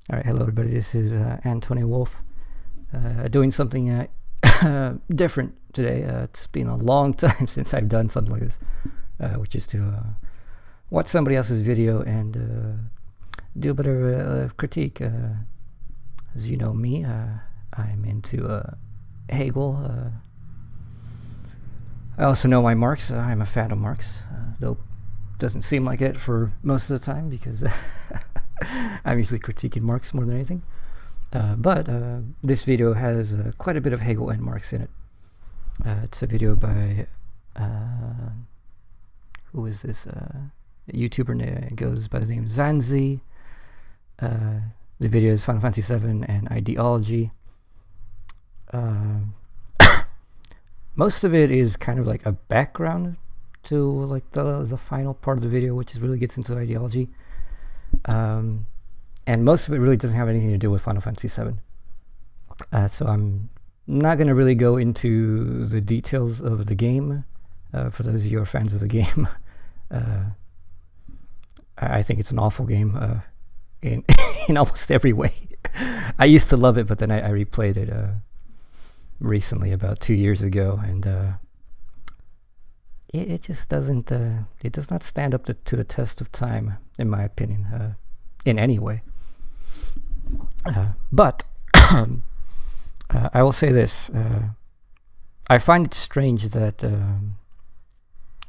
All right, hello everybody. This is Antonio Wolf doing something different today. It's been a long time since I've done something like this, which is to watch somebody else's video and do a bit of critique. As you know me, I'm into Hegel. I also know my Marx. I'm a fan of Marx, though doesn't seem like it for most of the time because I'm usually critiquing Marx more than anything. But this video has quite a bit of Hegel and Marx in it. It's a video by, who is this? A YouTuber goes by the name ZahnZee's. The video is Final Fantasy VII and ideology. Most of it is kind of like a background to like the final part of the video, which really gets into ideology. And most of it really doesn't have anything to do with Final Fantasy VII. So I'm not going to really go into the details of the game. For those of you who are fans of the game, I think it's an awful game in in almost every way. I used to love it, but then I replayed it recently, about 2 years ago, and it just doesn't. It does not stand up to the test of time, in my opinion, in any way. But I will say this: I find it strange that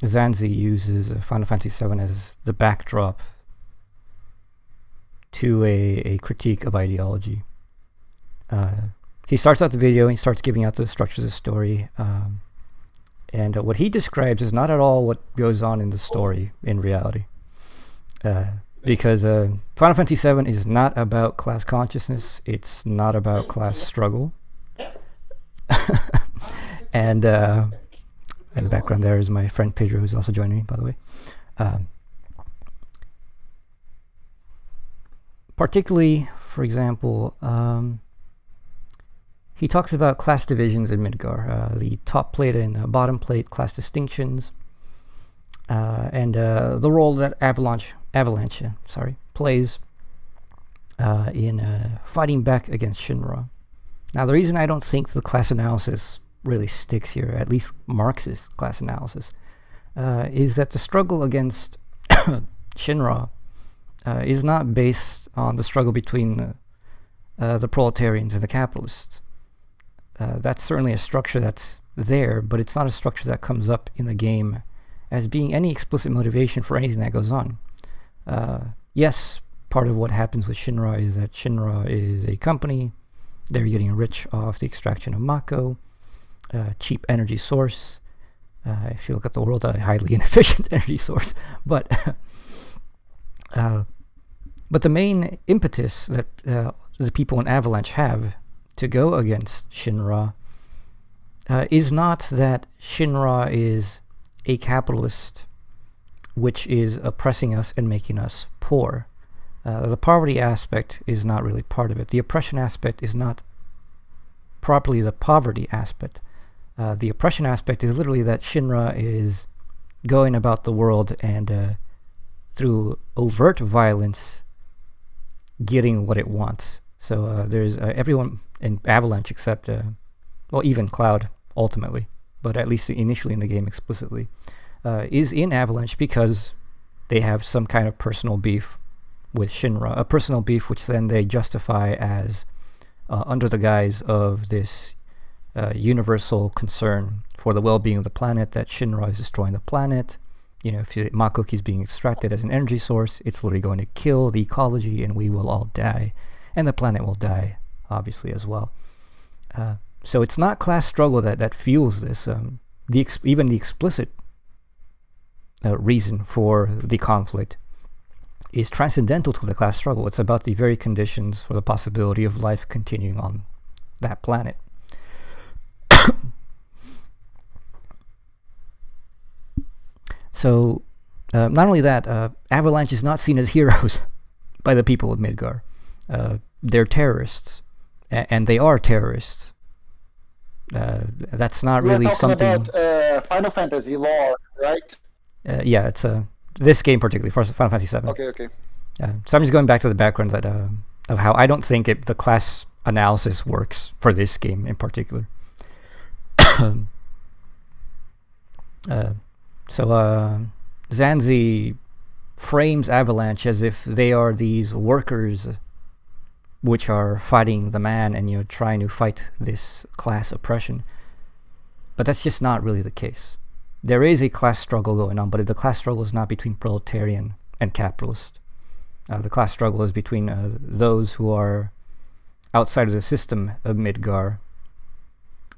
ZahnZee's uses Final Fantasy VII as the backdrop to a critique of ideology. He starts out the video and he starts giving out the structures of the story. And what he describes is not at all what goes on in the story in reality. Because Final Fantasy VII is not about class consciousness. It's not about class struggle. And in the background there is my friend Pedro, who's also joining me, by the way. Particularly, for example, he talks about class divisions in Midgar, the top plate and bottom plate class distinctions, and the role that Avalanche plays in fighting back against Shinra. Now, the reason I don't think the class analysis really sticks here, at least Marxist class analysis, is that the struggle against Shinra is not based on the struggle between the proletarians and the capitalists. That's certainly a structure that's there, but it's not a structure that comes up in the game as being any explicit motivation for anything that goes on. Yes, part of what happens with Shinra is that Shinra is a company. They're getting rich off the extraction of Mako, cheap energy source. If you look at the world, a highly inefficient energy source. But the main impetus that the people in Avalanche have to go against Shinra is not that Shinra is a capitalist which is oppressing us and making us poor. The poverty aspect is not really part of it. The oppression aspect is not properly the poverty aspect. The oppression aspect is literally that Shinra is going about the world and through overt violence getting what it wants. So there's everyone in Avalanche except, even Cloud ultimately, but at least initially in the game explicitly, is in Avalanche because they have some kind of personal beef with Shinra, a personal beef which then they justify as under the guise of this universal concern for the well-being of the planet, that Shinra is destroying the planet. You know, if Makoki is being extracted as an energy source, it's literally going to kill the ecology and we will all die. And the planet will die, obviously, as well. So it's not class struggle that fuels this. Even the explicit reason for the conflict is transcendental to the class struggle. It's about the very conditions for the possibility of life continuing on that planet. So, not only that, Avalanche is not seen as heroes by the people of Midgar. They're terrorists, and they are terrorists. That's not really something. We're talking about Final Fantasy lore, right? Yeah, it's this game particularly, Final Fantasy VII. Okay. So I'm just going back to the background that of how I don't think the class analysis works for this game in particular. ZahnZee frames Avalanche as if they are these workers which are fighting the man and you're trying to fight this class oppression. But that's just not really the case. There is a class struggle going on, but the class struggle is not between proletarian and capitalist. The class struggle is between those who are outside of the system of Midgar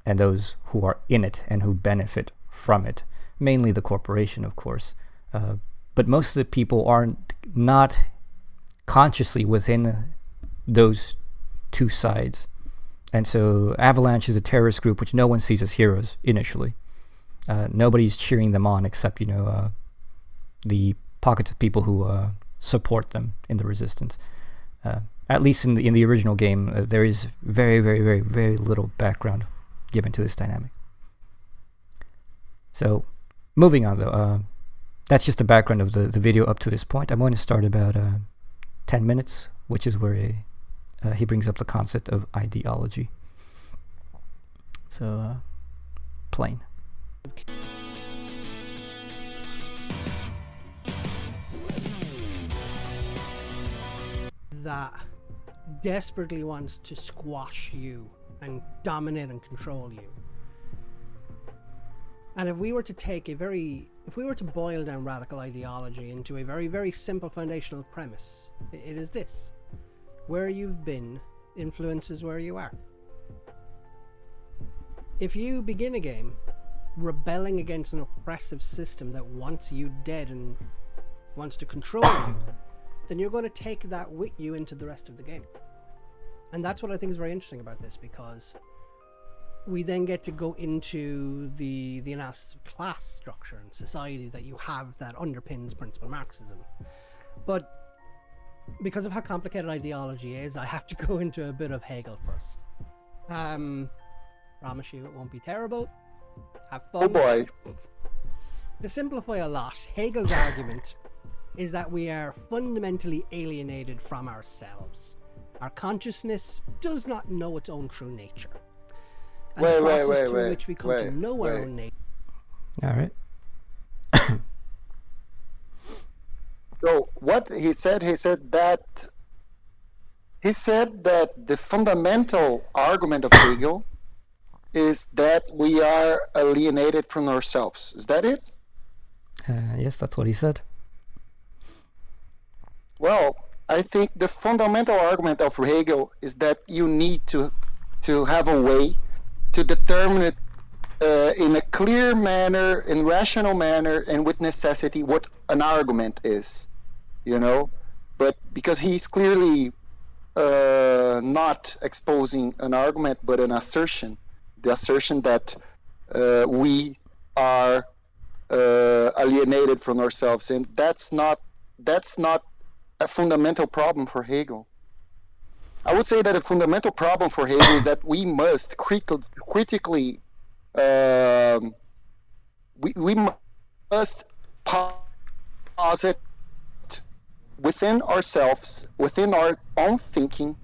and those who are in it and who benefit from it. Mainly the corporation, of course. But most of the people are not consciously within those two sides. And so Avalanche is a terrorist group which no one sees as heroes initially. Nobody's cheering them on except, the pockets of people who support them in the resistance. At least in the original game, there is very, very, very, very little background given to this dynamic. So, moving on though, that's just the background of the video up to this point. I'm going to start about 10 minutes, which is where he brings up the concept of ideology. So, plain. That desperately wants to squash you and dominate and control you. And if we were to boil down radical ideology into a very, very simple foundational premise, it is this: where you've been influences where you are. If you begin a game rebelling against an oppressive system that wants you dead and wants to control you, then you're going to take that with you into the rest of the game. And that's what I think is very interesting about this, because we then get to go into the analysis of class structure and society that you have that underpins principal Marxism. But because of how complicated ideology is, I have to go into a bit of Hegel first. Promise you it won't be terrible. Have fun. Oh boy. To simplify a lot, Hegel's argument is that we are fundamentally alienated from ourselves. Our consciousness does not know its own true nature. And the process through which we come to know our own nature. All right. So what he said that the fundamental argument of Hegel is that we are alienated from ourselves. Is that it? Yes, that's what he said. Well, I think the fundamental argument of Hegel is that you need to have a way to determine it in a clear manner, in rational manner, and with necessity what an argument is, But because he's clearly not exposing an argument, but an assertion, the assertion that we are alienated from ourselves, and that's not a fundamental problem for Hegel. I would say that a fundamental problem for Hegel is that we must critically we must posit within ourselves, within our own thinking,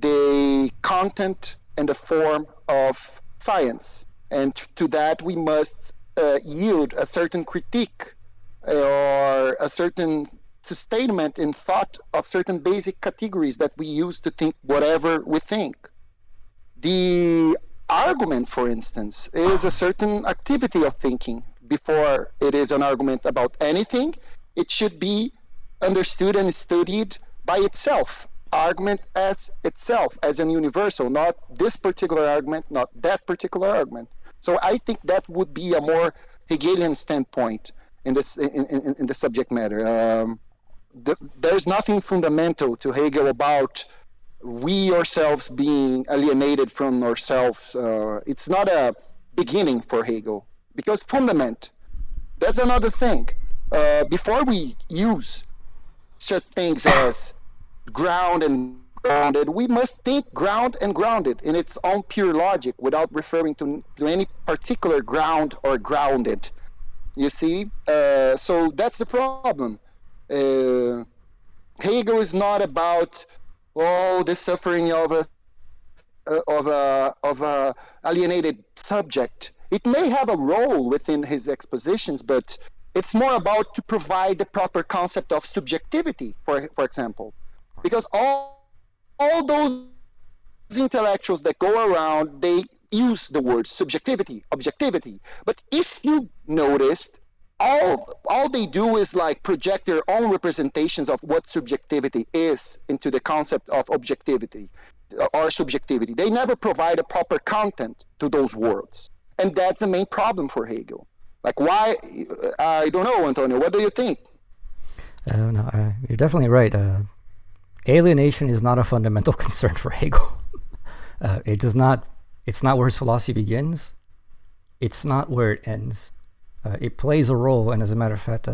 the content and the form of science, and to that we must yield a certain critique or a certain sustainment in thought of certain basic categories that we use to think whatever we think. The argument, for instance, is a certain activity of thinking. Before it is an argument about anything, it should be understood and studied by itself. Argument as itself, as an universal, not this particular argument, not that particular argument. So I think that would be a more Hegelian standpoint in this in the subject matter. There's nothing fundamental to Hegel about we ourselves being alienated from ourselves. It's not a beginning for Hegel, because fundament, that's another thing. Before we use such things as ground and grounded, we must think ground and grounded in its own pure logic without referring to any particular ground or grounded. You see? So that's the problem. Hegel is not about oh, the suffering of a alienated subject. It may have a role within his expositions, but it's more about to provide the proper concept of subjectivity, for example, because all those intellectuals that go around, they use the word subjectivity, objectivity. But if you noticed, all they do is like project their own representations of what subjectivity is into the concept of objectivity or subjectivity. They never provide a proper content to those words, and that's the main problem for Hegel. Like, why? I don't know, Antonio. What do you think? No, you're definitely right. Alienation is not a fundamental concern for Hegel. It does not. It's not where his philosophy begins. It's not where it ends. It plays a role, and as a matter of fact,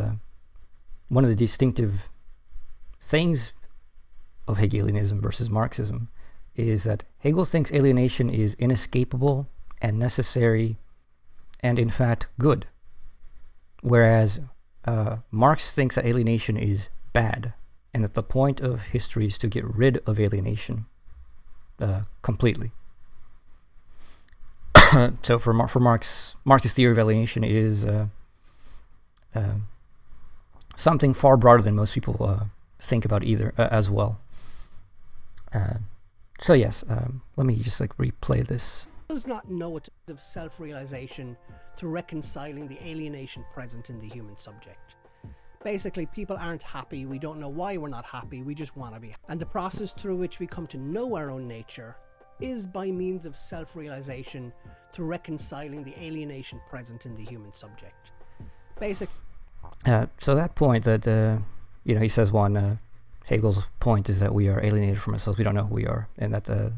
one of the distinctive things of Hegelianism versus Marxism is that Hegel thinks alienation is inescapable and necessary, and in fact good, whereas Marx thinks that alienation is bad, and that the point of history is to get rid of alienation completely. So for Marx, Marx's theory of alienation is something far broader than most people think about either as well. So yes, let me just like replay this. Does not know it of self-realization to reconciling the alienation present in the human subject. Basically, people aren't happy, we don't know why we're not happy, we just want to be. And the process through which we come to know our own nature is by means of self-realization to reconciling the alienation present in the human subject. So that point that, he says Hegel's point is that we are alienated from ourselves, we don't know who we are, and that the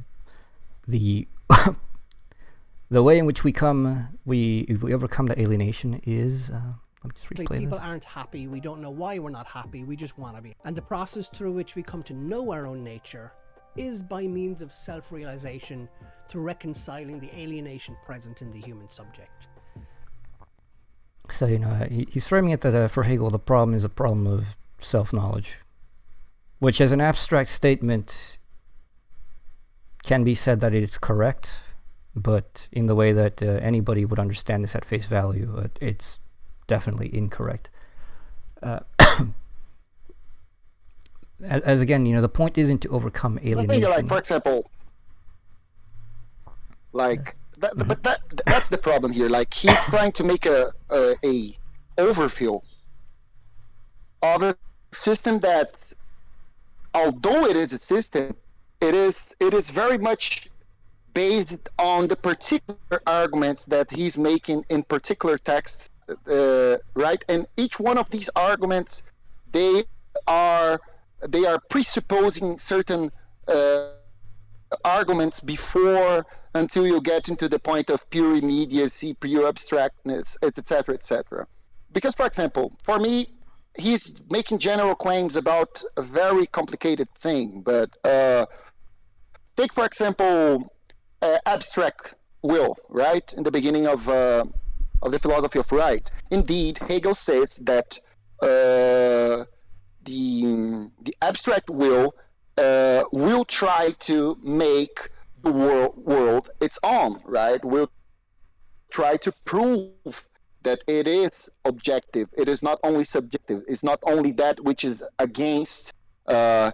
the way in which we overcome that alienation is... let me just replay People this. aren't happy, we don't know why we're not happy, we just want to be. And the process through which we come to know our own nature is by means of self-realization to reconciling the alienation present in the human subject. So, he's framing it that for Hegel, the problem is a problem of self-knowledge, which as an abstract statement can be said that it's correct, but in the way that anybody would understand this at face value, it's definitely incorrect. As again, the point isn't to overcome alienation. Like, for example, like that's the problem here. Like, he's trying to make a overview of a system that, although it is a system, it is very much based on the particular arguments that he's making in particular texts, right? And each one of these arguments, they are presupposing certain arguments before, until you get into the point of pure immediacy, pure abstractness, etc., etc. Because, for example, for me, he's making general claims about a very complicated thing, but take, for example, abstract will, right? In the beginning of the philosophy of right. Indeed, Hegel says that the abstract will try to make the world its own, right? Will try to prove that it is objective. It is not only subjective. It's not only that which is against a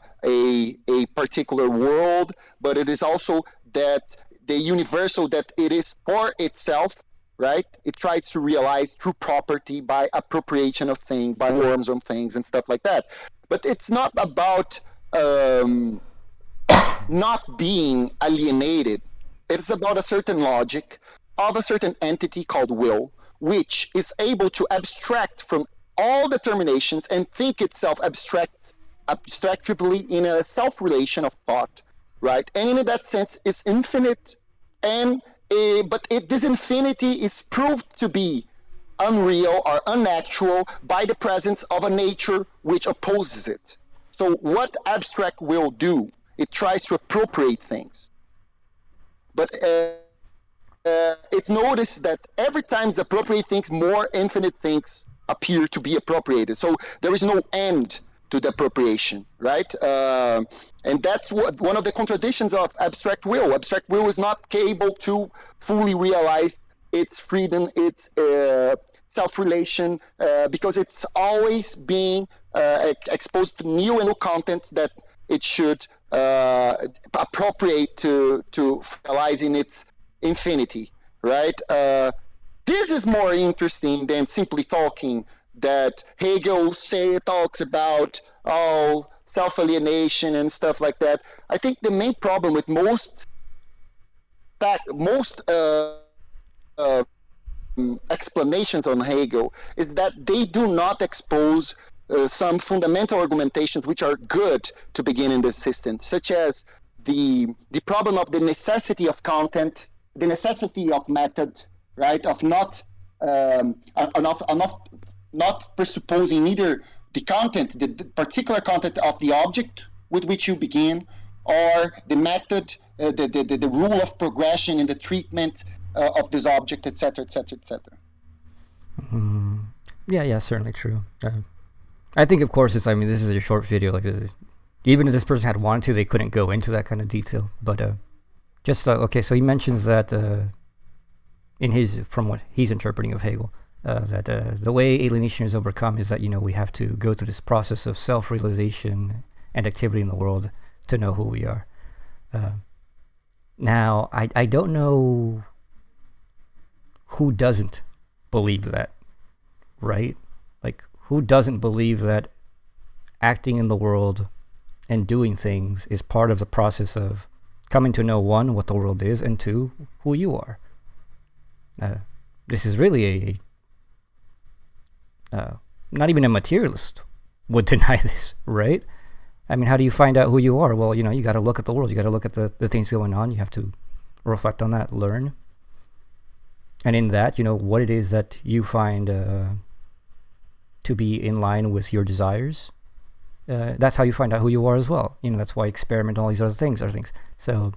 particular world, but it is also that the universal that it is for itself, right? It tries to realize true property by appropriation of things, by norms on things and stuff like that. But it's not about not being alienated. It's about a certain logic of a certain entity called will, which is able to abstract from all determinations and think itself abstractively in a self-relation of thought, right? And in that sense, it's infinite, and but this infinity is proved to be unreal or unnatural by the presence of a nature which opposes it. So what abstract will do? It tries to appropriate things. But it notices that every time it appropriates things, more infinite things appear to be appropriated. So there is no end to the appropriation, right? And that's what one of the contradictions of abstract will. Abstract will is not able to fully realize its freedom, its self-relation, because it's always being exposed to new and new contents that it should appropriate to realize in its infinity, right? This is more interesting than simply talking that Hegel talks about self-alienation and stuff like that. I think the main problem with most explanations on Hegel is that they do not expose some fundamental argumentations which are good to begin in this system, such as the problem of the necessity of content, the necessity of method, right? Of not presupposing neither the content, the particular content of the object with which you begin, or the method, the rule of progression in the treatment of this object, etc., etc., etc. Yeah, certainly true. I think, of course, this is a short video. Like, even if this person had wanted to, they couldn't go into that kind of detail. But okay, so he mentions that from what he's interpreting of Hegel, that the way alienation is overcome is that we have to go through this process of self-realization and activity in the world to know who we are. Now, I don't know who doesn't believe that, right? Like, who doesn't believe that acting in the world and doing things is part of the process of coming to know, one, what the world is, and two, who you are. This is really not even a materialist would deny this, right? I mean, how do you find out who you are? Well, you got to look at the world. You got to look at the things going on. You have to reflect on that, learn. And in that, what it is that you find to be in line with your desires. That's how you find out who you are as well. That's why experiment, all these other things are things. So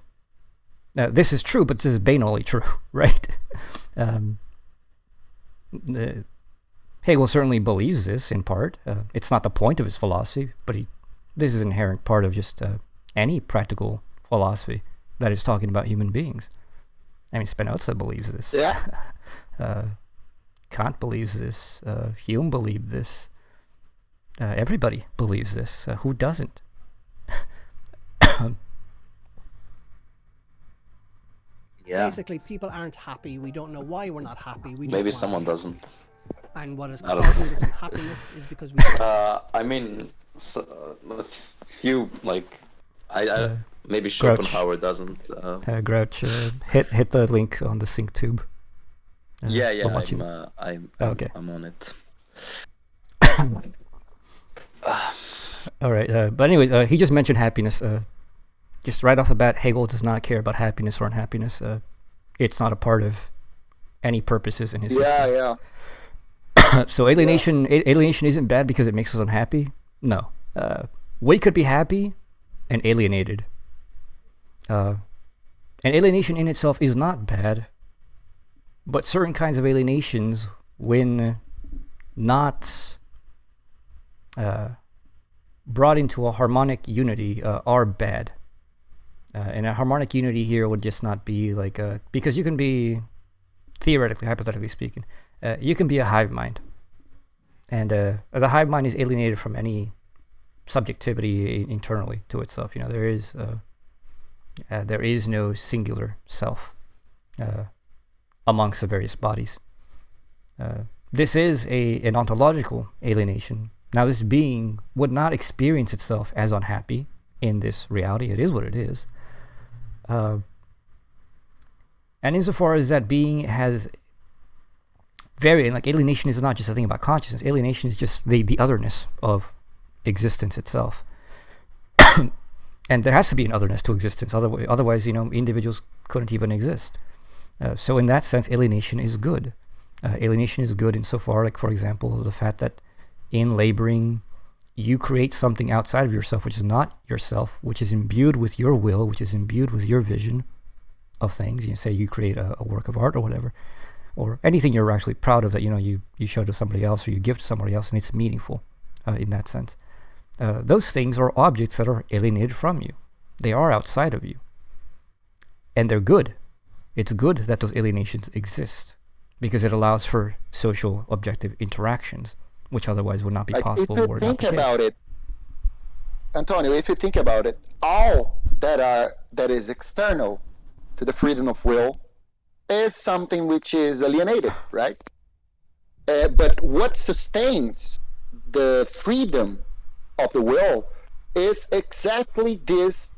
this is true, but this is banally true, right? Hegel certainly believes this in part. It's not the point of his philosophy, but this is an inherent part of just any practical philosophy that is talking about human beings. I mean, Spinoza believes this. Yeah. Kant believes this. Hume believed this. Everybody believes this. Who doesn't? Yeah. Basically, people aren't happy. We don't know why we're not happy. We just Maybe want someone to be doesn't. happy. And what is I don't causing know. this unhappiness is because we. I mean, a few Uh, maybe Grouch. Schopenhauer doesn't. Grouch, hit the link on the sync tube. Yeah, we'll let you- okay. I'm on it. All right, but anyways, he just mentioned happiness. Just right off the bat, Hegel does not care about happiness or unhappiness. It's not a part of any purposes in his system. Yeah. So alienation isn't bad because it makes us unhappy. No, we could be happy and alienated. And alienation in itself is not bad, but certain kinds of alienations, when not brought into a harmonic unity, are bad. And a harmonic unity here would just not be like because you can be, theoretically, hypothetically speaking, you can be a hive mind, and the hive mind is alienated from any subjectivity internally to itself. There is no singular self amongst the various bodies. This is an ontological alienation. Now, this being would not experience itself as unhappy in this reality. It is what it is. And insofar as that being has alienation is not just a thing about consciousness. Alienation is just the otherness of existence itself. And there has to be an otherness to existence. Otherwise, individuals couldn't even exist. So in that sense, alienation is good. Alienation is good insofar, like, for example, the fact that in laboring, you create something outside of yourself, which is not yourself, which is imbued with your will, which is imbued with your vision of things. You say you create a work of art or whatever, or anything you're actually proud of that you show to somebody else or you give to somebody else, and it's meaningful in that sense. those things are objects that are alienated from you. They are outside of you. And they're good. It's good that those alienations exist because it allows for social objective interactions, which otherwise would not be possible. If you think about it, Antonio, if you think about it, all that is external to the freedom of will is something which is alienated, right? But what sustains the freedom of the will is exactly this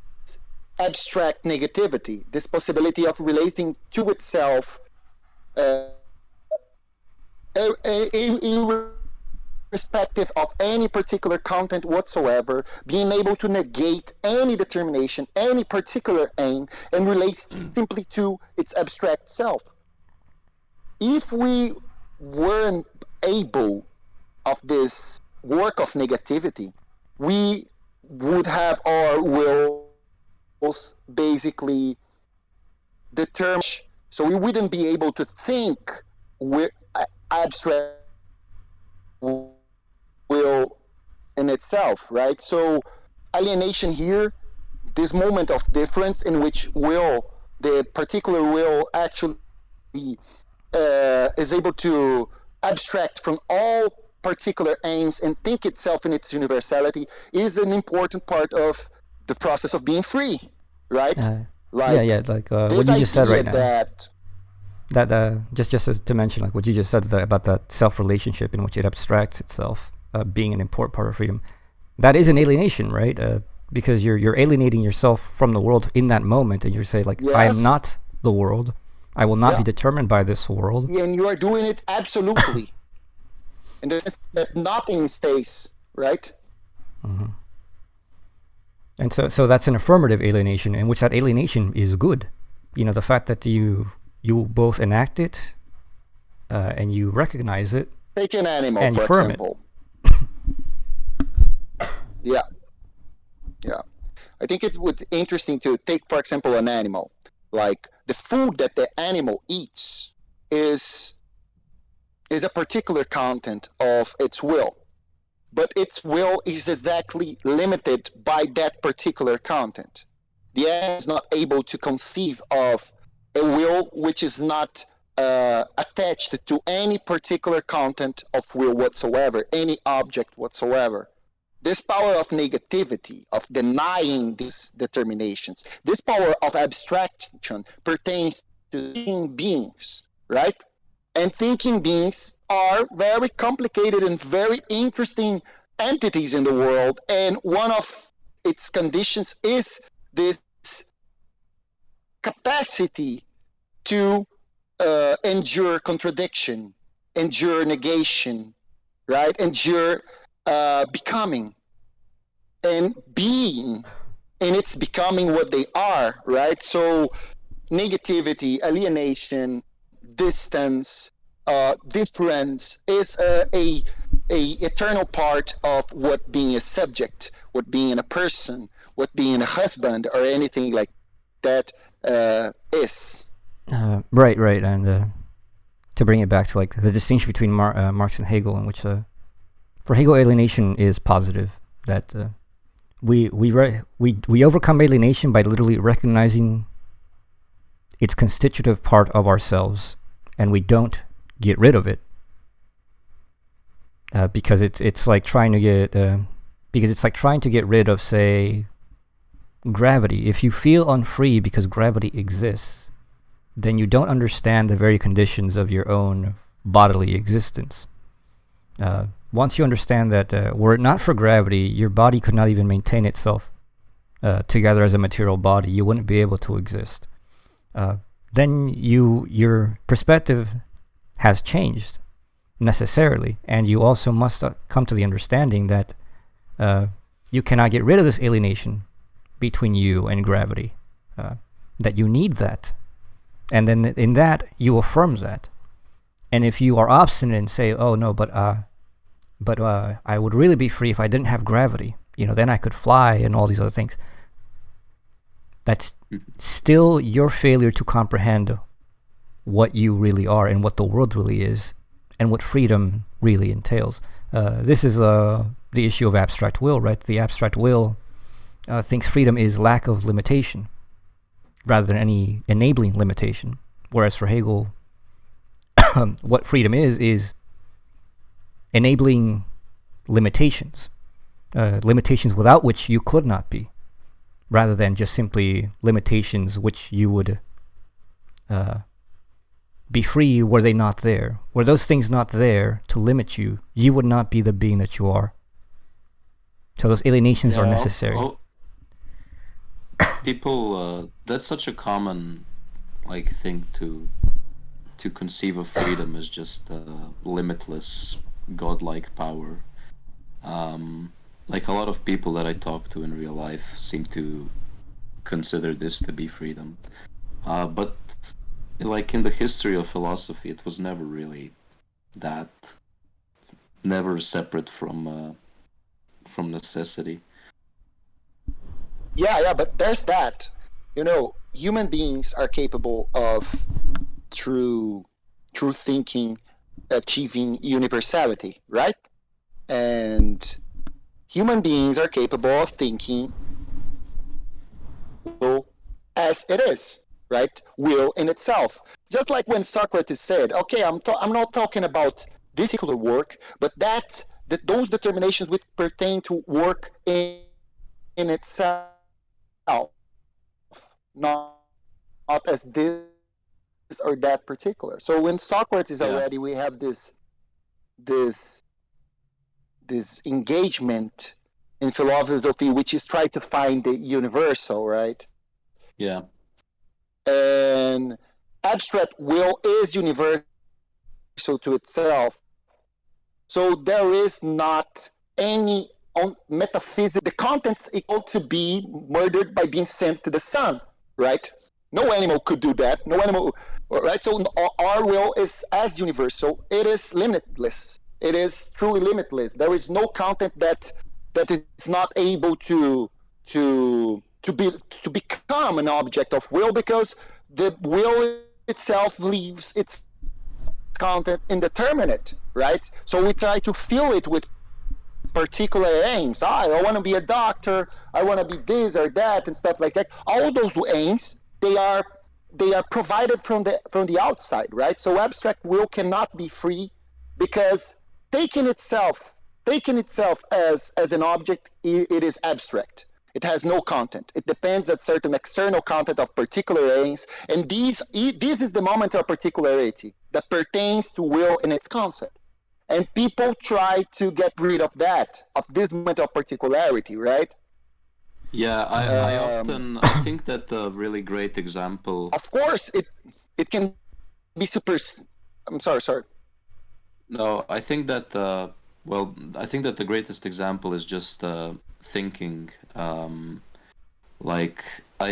abstract negativity, this possibility of relating to itself irrespective of any particular content whatsoever, being able to negate any determination, any particular aim, and relates simply to its abstract self. If we weren't able of this work of negativity, we would have our wills basically determined, so we wouldn't be able to think with abstract will in itself, right? So alienation here, this moment of difference in which will, the particular will actually is able to abstract from all particular aims and think itself in its universality, is an important part of the process of being free, right? Like what you just said right now. Just to mention, like what you just said about that self-relationship in which it abstracts itself, being an important part of freedom, that is an alienation, right? Because you're alienating yourself from the world in that moment, and you're saying, like, yes, I am not the world. I will not be determined by this world. And you are doing it absolutely. And that nothing stays, right? Mm-hmm. And so that's an affirmative alienation, in which that alienation is good. You know, the fact that you both enact it and you recognize it. Take an animal, and for example. Yeah. I think it would be interesting to take, for example, an animal. Like, the food that the animal eats is a particular content of its will. But its will is exactly limited by that particular content. The animal is not able to conceive of a will which is not attached to any particular content of will whatsoever, any object whatsoever. This power of negativity, of denying these determinations, this power of abstraction pertains to thinking beings, right? And thinking beings are very complicated and very interesting entities in the world, and one of its conditions is this capacity to endure contradiction, endure negation, right? Endure becoming and being, and it's becoming what they are, right? So negativity, alienation, distance, difference is a eternal part of what being a subject, what being a person, what being a husband, or anything like that is. Right, and to bring it back to like the distinction between Marx and Hegel, in which for Hegel, alienation is positive. That we overcome alienation by literally recognizing its constitutive part of ourselves, and we don't get rid of it because it's like trying to get rid of, say, gravity. If you feel unfree because gravity exists, then you don't understand the very conditions of your own bodily existence. Once you understand that were it not for gravity, your body could not even maintain itself together as a material body, you wouldn't be able to exist. Then your perspective has changed necessarily, and you also must come to the understanding that you cannot get rid of this alienation between you and gravity, that you need that. And then in that, you affirm that. And if you are obstinate and say, oh no, but I would really be free if I didn't have gravity, then I could fly and all these other things. That's still your failure to comprehend what you really are and what the world really is and what freedom really entails. This is the issue of abstract will, right? The abstract will thinks freedom is lack of limitation rather than any enabling limitation. Whereas for Hegel, what freedom is enabling limitations, limitations without which you could not be, rather than just simply limitations which you would be free were they not there. Were those things not there to limit you, you would not be the being that you are. So those alienations are necessary. People, that's such a common thing to conceive of freedom as just limitless godlike power. A lot of people that I talk to in real life seem to consider this to be freedom. But in the history of philosophy, it was never really that, never separate from necessity. Yeah, but there's that. Human beings are capable of, through thinking, achieving universality, right? And human beings are capable of thinking as it is, right? Will in itself. Just like when Socrates said, okay, I'm not talking about this particular work, but that those determinations which pertain to work in itself, not as this or that particular. So when Socrates already, we have this engagement in philosophy, which is try to find the universal, right? Yeah. And abstract will is universal to itself. So there is not any metaphysics. The contents equal to be murdered by being sent to the sun, right? No animal could do that. No animal, right? So our will is as universal. It is limitless. It is truly limitless. There is no content that is not able to become an object of will, because the will itself leaves its content indeterminate, right? So we try to fill it with particular aims. I want to be a doctor. I want to be this or that and stuff like that. All those aims, they are provided from the outside, right? So abstract will cannot be free, because taken itself as an object, it is abstract. It has no content. It depends on certain external content of particular aims, and this is the moment of particularity that pertains to will in its concept. And people try to get rid of this moment of particularity, right? Yeah, I think that a really great example. Of course, it can be super. I'm sorry. No, I think that I think that the greatest example is just thinking. I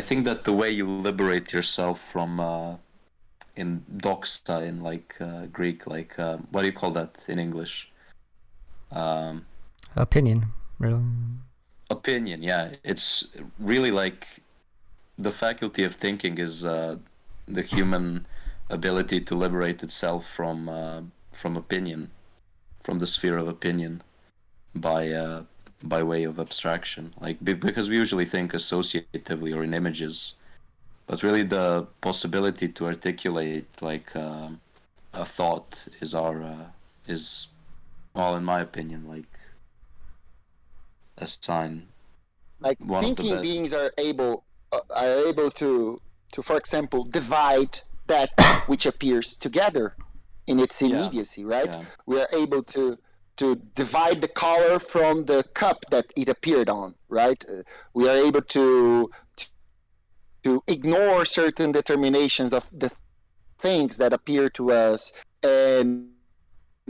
think that the way you liberate yourself from in doxa in Greek, what do you call that in English? Opinion, really. Opinion, yeah. It's really the faculty of thinking is the human ability to liberate itself from opinion, from the sphere of opinion, by way of abstraction. Because we usually think associatively or in images, but really the possibility to articulate a thought is well, in my opinion, a sign. Thinking beings are able to, for example, divide that which appears together in its immediacy, right? Yeah. We are able to divide the color from the cup that it appeared on, right? We are able to ignore certain determinations of the things that appear to us and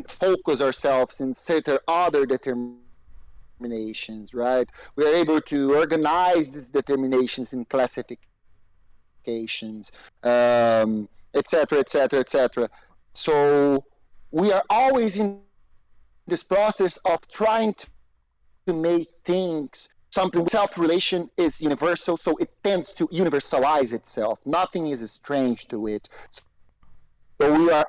focus ourselves in certain other determinations, right? We are able to organize these determinations in classifications, etc., etc., etc. So we are always in this process of trying to make things something. Self-relation is universal, so it tends to universalize itself. Nothing is strange to it. So we are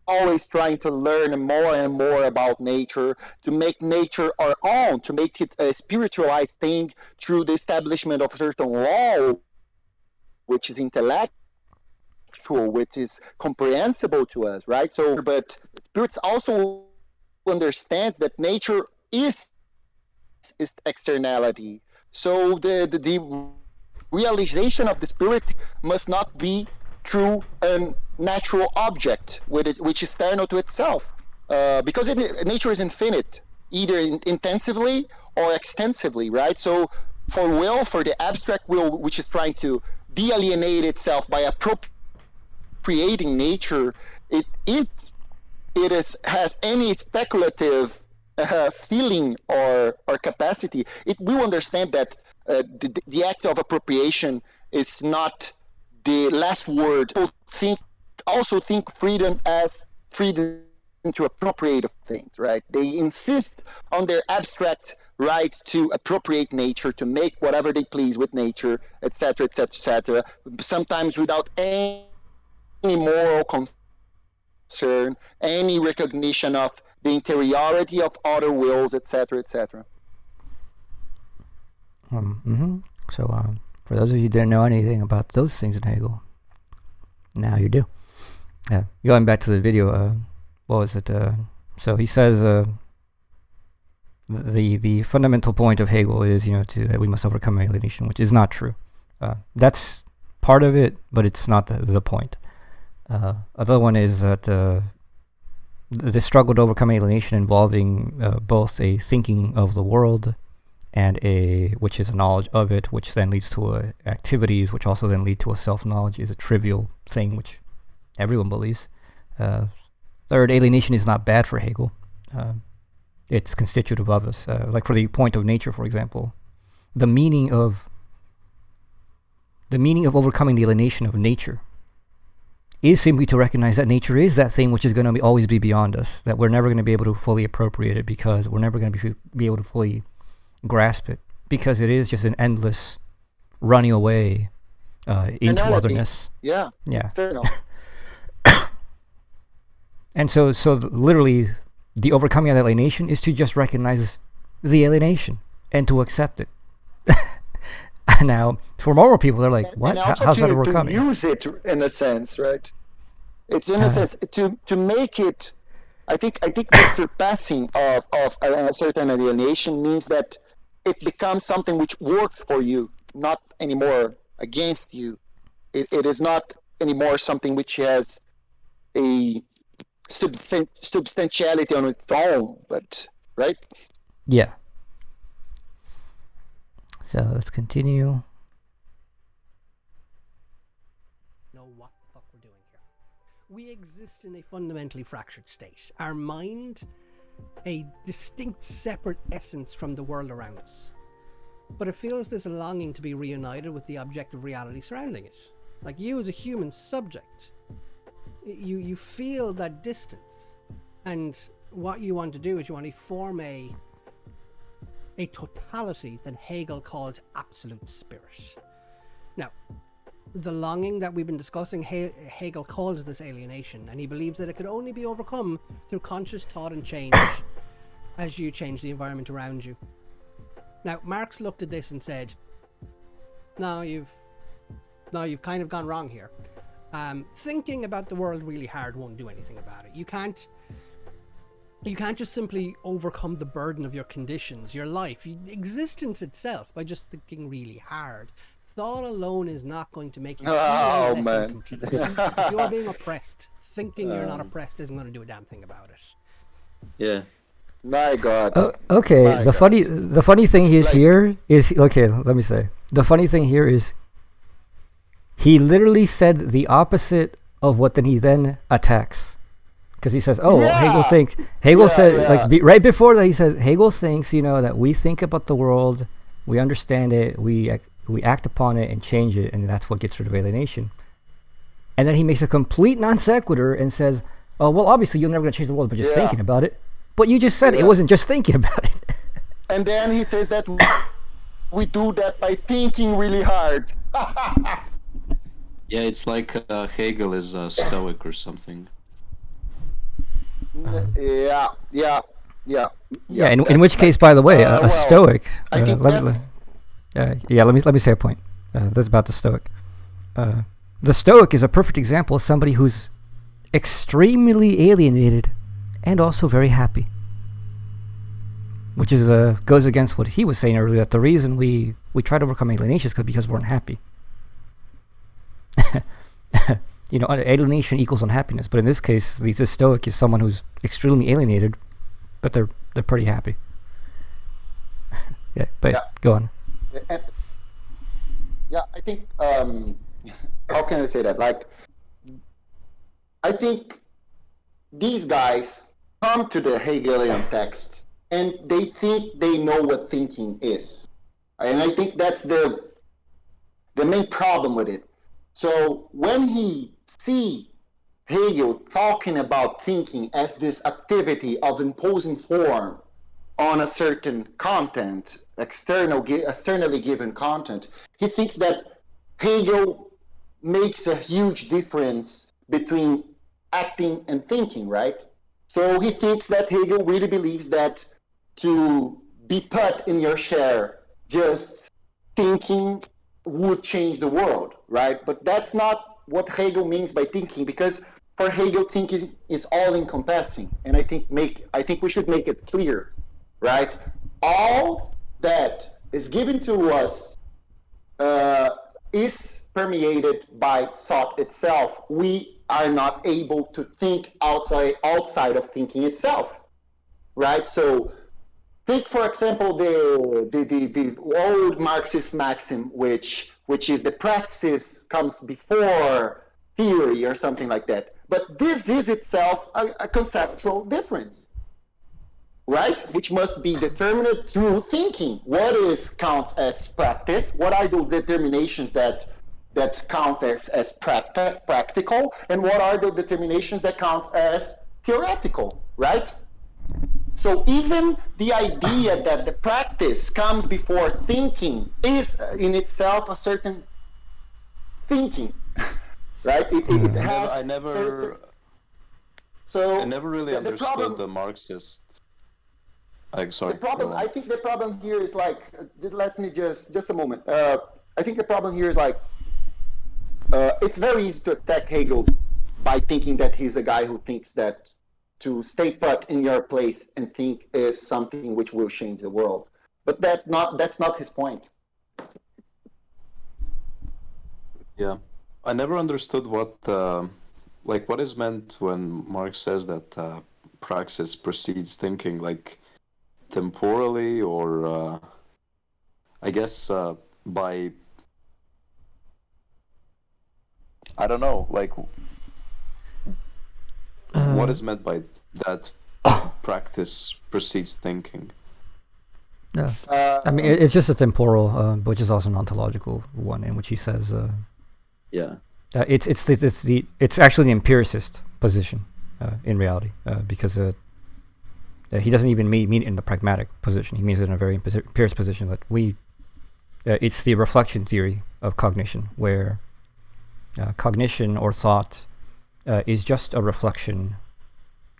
always trying to learn more and more about nature, to make nature our own, to make it a spiritualized thing through the establishment of a certain law, which is intellectual, which is comprehensible to us, right? So, but spirits also understands that nature is externality. So the realization of the spirit must not be through a natural object which is external to itself, because nature is infinite, either intensively or extensively, right? So for the abstract will, which is trying to de-alienate itself by appropriating nature, if it has any speculative feeling or capacity, it will understand that the act of appropriation is not the last word. Also think freedom as freedom to appropriate things, right? They insist on their abstract right to appropriate nature, to make whatever they please with nature, etc., etc., etc. Sometimes without any moral concern, any recognition of the interiority of other wills, etc., etc. So, for those of you who didn't know anything about those things in Hegel, now you do. Yeah, going back to the video, what was it? So he says the fundamental point of Hegel is, that we must overcome alienation, which is not true. That's part of it, but it's not the point. Other one is that the struggle to overcome alienation involving both a thinking of the world and which is a knowledge of it, which then leads to activities, which also then lead to a self-knowledge, is a trivial thing, which everyone believes. Third, alienation is not bad for Hegel. It's constitutive of us. Like for the point of nature, for example, the meaning of overcoming the alienation of nature is simply to recognize that nature is that thing which is going to always be beyond us, that we're never going to be able to fully appropriate it, because we're never going to be able to fully grasp it, because it is just an endless running away into otherness. Yeah. Fair enough. And so literally, the overcoming of alienation is to just recognize the alienation and to accept it. Now, for moral people, they're like, "What? How's that overcoming?" To use it in a sense, right? It's in a sense to make it. I think the surpassing of a certain alienation means that it becomes something which works for you, not anymore against you. It is not anymore something which has a substantiality on its own, but right? Yeah. So let's continue. Know what the fuck we're doing here. We exist in a fundamentally fractured state. Our mind, a distinct separate essence from the world around us. But it feels this longing to be reunited with the objective reality surrounding it. Like you as a human subject, you feel that distance. And what you want to do is you want to form a totality that Hegel called absolute spirit. Now, the longing that we've been discussing, Hegel calls this alienation, and he believes that it could only be overcome through conscious thought and change as you change the environment around you. Now, Marx looked at this and said, no, you've kind of gone wrong here. Thinking about the world really hard won't do anything about it. You can't just simply overcome the burden of your conditions, your life, existence itself, by just thinking really hard. Thought alone is not going to make you complete. If you're being oppressed, thinking you're not oppressed isn't going to do a damn thing about it. Yeah. My God. Okay. My God. The funny thing is let me say. The funny thing here is he literally said the opposite of what he then attacks. Because he says, Hegel said, right before that, he says, Hegel thinks, that we think about the world, we understand it, we act upon it and change it, and that's what gets rid of alienation. And then he makes a complete non sequitur and says, oh, well, obviously you're never going to change the world by just thinking about it. But you just said it wasn't just thinking about it. And then he says that we do that by thinking really hard. Yeah, it's like Hegel is a Stoic or something. Yeah, yeah, yeah, Yeah, in that's which case, like, by the way, a well, Stoic. I think Let that's me say a point. That's about the Stoic. The Stoic is a perfect example of somebody who's extremely alienated and also very happy, which is goes against what he was saying earlier. That the reason we try to overcome alienation is because we're unhappy. Alienation equals unhappiness, but in this case, the Stoic is someone who's extremely alienated, but they're pretty happy. Yeah, but yeah. go on. And, yeah, I think how can I say that? Like, I think these guys come to the Hegelian text and they think they know what thinking is, and I think that's the main problem with it. So when he see Hegel talking about thinking as this activity of imposing form on a certain content, externally given content, he thinks that Hegel makes a huge difference between acting and thinking, right? So he thinks that Hegel really believes that to be put in your chair, just thinking would change the world, right? But that's not what Hegel means by thinking, because for Hegel, thinking is all encompassing, and I think we should make it clear, right? All that is given to us is permeated by thought itself. We are not able to think outside of thinking itself, right? So take, for example, the old Marxist maxim, which is the praxis comes before theory or something like that. But this is itself a conceptual difference, right? Which must be determined through thinking. What counts as practice? What are the determinations that counts as practical? And what are the determinations that count as theoretical, right? So even the idea that the practice comes before thinking is in itself a certain thinking, right? It has. I never really understood the Marxist. Sorry. The problem, I think the problem here is like, let me just a moment. I think the problem here is like, it's very easy to attack Hegel by thinking that he's a guy who thinks that to stay put in your place and think is something which will change the world. But that's not his point. Yeah, I never understood what is meant when Marx says that praxis precedes thinking, like temporally, or I guess by, I don't know, like what is meant by that practice precedes thinking? No, I mean it's just a temporal, which is also an ontological one, in which he says, yeah, it's actually the empiricist position in reality, because he doesn't even mean it in the pragmatic position. He means it in a very empiricist position that it's the reflection theory of cognition, where cognition or thought is just a reflection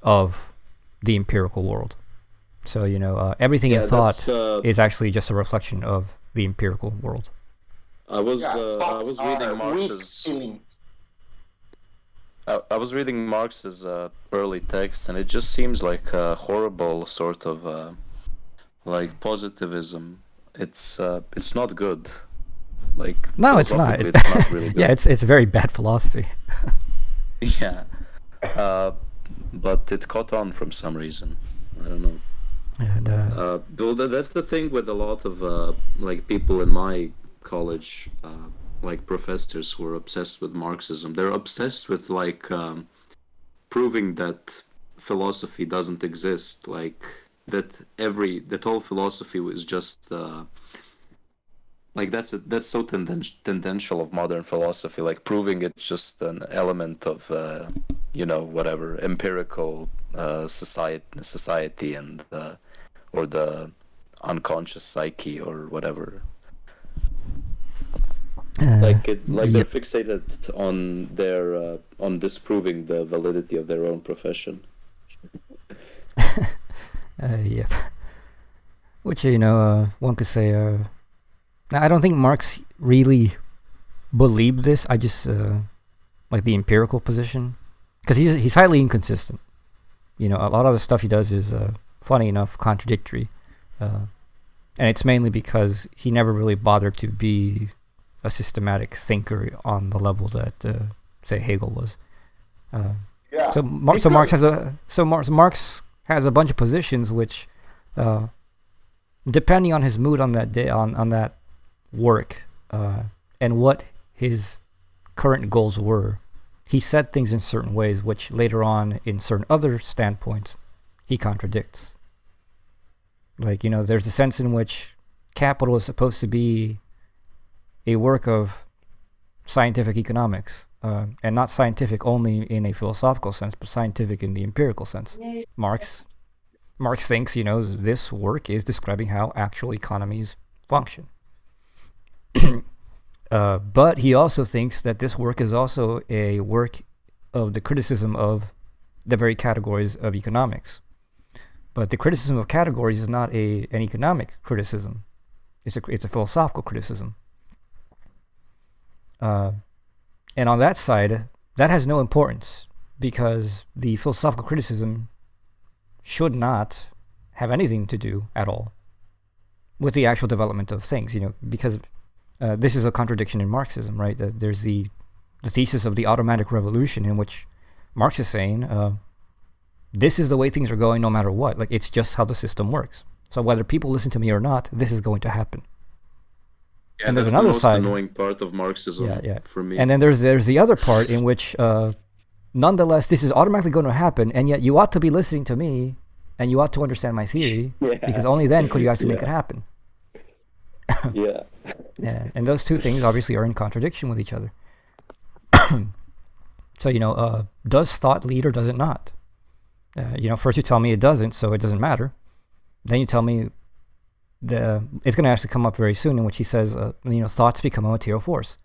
of the empirical world. So everything in thought is actually just a reflection of the empirical world. I was reading Marx's. I was reading Marx's early text, and it just seems like a horrible sort of like positivism. It's not good. Like, no, it's not. It's not really good. Yeah, it's very bad philosophy. Yeah, but it caught on from some reason. I don't know. And, well, that's the thing with a lot of like people in my college, like professors who are obsessed with Marxism. They're obsessed with like proving that philosophy doesn't exist, like that all philosophy was just like that's so tendential of modern philosophy, like proving it's just an element of whatever empirical society and or the unconscious psyche or whatever. They're fixated on their on disproving the validity of their own profession. Yeah. Which, one could say, now I don't think Marx really believed this. I just, like the empirical position. Because he's highly inconsistent. A lot of the stuff he does is, funny enough, contradictory. And it's mainly because he never really bothered to be a systematic thinker on the level that, say, Hegel was. Yeah. So Marx has a bunch of positions which, depending on his mood on that day, on that work, and what his current goals were, he said things in certain ways which later on in certain other standpoints he contradicts. Like, there's a sense in which Capital is supposed to be a work of scientific economics, and not scientific only in a philosophical sense, but scientific in the empirical sense. Marx thinks, this work is describing how actual economies function. But he also thinks that this work is also a work of the criticism of the very categories of economics. But the criticism of categories is not an economic criticism. It's a philosophical criticism. And on that side, that has no importance, because the philosophical criticism should not have anything to do at all with the actual development of things, because this is a contradiction in Marxism, right? There's the thesis of the automatic revolution, in which Marx is saying, this is the way things are going no matter what. Like, it's just how the system works. So whether people listen to me or not, this is going to happen. Yeah, and that's there's another the most side. annoying part of Marxism for me. And then there's the other part in which, nonetheless, this is automatically going to happen, and yet you ought to be listening to me, and you ought to understand my theory, because only then could you actually make it happen. Yeah. Yeah, and those two things obviously are in contradiction with each other. So, does thought lead or does it not? First you tell me it doesn't, so it doesn't matter. Then you tell me it's going to actually come up very soon, in which he says, thoughts become a material force.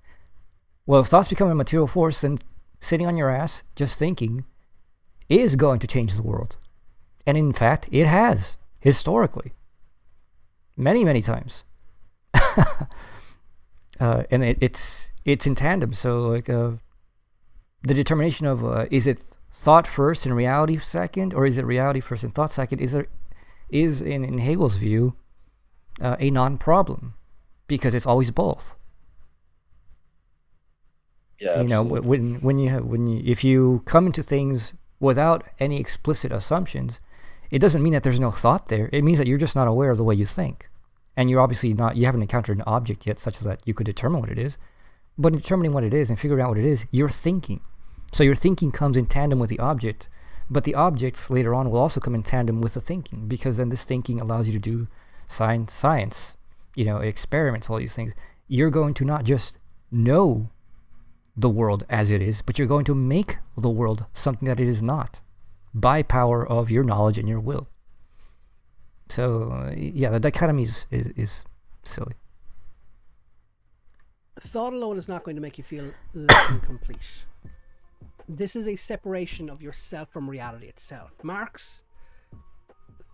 Well, if thoughts become a material force, then sitting on your ass, just thinking, is going to change the world. And in fact, it has, historically. Many, many times. And it's in tandem. So, like, the determination of, is it thought first and reality second, or is it reality first and thought second, is in Hegel's view, a non-problem, because it's always both. Yeah, if you come into things without any explicit assumptions, it doesn't mean that there's no thought there. It means that you're just not aware of the way you think, and you haven't encountered an object yet such that you could determine what it is. But in determining what it is and figuring out what it is, you're thinking. So your thinking comes in tandem with the object, but the objects later on will also come in tandem with the thinking, because then this thinking allows you to do science, experiments, all these things. You're going to not just know the world as it is, but you're going to make the world something that it is not, by power of your knowledge and your will. So, the dichotomy is silly. Thought alone is not going to make you feel less than complete. This is a separation of yourself from reality itself. Marx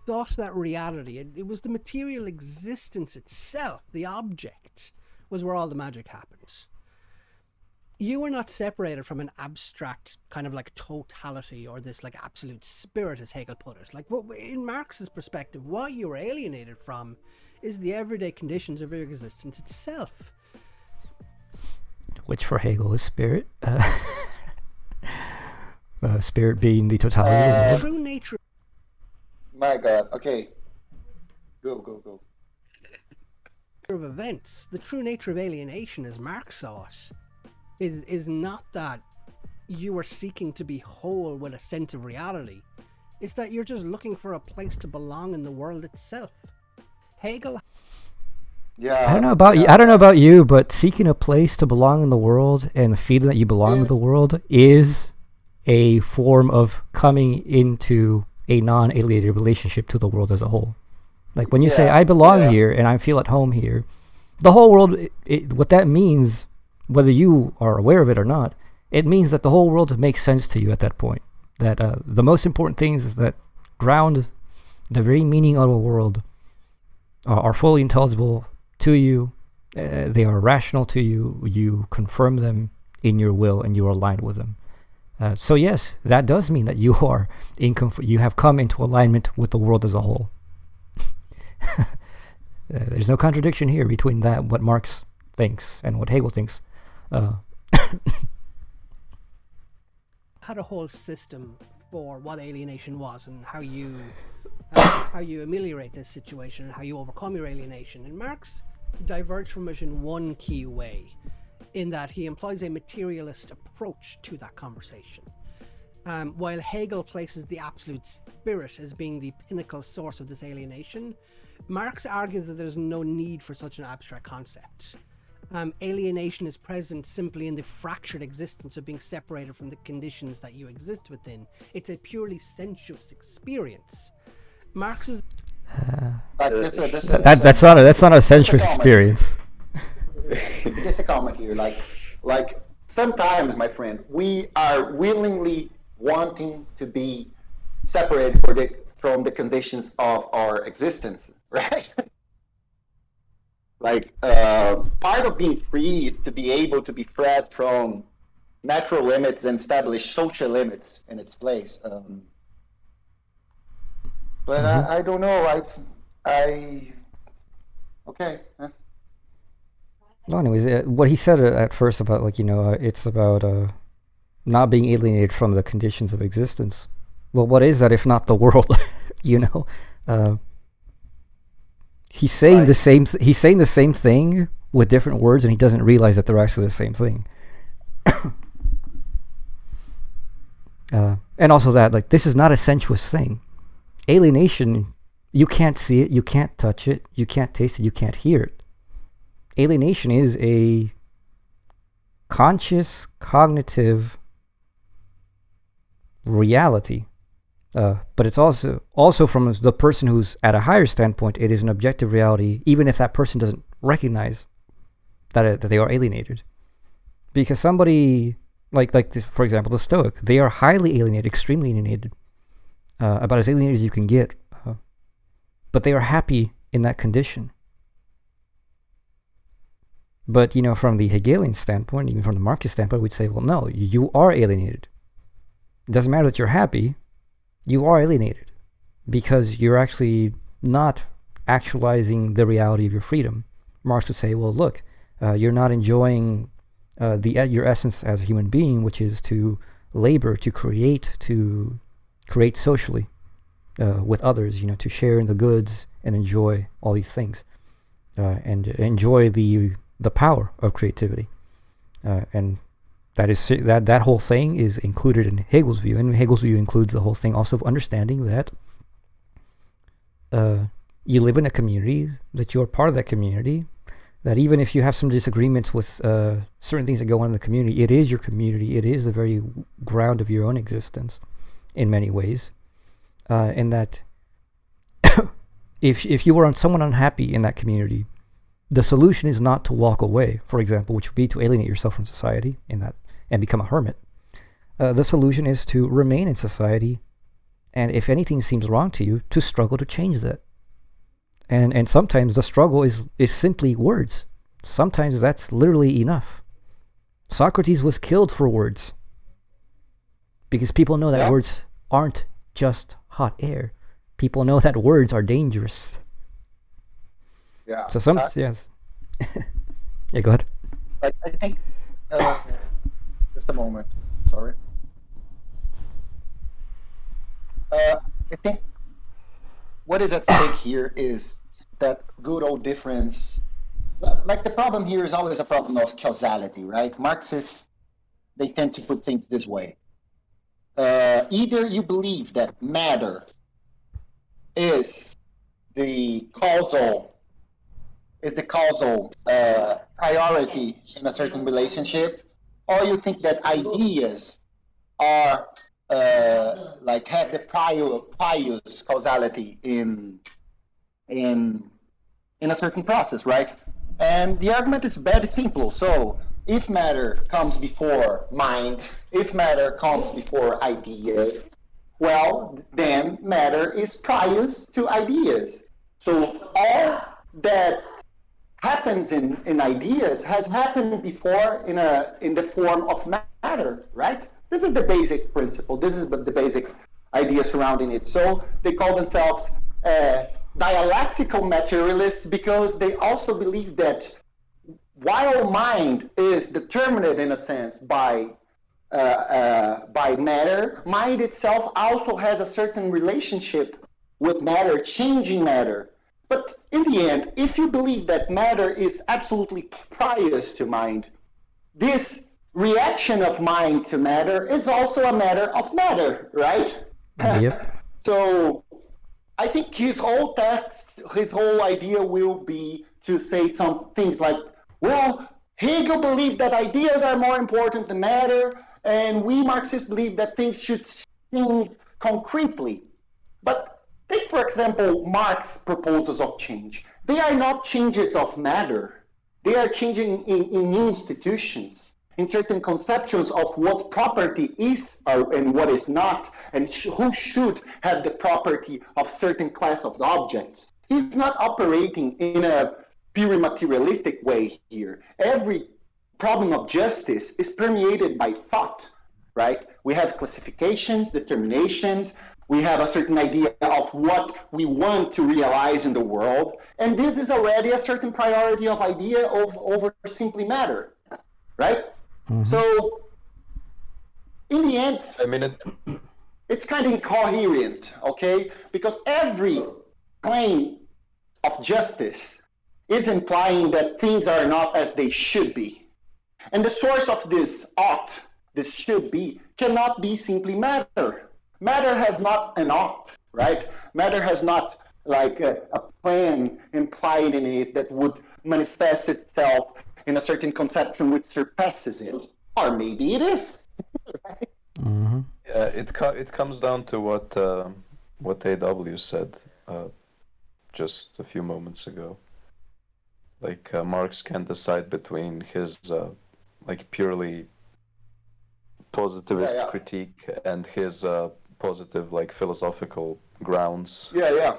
thought that reality, it was the material existence itself, the object, was where all the magic happened. You were not separated from an abstract kind of like totality, or this like absolute spirit, as Hegel put it. Like, in Marx's perspective, what you were alienated from is the everyday conditions of your existence itself. Which for Hegel is spirit. Spirit being the totality of the world. True nature. My God. Okay. Go. Of events, the true nature of alienation, as Marx saw it, is not that you are seeking to be whole with a sense of reality. It's that you're just looking for a place to belong in the world itself. Hegel. Yeah. I don't know about you, but seeking a place to belong in the world and feeling that you belong to the world is a form of coming into a non-alienated relationship to the world as a whole. Like when you say, I belong here and I feel at home here, the whole world, what that means, whether you are aware of it or not, it means that the whole world makes sense to you at that point. That the most important things that ground The very meaning of the world are fully intelligible to you. They are rational to you. You confirm them in your will, and you are aligned with them. So yes, that does mean that you are you have come into alignment with the world as a whole. There's no contradiction here between that, what Marx thinks, and what Hegel thinks. Had a whole system for what alienation was and how you ameliorate this situation and how you overcome your alienation. And Marx diverged from it in one key way, in that he employs a materialist approach to that conversation. While Hegel places the absolute spirit as being the pinnacle source of this alienation, Marx argues that there's no need for such an abstract concept. Alienation is present simply in the fractured existence of being separated from the conditions that you exist within. It's a purely sensuous experience. Marx's that's not a sensuous experience. Just a comment here, like sometimes, my friend, we are willingly wanting to be separated from the conditions of our existence, right? Like part of being free is to be able to be freed from natural limits and establish social limits in its place. But I don't know. Okay. Well, anyways, what he said at first about, like, it's about not being alienated from the conditions of existence. Well, what is that if not the world? He's saying the same. He's saying the same thing with different words, and he doesn't realize that they're actually the same thing. And also that, like, this is not a sensuous thing. Alienation, you can't see it, you can't touch it, you can't taste it, you can't hear it. Alienation is a conscious, cognitive reality. But it's also from the person who's at a higher standpoint, it is an objective reality, even if that person doesn't recognize that they are alienated. Because somebody, like this, for example, the Stoic, they are highly alienated, extremely alienated, about as alienated as you can get. But they are happy in that condition. But, from the Hegelian standpoint, even from the Marxist standpoint, we'd say, well, no, you are alienated. It doesn't matter that you're happy. You are alienated because you're actually not actualizing the reality of your freedom. Marx would say, well, look, you're not enjoying your essence as a human being, which is to labor, to create socially with others, to share in the goods and enjoy all these things, and enjoy the power of creativity. And that whole thing is included in Hegel's view, and Hegel's view includes the whole thing also of understanding that you live in a community, that you're part of that community, that even if you have some disagreements with certain things that go on in the community, it is your community, it is the very ground of your own existence in many ways, and that if you were someone unhappy in that community, the solution is not to walk away, for example, which would be to alienate yourself from society and become a hermit. The solution is to remain in society, and if anything seems wrong to you, to struggle to change that. And sometimes the struggle is simply words. Sometimes that's literally enough. Socrates was killed for words, because people know that words aren't just hot air. People know that words are dangerous. Yeah. So yes. Yeah, go ahead. I think, just a moment, sorry. I think what is at stake here is that good old difference. Like, the problem here is always a problem of causality, right? Marxists, they tend to put things this way. Either you believe that matter is the causal priority in a certain relationship, or you think that ideas are have the prius causality in a certain process, right? And the argument is very simple. So if matter comes before mind, if matter comes before ideas, well, then matter is prius to ideas. So all that happens in ideas has happened before in the form of matter, right? This is the basic principle. This is the basic idea surrounding it. So they call themselves dialectical materialists because they also believe that while mind is determined in a sense by matter, mind itself also has a certain relationship with matter, changing matter. But in the end, if you believe that matter is absolutely prius to mind, this reaction of mind to matter is also a matter of matter, right? Yep. So I think his whole text, his whole idea will be to say some things like, well, Hegel believed that ideas are more important than matter, and we Marxists believe that things should change concretely. But take, for example, Marx's proposals of change. They are not changes of matter. They are changing in new institutions, in certain conceptions of what property is and what is not, and who should have the property of certain class of objects. He's not operating in a purely materialistic way here. Every problem of justice is permeated by thought, right? We have classifications, determinations, we have a certain idea of what we want to realize in the world, and this is already a certain priority of idea over simply matter, right? Mm-hmm. So, in the end, it's kind of incoherent, okay? Because every claim of justice is implying that things are not as they should be. And the source of this ought, this should be, cannot be simply matter. Matter has not an ought, right? Matter has not like a plan implied in it that would manifest itself in a certain conception which surpasses it. Or maybe it is. Right? Mm-hmm. Yeah, it comes down to what AW said just a few moments ago. Like Marx can decide between his like purely positivist critique and his positive like philosophical grounds. Yeah.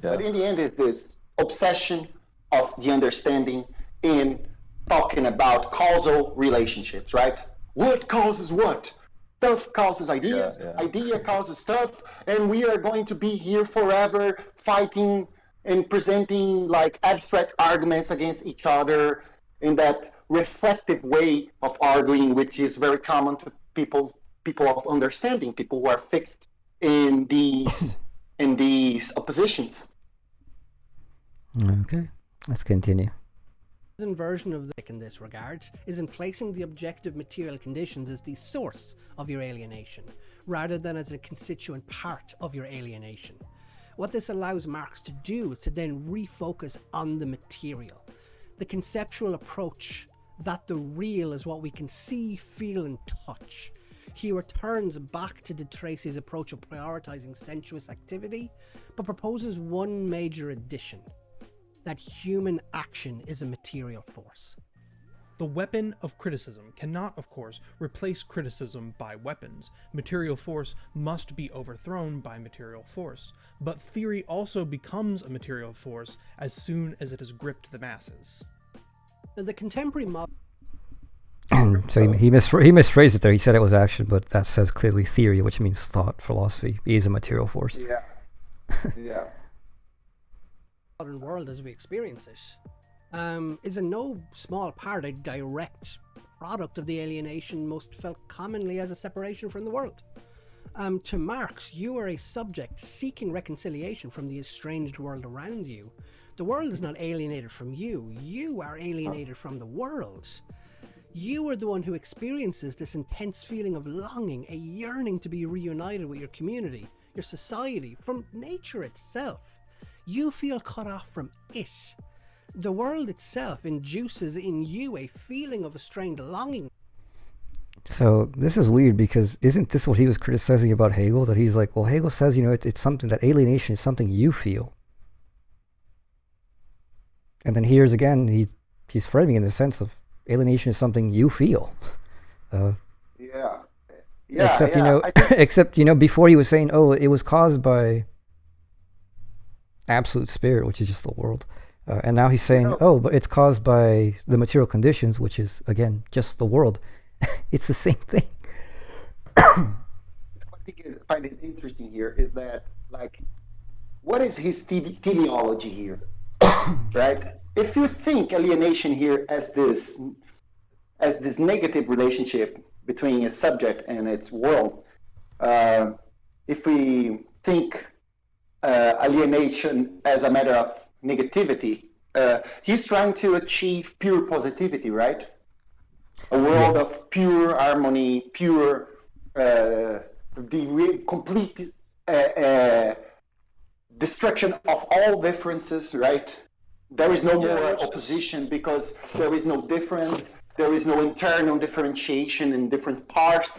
But in the end, it's this obsession of the understanding in talking about causal relationships, right? What causes what? Stuff causes ideas, idea causes stuff, and we are going to be here forever fighting and presenting like abstract arguments against each other in that reflective way of arguing, which is very common to people of understanding, people who are fixed in these oppositions. Okay, let's continue. Version of in this regard is in placing the objective material conditions as the source of your alienation, rather than as a constituent part of your alienation. What this allows Marx to do is to then refocus on the material, the conceptual approach that the real is what we can see, feel and touch. He returns back to de Tracy's approach of prioritizing sensuous activity, but proposes one major addition: that human action is a material force. The weapon of criticism cannot, of course, replace criticism by weapons. Material force must be overthrown by material force. But theory also becomes a material force as soon as it has gripped the masses. Now, the contemporary model... So he misphrased it there. He said it was action, but that says clearly theory, which means thought, philosophy, is a material force. Yeah. Modern world as we experience it is in no small part a direct product of the alienation most felt commonly as a separation from the world. To Marx, you are a subject seeking reconciliation from the estranged world around you. The world is not alienated from you. You are alienated from the world. You are the one who experiences this intense feeling of longing, a yearning to be reunited with your community, your society, from nature itself. You feel cut off from it. The world itself induces in you a feeling of a strained longing. So this is weird, because isn't this what he was criticizing about Hegel? That he's like, well, Hegel says, it's something, that alienation is something you feel. And then here's again, he's framing in the sense of alienation is something you feel. Yeah, except yeah, I think, except before he was saying, oh, it was caused by absolute spirit, which is just the world, and now he's saying, know, oh, but it's caused by the material conditions, which is again just the world. It's the same thing. find it interesting here is that, like, what is his teleology here, right? If you think alienation here as this negative relationship between a subject and its world, if we think alienation as a matter of negativity, he's trying to achieve pure positivity, right? A world Yeah. of pure harmony, pure, complete destruction of all differences, right? There is no Yeah, more which is opposition because there is no difference. There is no internal differentiation in different parts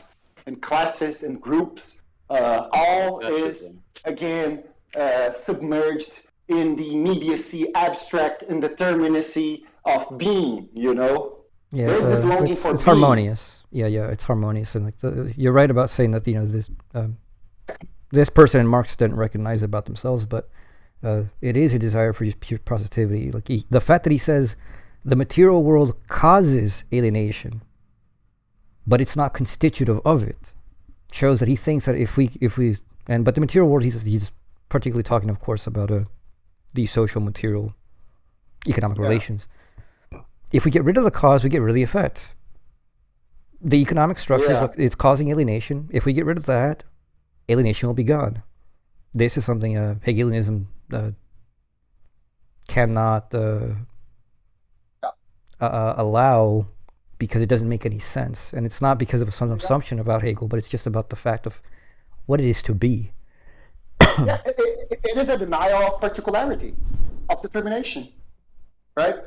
and classes and groups. All is, fascism. again, submerged in the immediacy, abstract indeterminacy of being, Yeah, There is this longing for it's being. harmonious. Yeah, it's harmonious, and like you're right about saying that this person and Marx didn't recognize it about themselves, but it is a desire for just pure positivity. Like the fact that he says the material world causes alienation, but it's not constitutive of it, shows that he thinks that but the material world, he's particularly talking, of course, about the social, material, economic relations. If we get rid of the cause, we get rid of the effect. The economic structure is what it's causing alienation. If we get rid of that, alienation will be gone. This is something Hegelianism cannot allow, because it doesn't make any sense. And it's not because of some assumption about Hegel, but it's just about the fact of what it is to be. Yeah, it is a denial of particularity, of determination, right?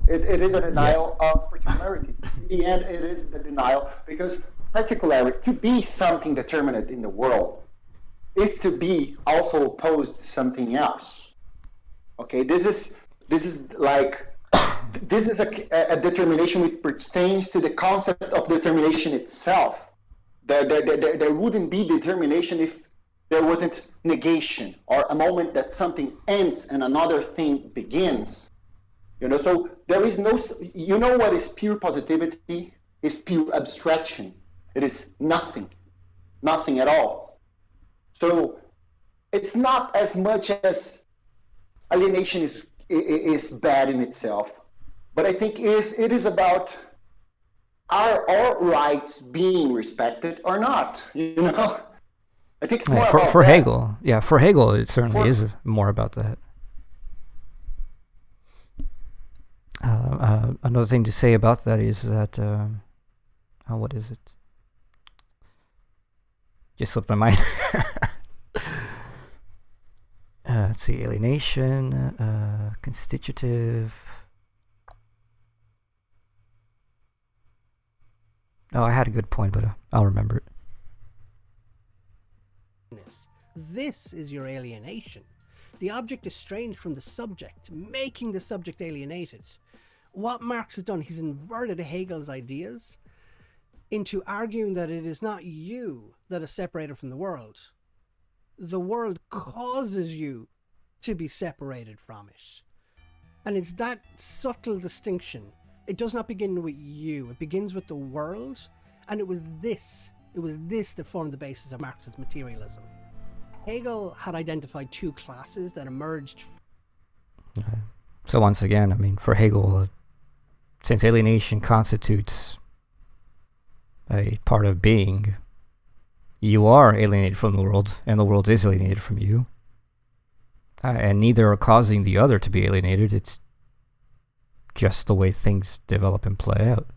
It is a denial of particularity. In the end, it is the denial, because particularity, to be something determinate in the world, is to be also opposed to something else. Okay, this is a determination which pertains to the concept of determination itself. There wouldn't be determination if there wasn't negation, or a moment that something ends and another thing begins. So there is no, what is pure positivity? Is pure abstraction. It is nothing at all. So it's not as much as alienation is bad in itself, but I think it is about are our rights being respected or not? I think it's more about for that. Hegel. Yeah, for Hegel, it certainly is more about that. Another thing to say about that is that what is it? Just slipped my mind. Let's see, alienation, constitutive. Oh, I had a good point, but I'll remember it. This is your alienation. The object estranged from the subject, making the subject alienated. What Marx has done, he's inverted Hegel's ideas into arguing that it is not you that is separated from the world. The world causes you to be separated from it. And it's that subtle distinction. It does not begin with you. It begins with the world. And it was this that formed the basis of Marxist materialism. Hegel had identified two classes that emerged. So once again, I mean, for Hegel, since alienation constitutes a part of being, you are alienated from the world, and the world is alienated from you. And neither are causing the other to be alienated. It's just the way things develop and play out.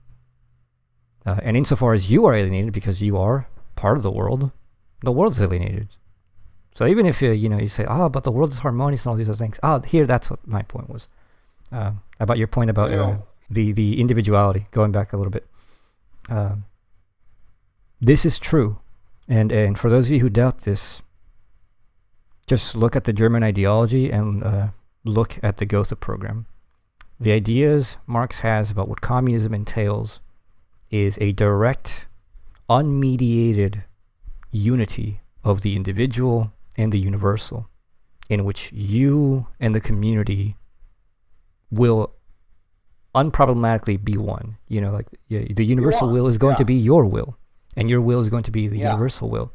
And insofar as you are alienated because you are part of the world's alienated. So even if you say, but the world is harmonious and all these other things. Here, that's what my point was. About your point about the individuality, going back a little bit. This is true. And for those of you who doubt this, just look at the German ideology and look at the Gotha program. The ideas Marx has about what communism entails is a direct unmediated unity of the individual and the universal, in which you and the community will unproblematically be one. You know, like the universal will is going to be your will, and your will is going to be the universal will.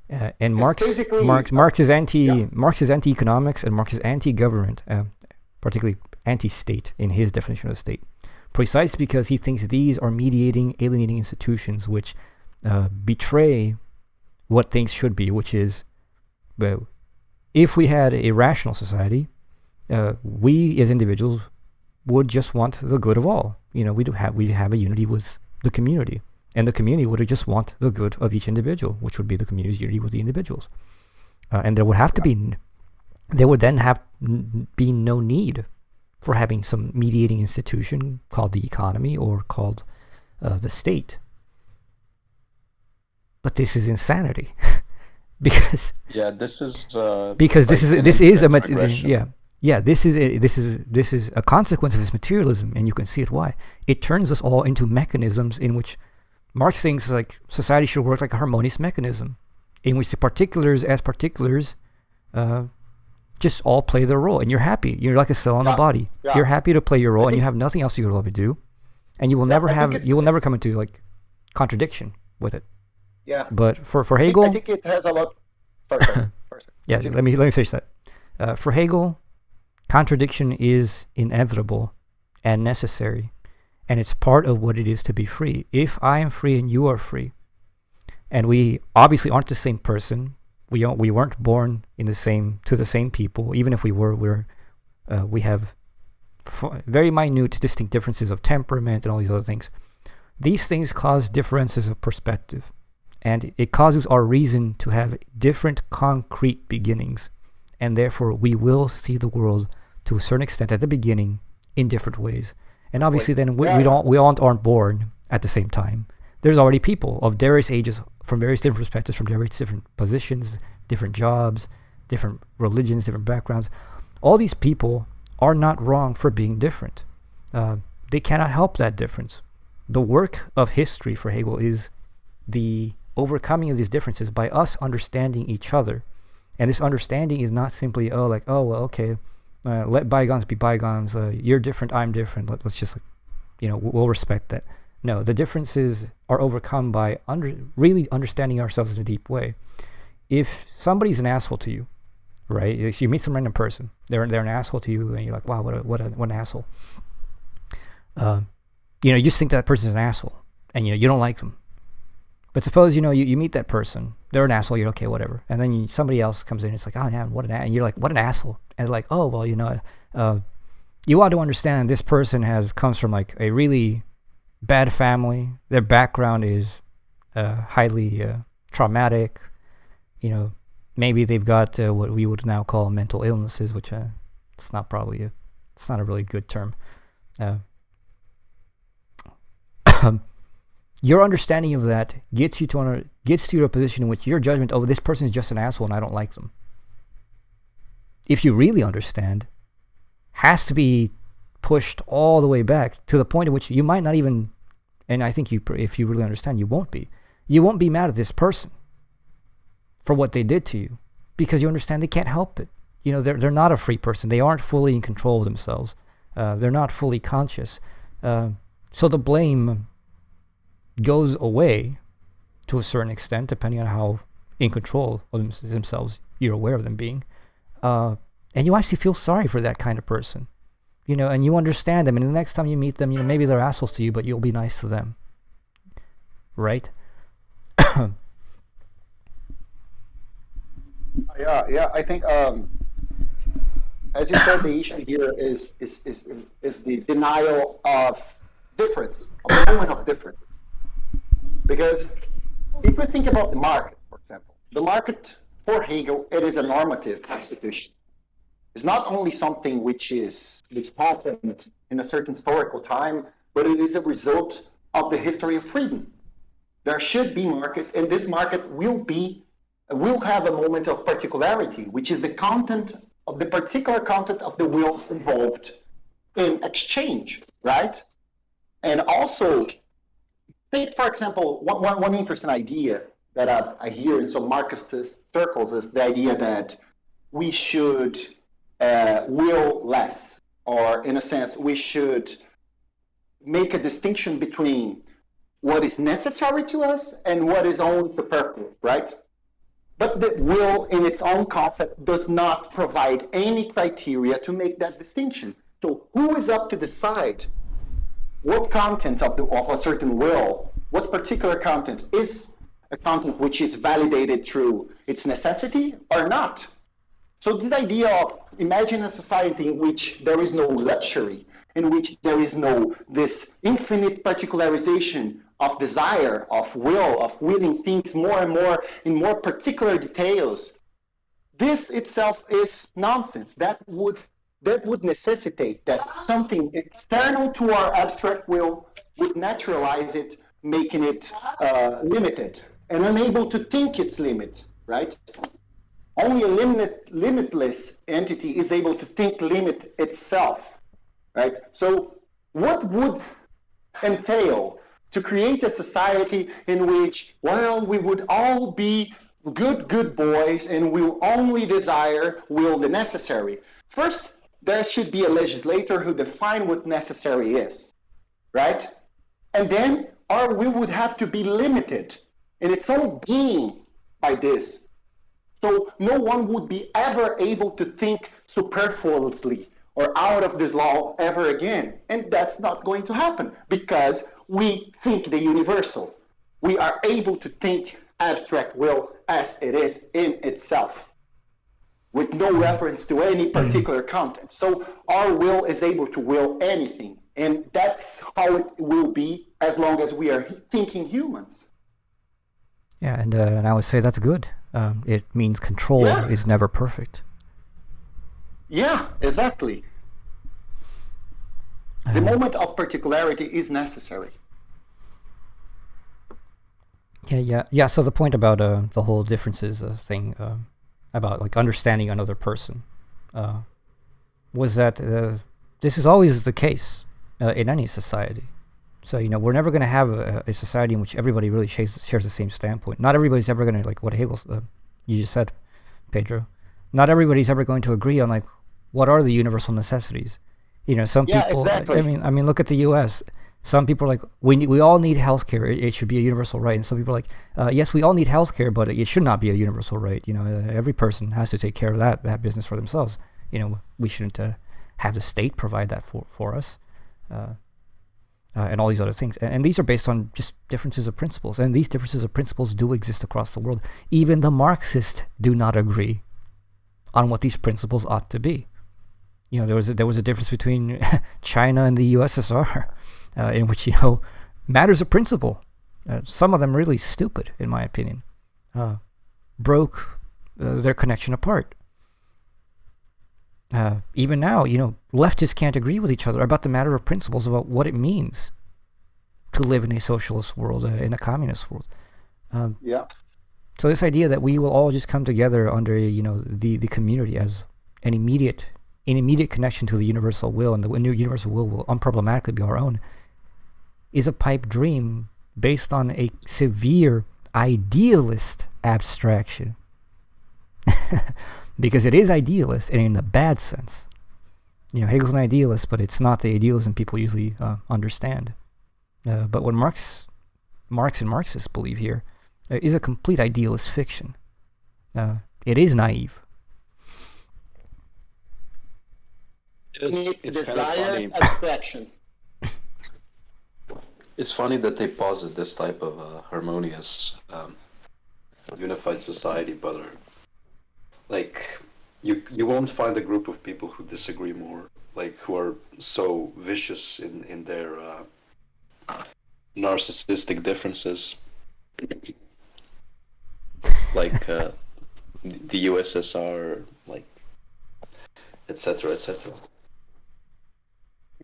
And Marx is anti-economics, and Marx is anti-government, particularly anti-state in his definition of state, precisely because he thinks these are mediating, alienating institutions which betray what things should be, which is, well, if we had a rational society, we as individuals would just want the good of all. You know, we'd have a unity with the community, and the community would just want the good of each individual, which would be the community's unity with the individuals. And there would have to be, there would then have be no need for having some mediating institution called the economy or called the state. But this is insanity, because this is a consequence of his materialism, and you can see it why. It turns us all into mechanisms in which Marx thinks like society should work like a harmonious mechanism, in which the particulars as particulars just all play their role, and you're happy. You're like a cell in a body. Yeah. You're happy to play your role, and you have nothing else you will ever do, and you will never come into like contradiction with it. Yeah. But for Hegel, I think it has a lot. Sorry. Yeah, let me finish that. For Hegel, contradiction is inevitable and necessary, and it's part of what it is to be free. If I am free and you are free, and we obviously aren't the same person, we weren't born to the same people. Even if we were, we have very minute, distinct differences of temperament and all these other things. These things cause differences of perspective, and it causes our reason to have different concrete beginnings, and therefore we will see the world to a certain extent at the beginning in different ways. And obviously then we aren't born at the same time. There's already people of various ages, from various different perspectives, from various different positions, different jobs, different religions, different backgrounds. All these people are not wrong for being different. They cannot help that difference. The work of history for Hegel is the overcoming of these differences by us understanding each other. And this understanding is not simply, let bygones be bygones. You're different, I'm different. Let's just, we'll respect that. No, the differences are overcome by really understanding ourselves in a deep way. If somebody's an asshole to you, right? If you meet some random person, they're an asshole to you, and you're like, wow, what an asshole. You just think that person's an asshole, and you don't like them. But suppose you meet that person, they're an asshole, you're okay, whatever, and then somebody else comes in, it's like, oh yeah, and you're like, what an asshole, and they're like, oh well, you want to understand this person comes from like a really bad family, their background is highly traumatic, maybe they've got what we would now call mental illnesses, which it's not a really good term. Your understanding of that gets you to a position in which your judgment, this person is just an asshole and I don't like them, if you really understand, has to be pushed all the way back to the point at which you might not even, and I think if you really understand, you won't be mad at this person for what they did to you, because you understand they can't help it. They're not a free person. They aren't fully in control of themselves. They're not fully conscious. So the blame goes away to a certain extent, depending on how in control of themselves you're aware of them being. And you actually feel sorry for that kind of person. And you understand them, and the next time you meet them, maybe they're assholes to you, but you'll be nice to them. Right? Yeah. I think, as you said, the issue here is the denial of difference, of the moment of difference. Because if we think about the market, for example, the market for Hegel, it is a normative institution. It's not only something which happened in a certain historical time, but it is a result of the history of freedom. There should be market, and this market will have a moment of particularity, which is the particular content of the will involved in exchange, right? And also, Take, for example, one interesting idea that I hear in some Marxist circles is the idea that we should will less, or in a sense, we should make a distinction between what is necessary to us and what is only superfluous, right? But the will in its own concept does not provide any criteria to make that distinction. So who is up to decide what content of a certain will, what particular content is a content which is validated through its necessity or not? So this idea of imagine a society in which there is no luxury, in which there is no this infinite particularization of desire, of will, of willing things more and more in more particular details. This itself is nonsense. That would necessitate that something external to our abstract will would naturalize it, making it limited and unable to think its limit, right? Only a limitless entity is able to think limit itself, right? So what would entail to create a society in which, well, we would all be good boys and we'll only desire will the necessary? First, there should be a legislator who define what necessary is, right? And then our will would have to be limited in its own being by this. So no one would be ever able to think superfluously or out of this law ever again. And that's not going to happen because we think the universal. We are able to think abstract will as it is in itself, with no reference to any particular content. So our will is able to will anything. And that's how it will be as long as we are thinking humans. Yeah, and I would say that's good. It means control is never perfect. Yeah, exactly. The moment of particularity is necessary. Yeah. So the point about the whole differences thing, about like understanding another person, was that this is always the case in any society. So we're never going to have a society in which everybody really shares the same standpoint. Not everybody's ever going to, like what Hegel you just said, Pedro. Not everybody's ever going to agree on like what are the universal necessities. Some people. Exactly. I mean, look at the U.S. Some people are like, we all need healthcare. It should be a universal right. And some people are like, yes, we all need healthcare, but it should not be a universal right. Every person has to take care of that business for themselves. We shouldn't have the state provide that for us. And all these other things. And these are based on just differences of principles. And these differences of principles do exist across the world. Even the Marxists do not agree on what these principles ought to be. There was a difference between China and the USSR, in which, matters of principle, some of them really stupid, in my opinion, broke their connection apart. Even now, leftists can't agree with each other about the matter of principles about what it means to live in a socialist world, in a communist world. So this idea that we will all just come together under, the community as an immediate connection to the universal will, and the universal will unproblematically be our own, is a pipe dream based on a severe idealist abstraction. Because it is idealist, and in the bad sense. Hegel's an idealist, but it's not the idealism people usually understand. But what Marx and Marxists believe here is a complete idealist fiction. It is naive. It's kind of funny. Abstraction. It's funny that they posit this type of harmonious, unified society, but like you won't find a group of people who disagree more, like who are so vicious in their narcissistic differences, like the USSR, like etc.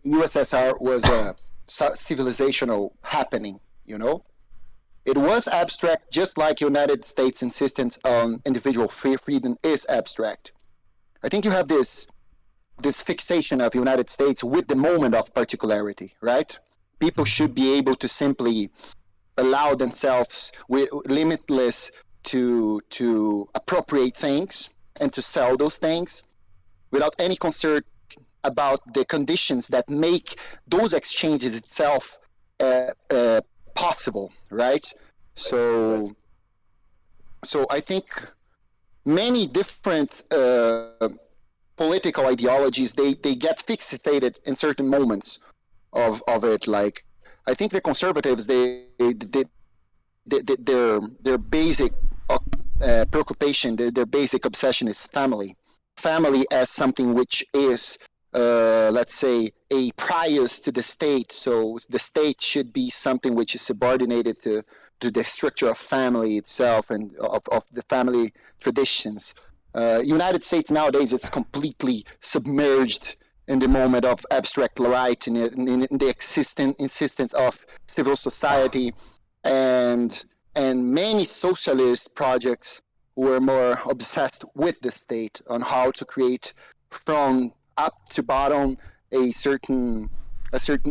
USSR was a civilizational happening, It was abstract, just like United States' insistence on individual freedom is abstract. I think you have this fixation of United States with the moment of particularity, right? People should be able to simply allow themselves with limitless to appropriate things and to sell those things without any concern about the conditions that make those exchanges itself possible, right? So I think many different political ideologies, they get fixated in certain moments of it. Like, I think the conservatives, their basic preoccupation, their basic obsession is family as something which is, let's say, a prius to the state. So the state should be something which is subordinated to the structure of family itself and of the family traditions. United States nowadays, it's completely submerged in the moment of abstract right, in the insistence of civil society, and many socialist projects were more obsessed with the state on how to create from up to bottom a certain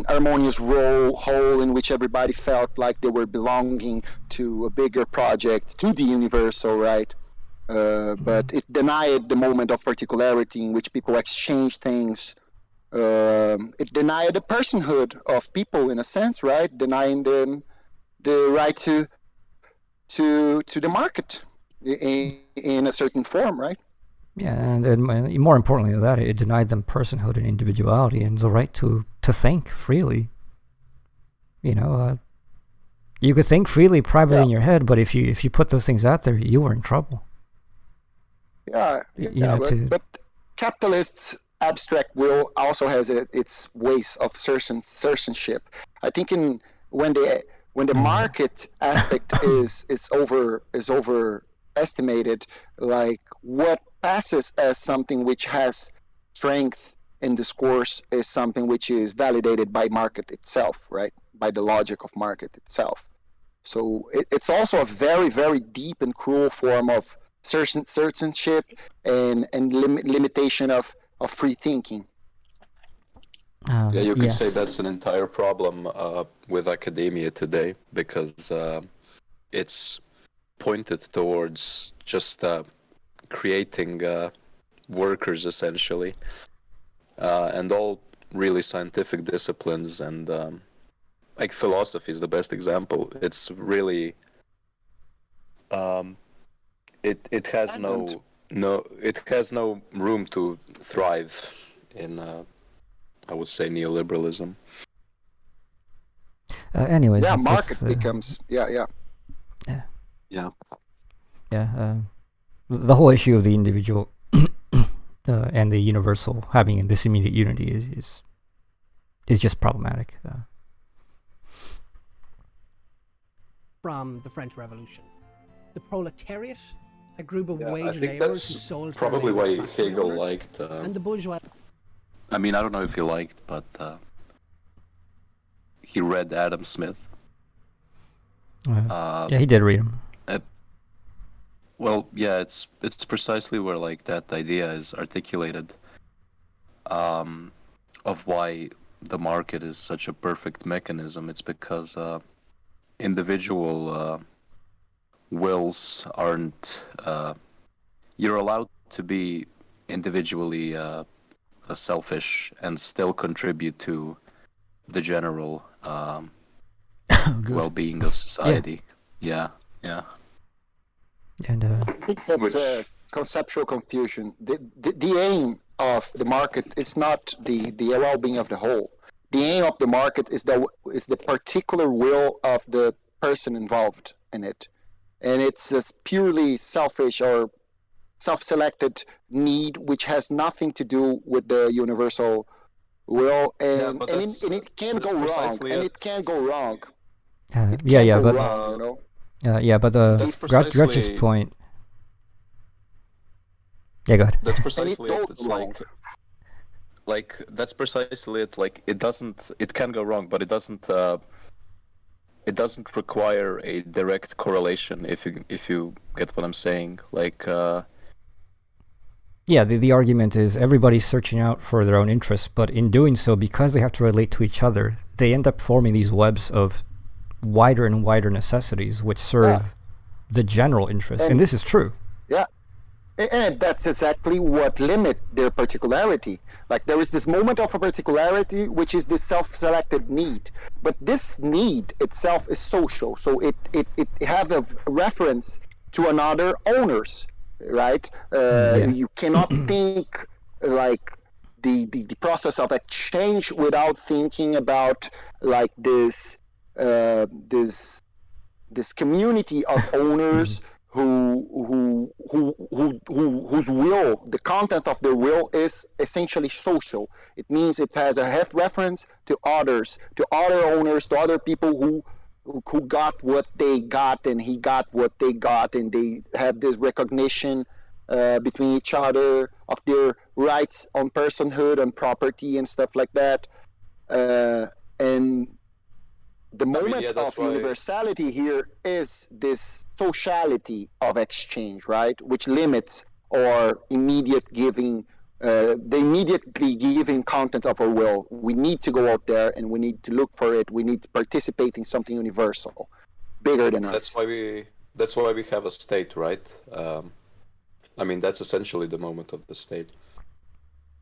harmonious whole in which everybody felt like they were belonging to a bigger project, to the universal, right? But it denied the moment of particularity in which people exchange things. It denied the personhood of people, in a sense, right? Denying them the right to the market in a certain form, right? Yeah, and more importantly than that, it denied them personhood and individuality and the right to think freely. You know, you could think freely privately in your head, but if you put those things out there, you were in trouble. But capitalist abstract will also has its ways of certianship. I think when the market aspect is overestimated, like what passes as something which has strength in discourse is something which is validated by market itself, right? By the logic of market itself. So it's also a very, very deep and cruel form of certianship and limitation of free thinking. Yeah, you could say that's an entire problem with academia today, because it's pointed towards just creating workers, essentially, and all really scientific disciplines, and like philosophy is the best example. It's really it has no room to thrive in I would say neoliberalism. Anyways, market becomes the whole issue of the individual and the universal having this immediate unity is just problematic. From the French Revolution, the proletariat, a group of wage I think laborers who that's sold probably their labor why to factory Hegel owners, liked. and the bourgeois. I mean, I don't know if he liked, but he read Adam Smith. Yeah, he did read him. Well, yeah, it's precisely where like that idea is articulated, of why the market is such a perfect mechanism. It's because individual wills aren't. You're allowed to be individually selfish and still contribute to the general well-being of society. Yeah. And I think that's a conceptual confusion. The aim of the market is not the well-being of the whole. The aim of the market is the particular will of the person involved in it, and it's a purely selfish or self-selected need, which has nothing to do with the universal will, and it can go wrong, and it can go wrong. but You know. Gretsch's point. Yeah, go ahead. That's precisely it. It's like that's precisely it. Like it can go wrong, but it doesn't require a direct correlation. If you get what I'm saying, like. Yeah, the argument is everybody's searching out for their own interests, but in doing so, because they have to relate to each other, they end up forming these webs of wider and wider necessities which serve the general interest. And this is true. Yeah. And that's exactly what limit their particularity. Like there is this moment of a particularity, which is this self-selected need. But this need itself is social. So it have a reference to another owners, right? You cannot think like the process of exchange without thinking about like this community of owners whose will, the content of their will is essentially social. It means it has a reference to others, to other owners, to other people who got what they got and he got what they got, and they have this recognition between each other of their rights on personhood and property and stuff like that. And the moment of universality here is this sociality of exchange, right? Which limits our immediate giving, the immediately giving content of our will. We need to go out there and we need to look for it. We need to participate in something universal, bigger than us. That's why we have a state, right? I mean, that's essentially the moment of the state.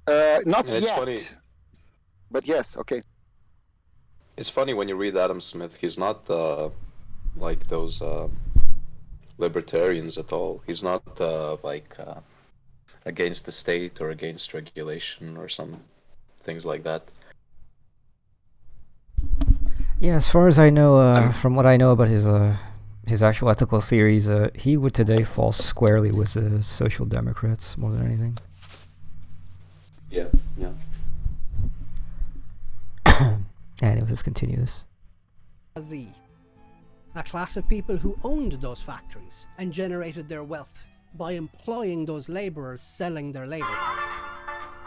Not and it's yet. Funny. But yes, okay. It's funny when you read Adam Smith, he's not like those libertarians at all. He's not against the state or against regulation or some things like that. Yeah, as far as I know, from what I know about his actual ethical theories, he would today fall squarely with the Social Democrats more than anything. Yeah. Anyways, let's continue this. Z, a class of people who owned those factories and generated their wealth by employing those labourers selling their labour.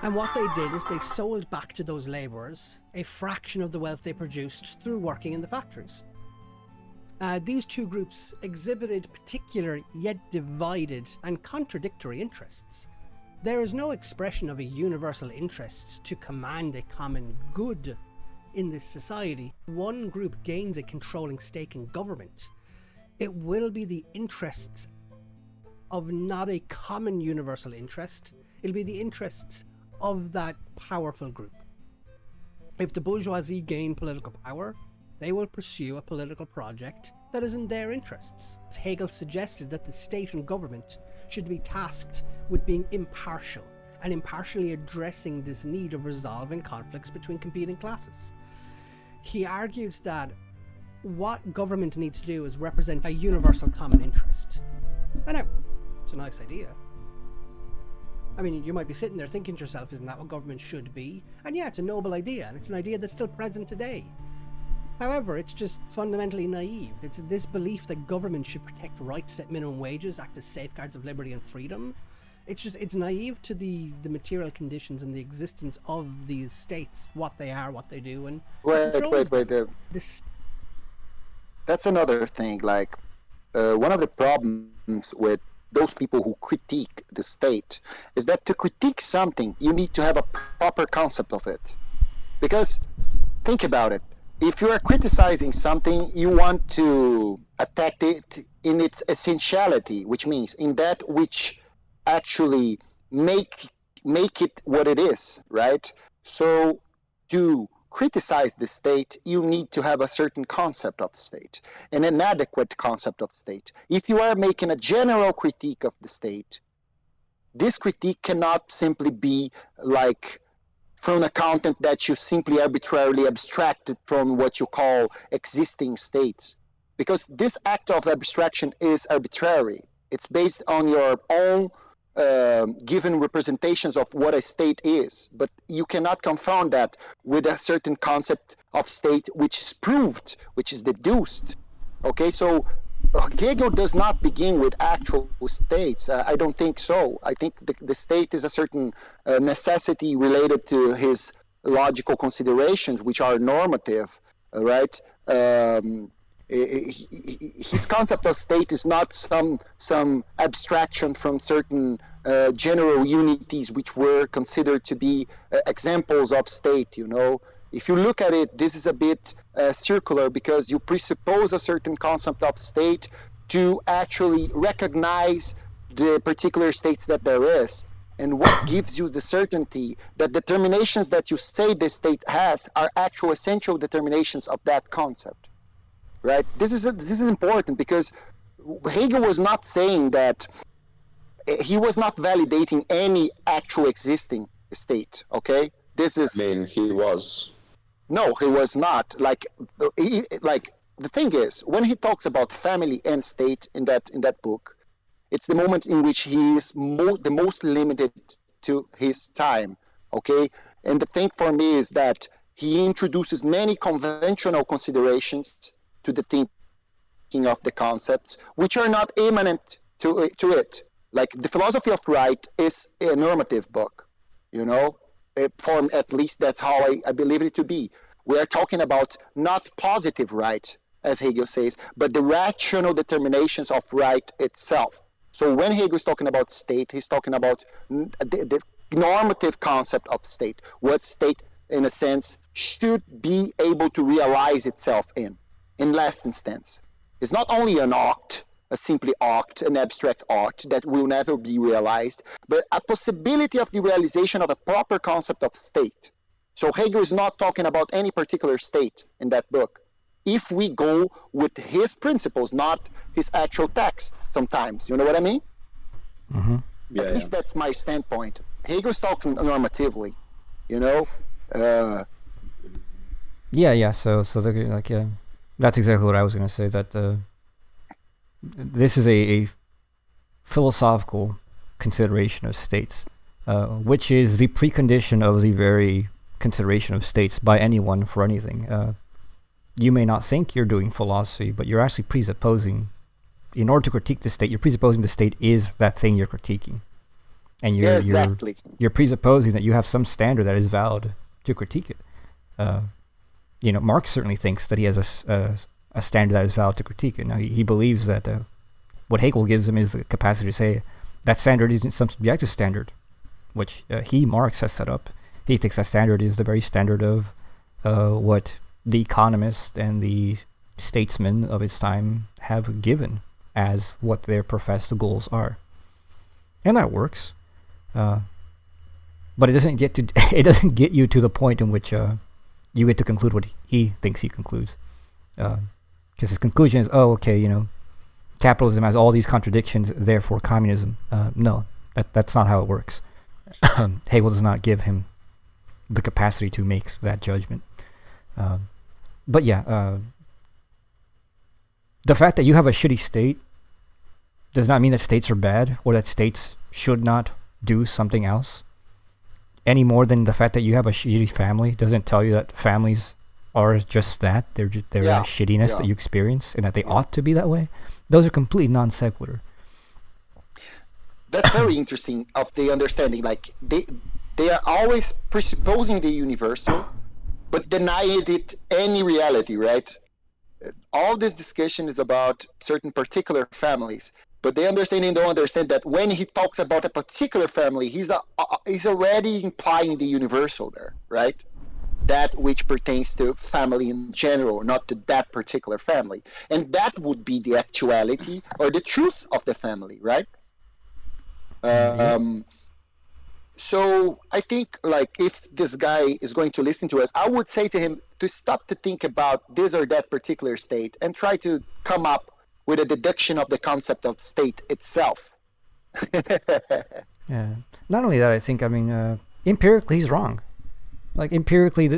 And what they did is they sold back to those labourers a fraction of the wealth they produced through working in the factories. These two groups exhibited particular yet divided and contradictory interests. There is no expression of a universal interest to command a common good in this society. One group gains a controlling stake in government. It will be the interests of not a common universal interest. It'll be the interests of that powerful group. If the bourgeoisie gain political power, they will pursue a political project that is in their interests. Hegel suggested that the state and government should be tasked with being impartial and impartially addressing this need of resolving conflicts between competing classes. He argued that what government needs to do is represent a universal common interest. And it's a nice idea. I mean, you might be sitting there thinking to yourself, isn't that what government should be? And yeah, it's a noble idea, and it's an idea that's still present today. However, it's just fundamentally naive. It's this belief that government should protect rights, set minimum wages, act as safeguards of liberty and freedom. It's naive to the material conditions and the existence of these states, what they are, what they do, and wait. That's another thing. Like one of the problems with those people who critique the state is that to critique something, you need to have a proper concept of it. Because think about it. If you are criticizing something, you want to attack it in its essentiality, which means in that which actually make it what it is, right? So to criticize the state, you need to have a certain concept of the state, an inadequate concept of the state. If you are making a general critique of the state, this critique cannot simply be like from a content that you simply arbitrarily abstracted from what you call existing states. Because this act of abstraction is arbitrary. It's based on your own given representations of what a state is. But you cannot confound that with a certain concept of state which is proved, which is deduced. Okay, so Hegel does not begin with actual states. I don't think so. I think the state is a certain necessity related to his logical considerations, which are normative, right? His concept of state is not some abstraction from certain general unities which were considered to be examples of state, you know. If you look at it, this is a bit circular because you presuppose a certain concept of state to actually recognize the particular states that there is. And what gives you the certainty that determinations that you say the state has are actual essential determinations of that concept, right? This is important because Hegel was not saying that, he was not validating any actual existing state, okay? This is... I mean, he was. No, he was not. Like the thing is, when he talks about family and state in that book, it's the moment in which he is the most limited to his time, okay? And the thing for me is that he introduces many conventional considerations to the thinking of the concepts, which are not immanent to it. Like the philosophy of right is a normative book, you know? Form, at least that's how I believe it to be. We are talking about not positive right, as Hegel says, but the rational determinations of right itself. So when Hegel is talking about state, he's talking about the normative concept of state, what state, in a sense, should be able to realize itself in last instance. It's not only an act, an abstract act that will never be realized, but a possibility of the realization of a proper concept of state. So Hegel is not talking about any particular state in that book. If we go with his principles, not his actual texts sometimes, you know what I mean? Mm-hmm. Yeah, At least that's my standpoint. Hegel's talking normatively, you know? Yeah. So that's exactly what I was going to say. That this is a philosophical consideration of states, which is the precondition of the very consideration of states by anyone for anything. You may not think you're doing philosophy, but you're actually presupposing, in order to critique the state, you're presupposing the state is that thing you're critiquing. And you're presupposing that you have some standard that is valid to critique it. Marx certainly thinks that he has a standard that is valid to critique it. Now, he believes that what Hegel gives him is the capacity to say that standard isn't some subjective standard, which Marx, has set up. He thinks that standard is the very standard of what the economists and the statesmen of his time have given as what their professed goals are. And that works. But it doesn't get you to the point in which you get to conclude what he thinks he concludes. Because his conclusion is, capitalism has all these contradictions, therefore communism. No, that's not how it works. Hegel does not give him the capacity to make that judgment. The fact that you have a shitty state does not mean that states are bad or that states should not do something else, any more than the fact that you have a shitty family doesn't tell you that families are just that. They're a shittiness that you experience and that they ought to be that way. Those are complete non sequitur. That's very interesting of the understanding. Like they are always presupposing the universal, but denying it any reality, right? All this discussion is about certain particular families, but they understand and don't understand that when he talks about a particular family, he's already implying the universal there, right? That which pertains to family in general, not to that particular family. And that would be the actuality or the truth of the family, right? So I think, like, if this guy is going to listen to us, I would say to him to stop to think about this or that particular state and try to come up with a deduction of the concept of state itself. Yeah. Not only that, I think, empirically he's wrong. Like, empirically,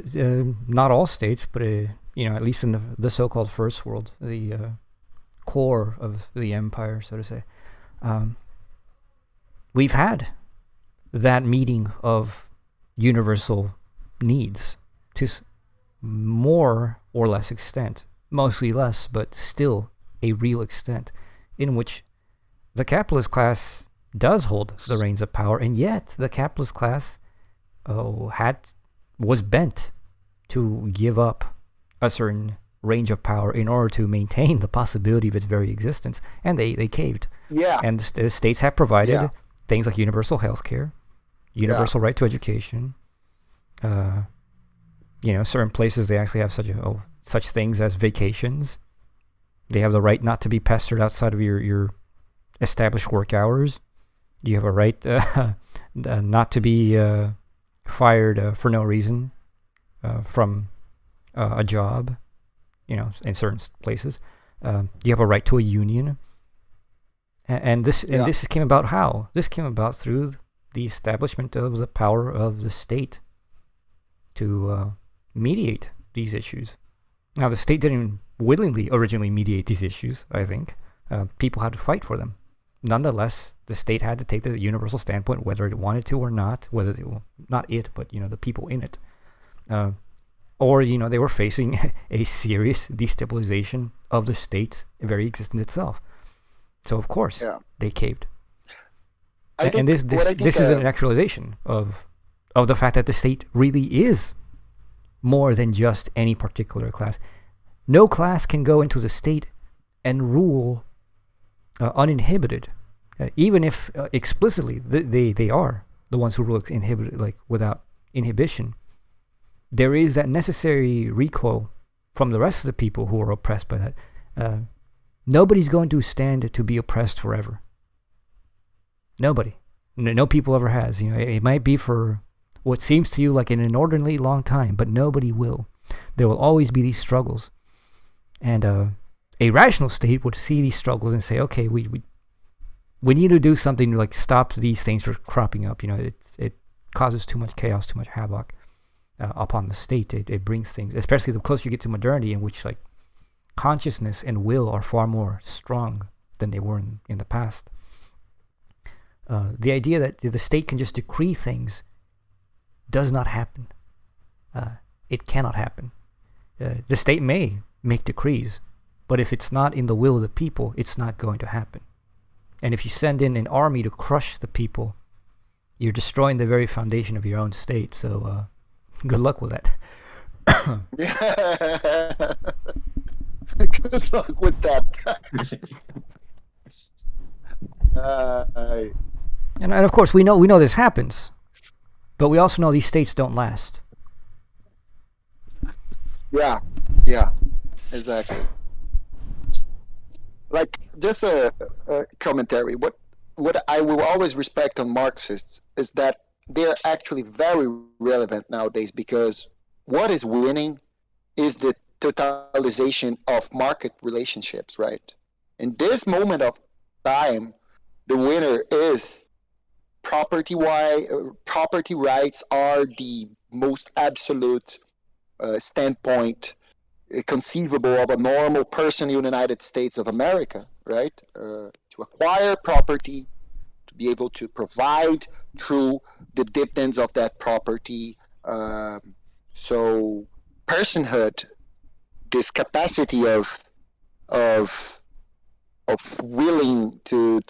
not all states, but, at least in the so-called first world, the core of the empire, so to say, we've had that meeting of universal needs to more or less extent, mostly less, but still a real extent, in which the capitalist class does hold the reins of power, and yet the capitalist class was bent to give up a certain range of power in order to maintain the possibility of its very existence, and they caved. Yeah. And the states have provided things like universal health care, universal right to education, Certain places, they actually have such things as vacations. They have the right not to be pestered outside of your established work hours. You have a right not to be fired for no reason from a job, in certain places. You have a right to a union. And this came about how? This came about through the establishment of the power of the state to mediate these issues. Now, the state didn't willingly originally mediate these issues, I think. People had to fight for them. Nonetheless, the state had to take the universal standpoint, whether it wanted to or not, not it, but, the people in it. Or, they were facing a serious destabilization of the state's very existence itself. So, of course, they caved. And this is an actualization of the fact that the state really is more than just any particular class. No class can go into the state and rule uninhibited, even if explicitly they are the ones who rule inhibited, like without inhibition. There is that necessary recoil from the rest of the people who are oppressed by that. Nobody's going to stand to be oppressed forever. Nobody. No people ever has. It might be for what seems to you like an inordinately long time, but nobody will. There will always be these struggles. And a rational state would see these struggles and say, okay, we need to do something to like stop these things from cropping up. It causes too much chaos, too much havoc upon the state. It brings things, especially the closer you get to modernity, in which like consciousness and will are far more strong than they were in the past. The idea that the state can just decree things does not happen. It cannot happen. The state may make decrees, but if it's not in the will of the people, it's not going to happen. And if you send in an army to crush the people, you're destroying the very foundation of your own state. So good luck with that. Yeah. Good luck with that. And of course, we know this happens, but we also know these states don't last. Yeah, exactly. Like, just a commentary. What I will always respect on Marxists is that they're actually very relevant nowadays, because what is winning is the totalization of market relationships, right? In this moment of time, the winner is property rights are the most absolute standpoint conceivable of a normal person in the United States of America, right? To acquire property, to be able to provide through the dividends of that property. So personhood, this capacity of willing to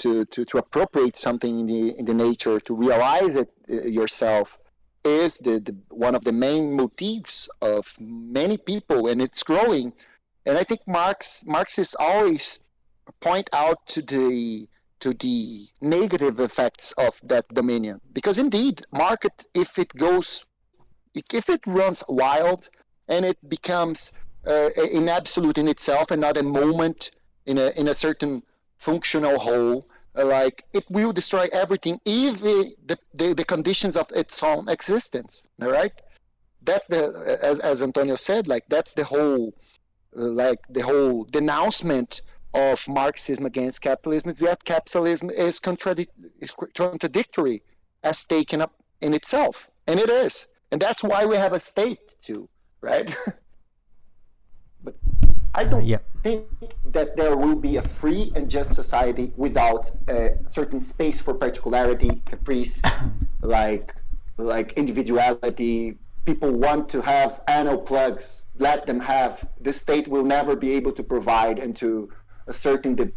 appropriate something in the nature, to realize it yourself, is the one of the main motifs of many people, and it's growing. And I think Marxists always point out to the negative effects of that dominion, because indeed, market, if it runs wild and it becomes an absolute in itself and not a moment in a certain functional whole, like, it will destroy everything, even the conditions of its own existence. All right, that's as Antonio said, like, that's the whole denouncement of Marxism against capitalism. That capitalism is contradictory as taken up in itself, and it is, and that's why we have a state too, right? But I don't think that there will be a free and just society without a certain space for particularity, caprice, like individuality. People want to have anal plugs, let them have. The state will never be able to provide into a certain the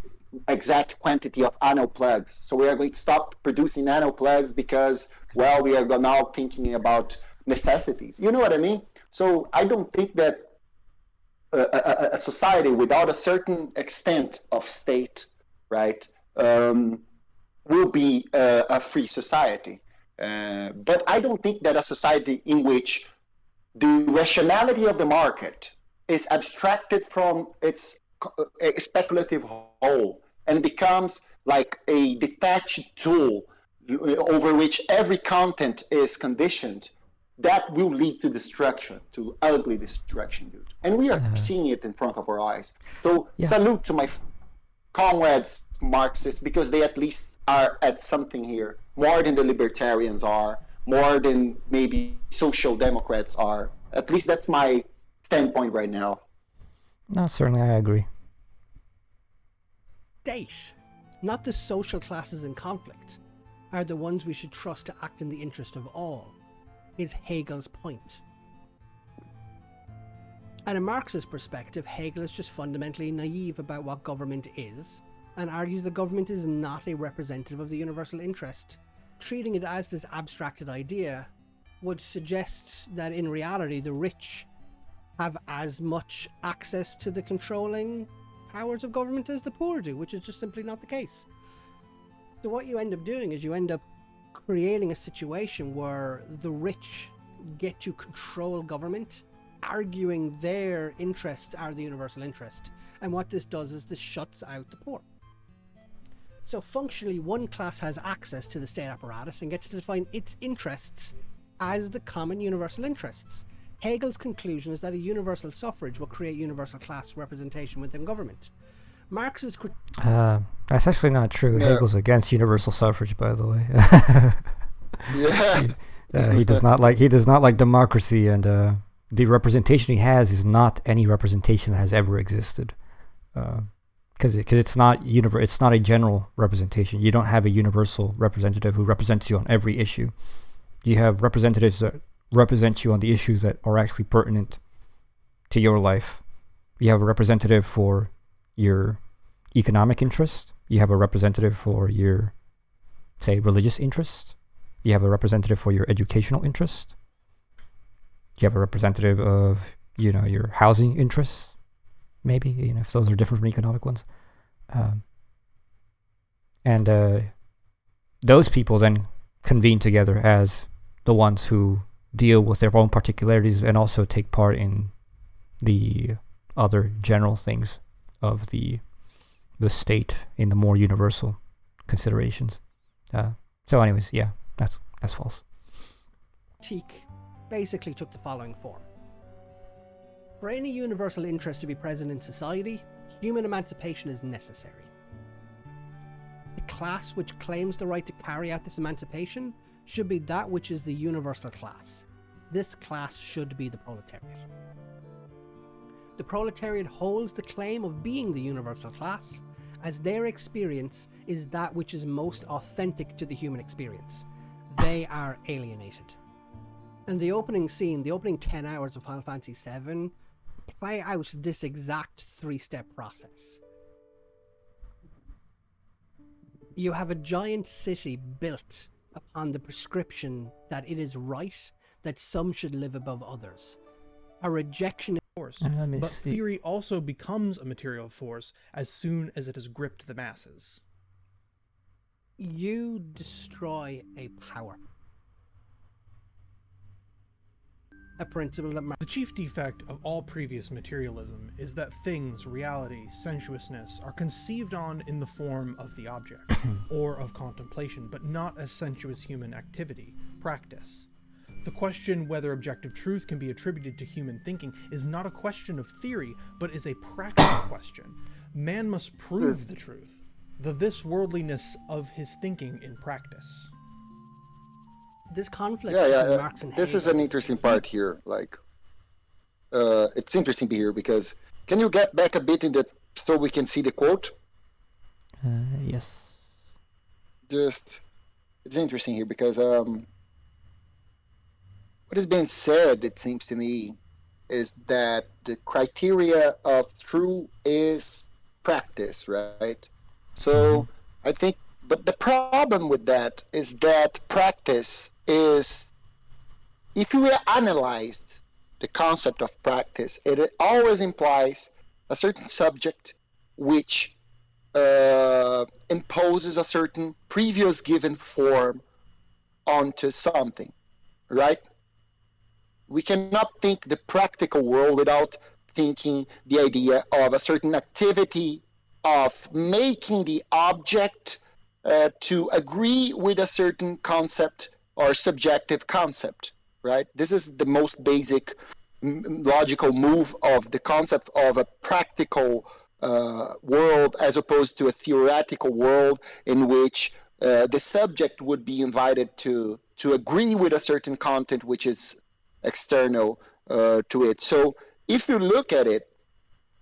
exact quantity of anal plugs. So we are going to stop producing anal plugs because, well, we are now thinking about necessities. You know what I mean? So I don't think that a society without a certain extent of state, right, will be a free society. But I don't think that a society in which the rationality of the market is abstracted from its speculative whole and becomes like a detached tool over which every content is conditioned, that will lead to destruction, to ugly destruction, dude. And we are seeing it in front of our eyes. So salute to my comrades Marxists, because they at least are at something here, more than the libertarians are, more than maybe social democrats are. At least that's my standpoint right now. No, certainly I agree. State, not the social classes in conflict, are the ones we should trust to act in the interest of all, is Hegel's point. And a Marxist perspective, Hegel is just fundamentally naive about what government is, and argues the government is not a representative of the universal interest. Treating it as this abstracted idea would suggest that in reality the rich have as much access to the controlling powers of government as the poor do, which is just simply not the case. So what you end up doing is you end up creating a situation where the rich get to control government, arguing their interests are the universal interest. And what this does is this shuts out the poor. So functionally, one class has access to the state apparatus and gets to define its interests as the common universal interests. Hegel's conclusion is that a universal suffrage will create universal class representation within government. Marx's that's actually not true. Yeah. Hegel's against universal suffrage, by the way. Yeah. He does not like democracy, and the representation he has is not any representation that has ever existed. Because it's not it's not a general representation. You don't have a universal representative who represents you on every issue. You have representatives that represent you on the issues that are actually pertinent to your life. You have a representative for your economic interest. You have a representative for your, say, religious interest. You have a representative for your educational interest. You have a representative of, your housing interests, maybe, if those are different from economic ones. And those people then convene together as the ones who deal with their own particularities and also take part in the other general things of the state in the more universal considerations. So anyways, yeah, that's false. critique basically took the following form. For any universal interest to be present in society, human emancipation is necessary. The class which claims the right to carry out this emancipation should be that which is the universal class. This class should be the proletariat. The proletariat holds the claim of being the universal class, as their experience is that which is most authentic to the human experience. They are alienated. And the opening scene, the opening 10 hours of Final Fantasy VII, play out this exact three-step process. You have a giant city built upon the prescription that it is right that some should live above others. A rejection force, but theory also becomes a material force as soon as it has gripped the masses. You destroy a power. A principle that The chief defect of all previous materialism is that things, reality, sensuousness are conceived on in the form of the object, or of contemplation, but not as sensuous human activity, practice. The question whether objective truth can be attributed to human thinking is not a question of theory, but is a practical question. Man must prove the truth, the this-worldliness of his thinking in practice. This conflict Yeah. Marx and This is Hegel an interesting part here. It's interesting here because can you get back a bit in that so we can see the quote? Yes. It's interesting here because what is being said, it seems to me, is that the criteria of true is practice, right? So I think, but the problem with that is that practice is, if you analyzed the concept of practice, it always implies a certain subject which imposes a certain previous given form onto something, right? We cannot think the practical world without thinking the idea of a certain activity of making the object to agree with a certain concept or subjective concept, right? This is the most basic logical move of the concept of a practical world as opposed to a theoretical world in which the subject would be invited to agree with a certain content which is external to it. So if you look at it,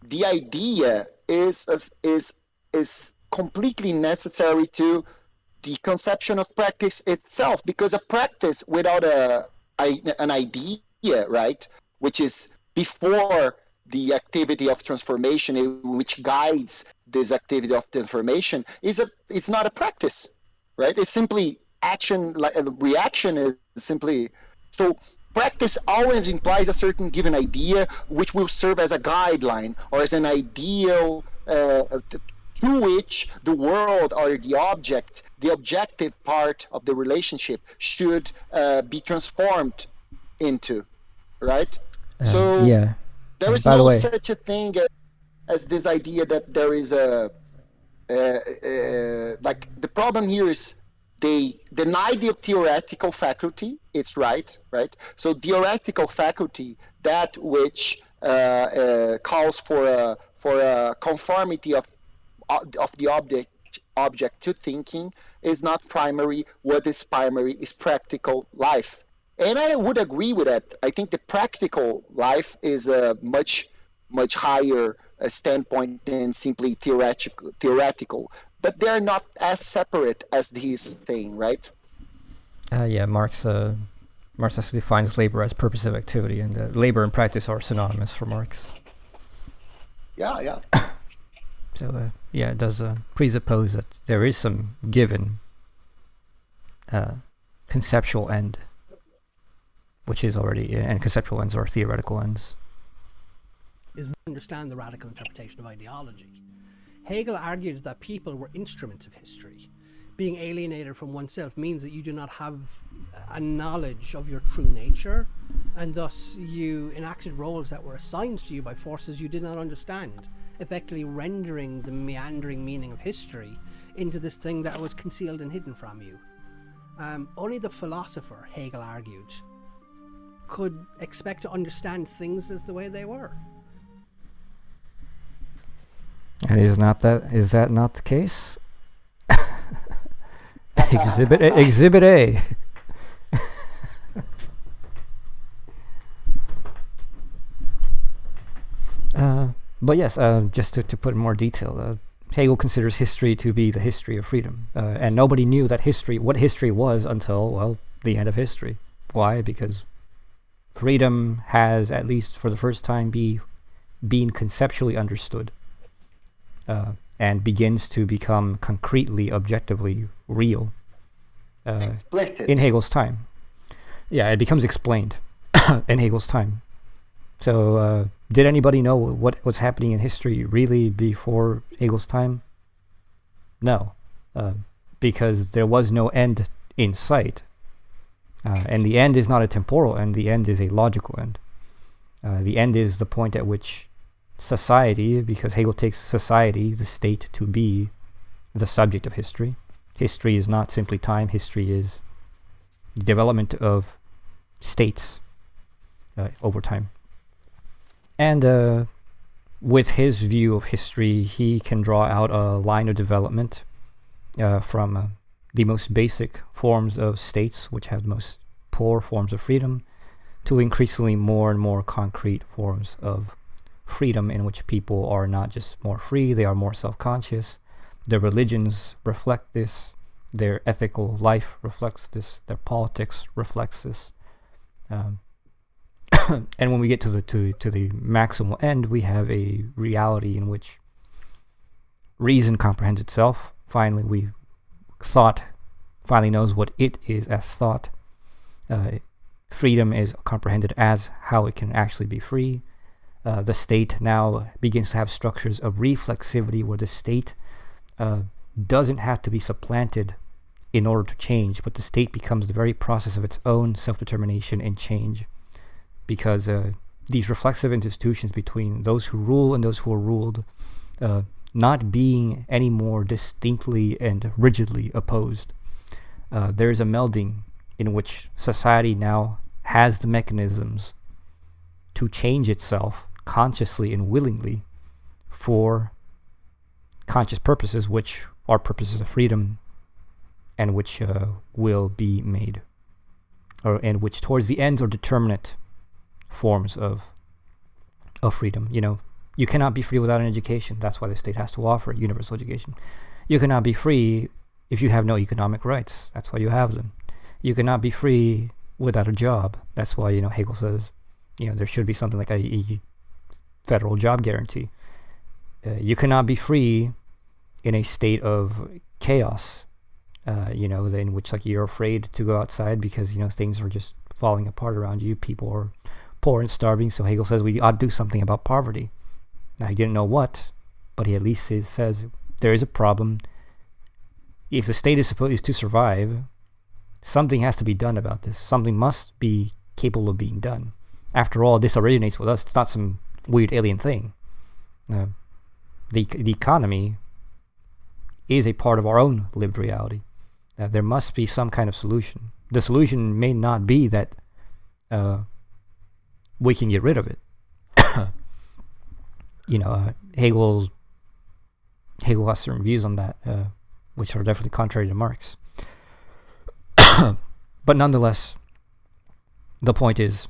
the idea is completely necessary to the conception of practice itself, because a practice without an idea, right, which is before the activity of transformation, which guides this activity of transformation, it's not a practice, right? It's simply action. Like reaction is simply so. Practice always implies a certain given idea, which will serve as a guideline or as an ideal through which the world or the objective part of the relationship should be transformed into, right? So Yeah. there is By the no way, such a thing as this idea that there is like the problem here is they deny the theoretical faculty. It's right? So theoretical faculty, that which calls for a conformity of the object to thinking, is not primary. What is primary is practical life, and I would agree with that. I think the practical life is a much higher standpoint than simply theoretical, but they're not as separate as this thing, right? yeah, Marx actually defines labor as purposive activity, and labor and practice are synonymous for Marx. Yeah. So yeah, it does presuppose that there is some given conceptual end, which is already, and conceptual ends are theoretical ends. Understand the radical interpretation of ideology. Hegel argued that people were instruments of history. Being alienated from oneself means that you do not have a knowledge of your true nature, and thus you enacted roles that were assigned to you by forces you did not understand, effectively rendering the meandering meaning of history into this thing that was concealed and hidden from you. Only the philosopher, Hegel argued, could expect to understand things as the way they were. And is that not the case? Exhibit A. But yes, just to put in more detail, Hegel considers history to be the history of freedom, and nobody knew that what history was until, well, the end of history. Why? Because freedom has, at least for the first time, been conceptually understood, and begins to become concretely, objectively real in Hegel's time. Yeah, it becomes explained in Hegel's time. So, did anybody know what was happening in history really before Hegel's time? No, because there was no end in sight. And the end is not a temporal end, the end is a logical end. The end is the point at which society, because Hegel takes society, the state, to be the subject of history. History is not simply time, history is the development of states over time. And with his view of history, he can draw out a line of development from the most basic forms of states, which have the most poor forms of freedom, to increasingly more and more concrete forms of freedom in which people are not just more free, they are more self-conscious. Their religions reflect this, their ethical life reflects this, their politics reflects this. And when we get to the maximal end, we have a reality in which reason comprehends itself. Finally, thought finally knows what it is as thought. Freedom is comprehended as how it can actually be free. The state now begins to have structures of reflexivity, where the state doesn't have to be supplanted in order to change, but the state becomes the very process of its own self-determination and change, because these reflexive institutions between those who rule and those who are ruled not being any more distinctly and rigidly opposed. There is a melding in which society now has the mechanisms to change itself consciously and willingly for conscious purposes, which are purposes of freedom, and which will be made, and which towards the ends are determinate forms of freedom. You cannot be free without an education. That's why the state has to offer universal education. You cannot be free if you have no economic rights. That's why you have them. You cannot be free without a job. That's why, Hegel says, there should be something like a federal job guarantee. You cannot be free in a state of chaos, in which you're afraid to go outside because, things are just falling apart around you. People are poor and starving. So Hegel says we ought to do something about poverty. Now, he didn't know what, but he at least says there is a problem. If the state is supposed to survive, something has to be done about this. Something must be capable of being done. After all, this originates with us. It's not some weird alien thing. The economy is a part of our own lived reality. There must be some kind of solution. The solution may not be that we can get rid of it. Hegel has certain views on that, which are definitely contrary to Marx. But nonetheless, the point is,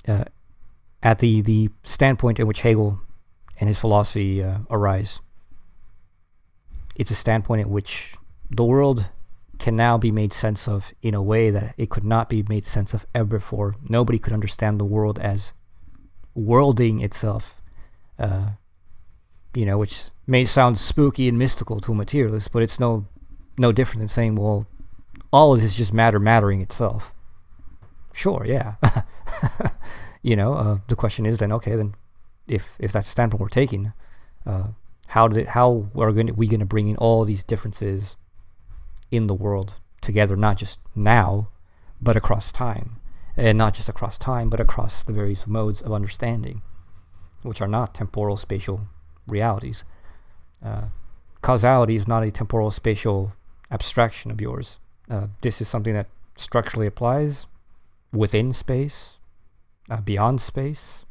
at the standpoint in which Hegel and his philosophy arise, it's a standpoint in which the world can now be made sense of in a way that it could not be made sense of ever before. Nobody could understand the world as worlding itself, which may sound spooky and mystical to a materialist, but it's no different than saying, well, all of this is just mattering itself. Sure, yeah. The question is then, okay, then if that's the standpoint we're taking, how are we going to bring in all these differences in the world together, not just now, but across time, and not just across time, but across the various modes of understanding, which are not temporal spatial realities. Causality is not a temporal spatial abstraction of yours. This is something that structurally applies within space, beyond space,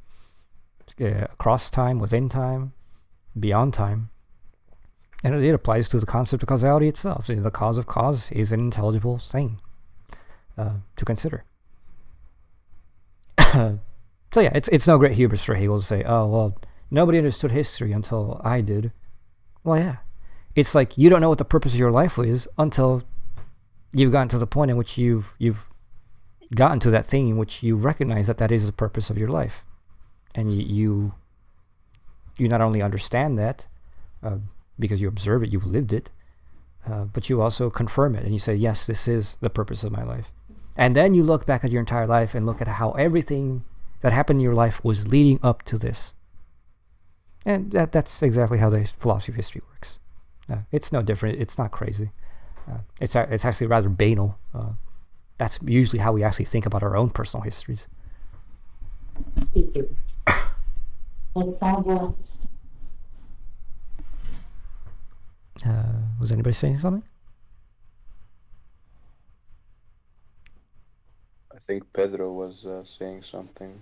across time, within time, beyond time. And it applies to the concept of causality itself. The cause of cause is an intelligible thing to consider. So yeah, it's no great hubris for Hegel to say, oh, well, nobody understood history until I did. Well, yeah. It's like you don't know what the purpose of your life is until you've gotten to the point in which you've gotten to that thing in which you recognize that is the purpose of your life. And you not only understand that, because you observe it, you've lived it, but you also confirm it, and you say, yes, this is the purpose of my life. And then you look back at your entire life and look at how everything that happened in your life was leading up to this. And that's exactly how the philosophy of history works. It's no different. It's not crazy. It's actually rather banal. That's usually how we actually think about our own personal histories. Was anybody saying something? I think Pedro was saying something,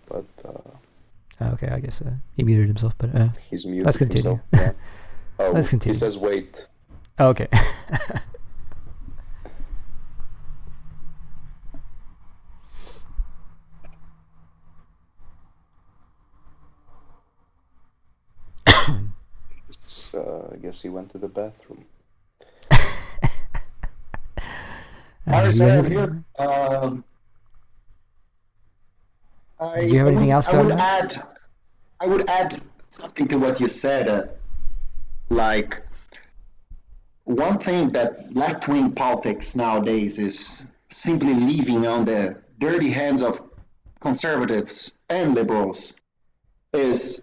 but okay, I guess he muted himself, but he's muted let's continue. Himself. Yeah. Oh, let's continue. He says wait. Okay. I guess he went to the bathroom. I'm here. Did you have anything else? I would add something to what you said. Like, one thing that left-wing politics nowadays is simply leaving on the dirty hands of conservatives and liberals is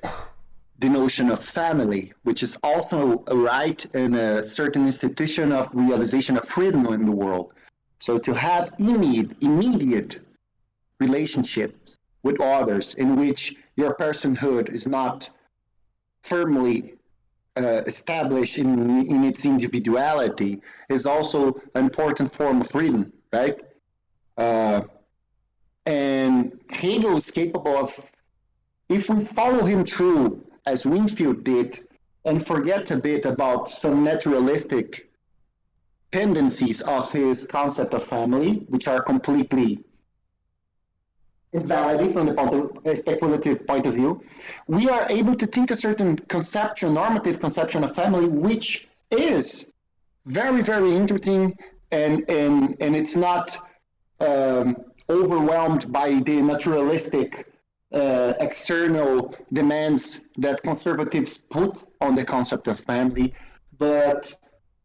the notion of family, which is also a right and a certain institution of realization of freedom in the world. So to have immediate relationships with others, in which your personhood is not firmly established in its individuality, is also an important form of freedom, right? And Hegel is capable of, if we follow him through, as Winfield did, and forget a bit about some naturalistic tendencies of his concept of family, which are completely invalid from the speculative point of view, we are able to think a certain conception, normative conception of family, which is very, very interesting, and it's not overwhelmed by the naturalistic external demands that conservatives put on the concept of family. But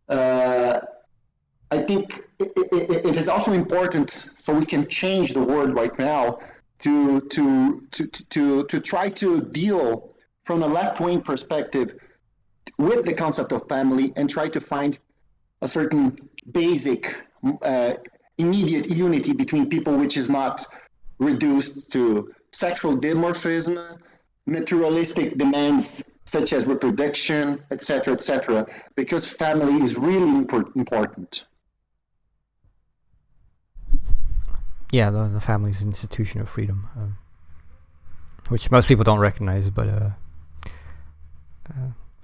I think it is also important, so we can change the world right now, to try to deal from a left-wing perspective with the concept of family, and try to find a certain basic immediate unity between people, which is not reduced to sexual dimorphism, naturalistic demands such as reproduction, etc., because family is really important. Yeah, the family's institution of freedom, which most people don't recognize. But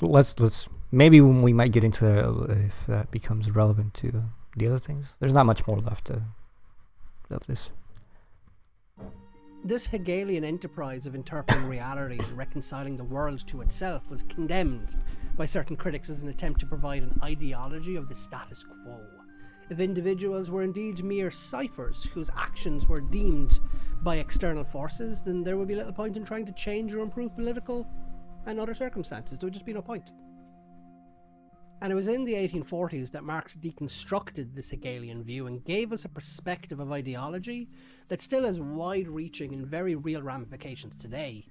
let's maybe when we might get into that, if that becomes relevant to the other things. There's not much more left of this. This Hegelian enterprise of interpreting reality and reconciling the world to itself was condemned by certain critics as an attempt to provide an ideology of the status quo. If individuals were indeed mere ciphers whose actions were deemed by external forces, then there would be little point in trying to change or improve political and other circumstances. There would just be no point. And it was in the 1840s that Marx deconstructed this Hegelian view and gave us a perspective of ideology that still has wide-reaching and very real ramifications today.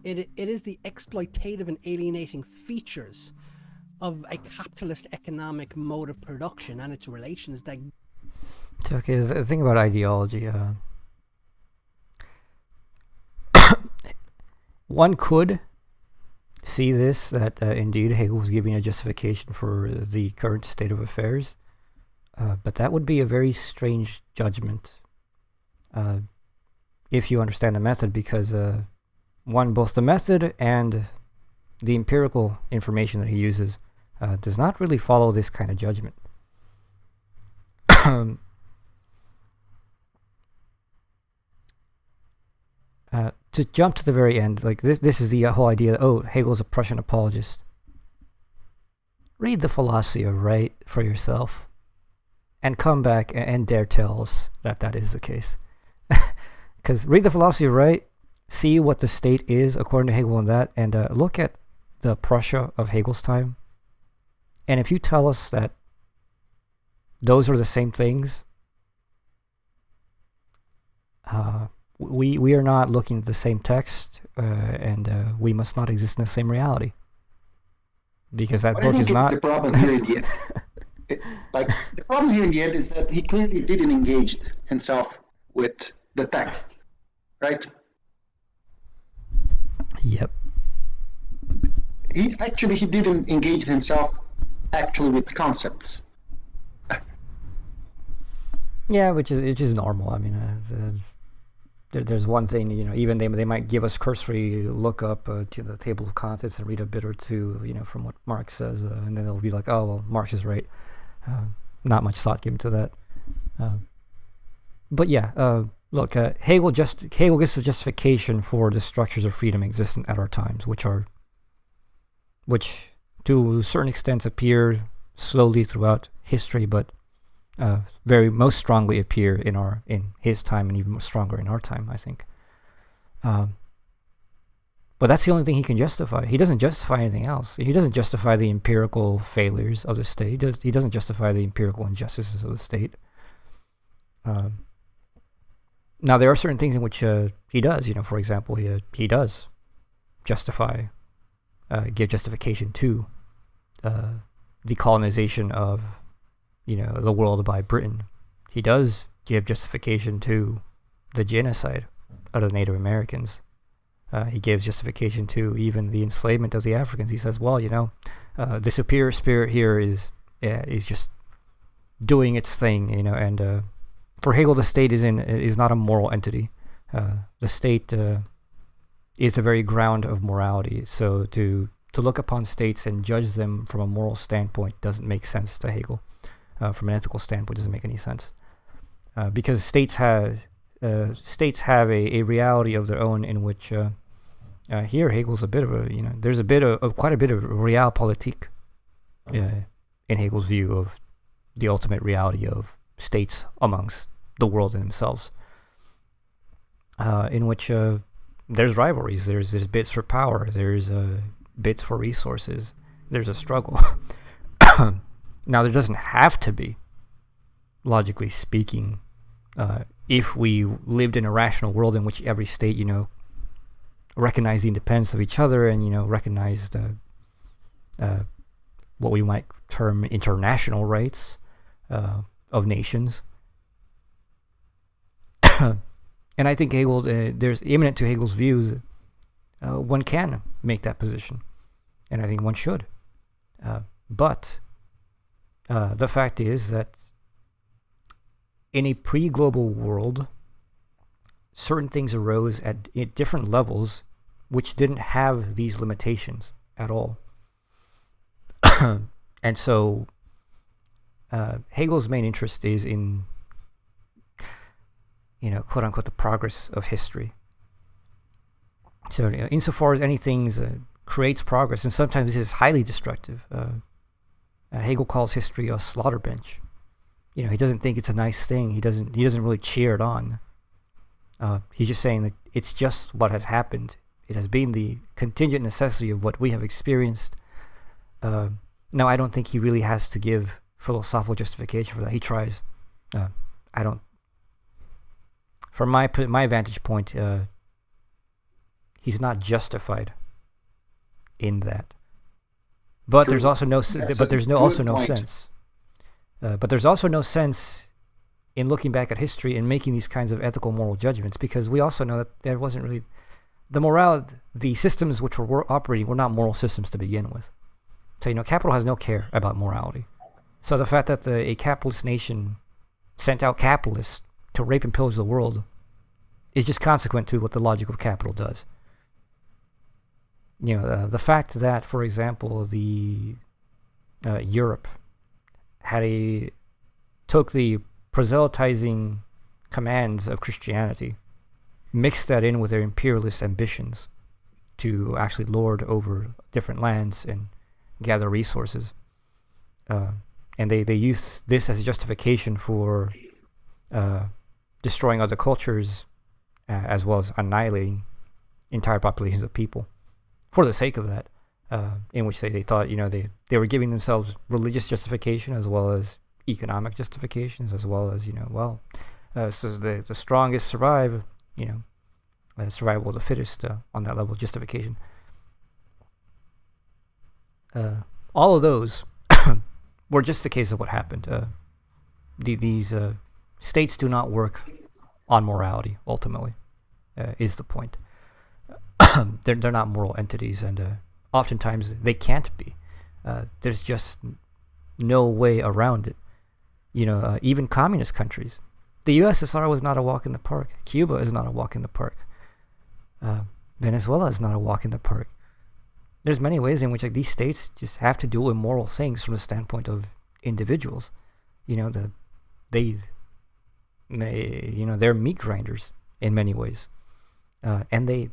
It is the exploitative and alienating features of a capitalist economic mode of production and its relations that... Okay, the thing about ideology, one could see this, that indeed Hegel was giving a justification for the current state of affairs, but that would be a very strange judgment if you understand the method, because both the method and the empirical information that he uses does not really follow this kind of judgment. To jump to the very end, like this is the whole idea that, Hegel's a Prussian apologist. Read the philosophy of right for yourself and come back and dare tell us that is the case. Because read the philosophy of right, see what the state is according to Hegel and that, and look at the Prussia of Hegel's time. And if you tell us that those are the same things, we are not looking at the same text, and we must not exist in the same reality. Because that book is not... The problem here in the end. The problem here in the end is that he clearly didn't engage himself with the text, right? Yep. He didn't engage himself actually with concepts. Yeah, which is normal. I mean, there's one thing, even they might give us cursory look up to the table of contents and read a bit or two, from what Marx says, and then they'll be like, oh, well, Marx is right. Not much thought given to that. But yeah, look, Hegel gives the justification for the structures of freedom existent at our times, which to a certain extent appear slowly throughout history, but most strongly appear in his time, and even stronger in our time, I think. But that's the only thing he can justify. He doesn't justify anything else. He doesn't justify the empirical failures of the state. He doesn't justify the empirical injustices of the state. Now, there are certain things in which he does. For example, he does justify, give justification to the colonization of the world by Britain. He does give justification to the genocide of the Native Americans. He gives justification to even the enslavement of the Africans. He says, well, the superior spirit here is just doing its thing, and for Hegel, the state is not a moral entity. The state is the very ground of morality. So to look upon states and judge them from a moral standpoint doesn't make sense to Hegel. From an ethical standpoint, doesn't make any sense, because states have a reality of their own in which here Hegel's a bit of there's quite a bit of realpolitik in Hegel's view of the ultimate reality of states amongst the world and themselves, in which there's rivalries, there's bids for power, there's bids for resources, there's a struggle. Now, there doesn't have to be, logically speaking, if we lived in a rational world in which every state, recognized the independence of each other and, recognized what we might term international rights of nations. And I think Hegel, there's imminent to Hegel's views, one can make that position. And I think one should. But the fact is that in a pre-global world, certain things arose at different levels which didn't have these limitations at all. And so Hegel's main interest is in, quote unquote, the progress of history. So insofar as anything creates progress, and sometimes this is highly destructive, Hegel calls history a slaughter bench. He doesn't think it's a nice thing. He doesn't really cheer it on. He's just saying that it's just what has happened. It has been the contingent necessity of what we have experienced. Now, I don't think he really has to give philosophical justification for that. He tries. I don't. From my vantage point, he's not justified in that. But there's also no sense. But there's also no sense in looking back at history and making these kinds of ethical moral judgments, because we also know that there wasn't really the systems which were operating were not moral systems to begin with. So capital has no care about morality. So the fact that a capitalist nation sent out capitalists to rape and pillage the world is just consequent to what the logic of capital does. The fact that, for example, the Europe took the proselytizing commands of Christianity, mixed that in with their imperialist ambitions to actually lord over different lands and gather resources, and they use this as a justification for destroying other cultures, as well as annihilating entire populations of people for the sake of that, in which they thought they were giving themselves religious justification as well as economic justifications, as well as so the strongest survive, survival of the fittest on that level of justification. All of those were just a case of what happened. These states do not work on morality, ultimately, is the point. They're not moral entities, and oftentimes they can't be. There's just no way around it. Even communist countries. The USSR was not a walk in the park. Cuba is not a walk in the park. Venezuela is not a walk in the park. There's many ways in which these states just have to do immoral things from the standpoint of individuals. They're meat grinders in many ways, and they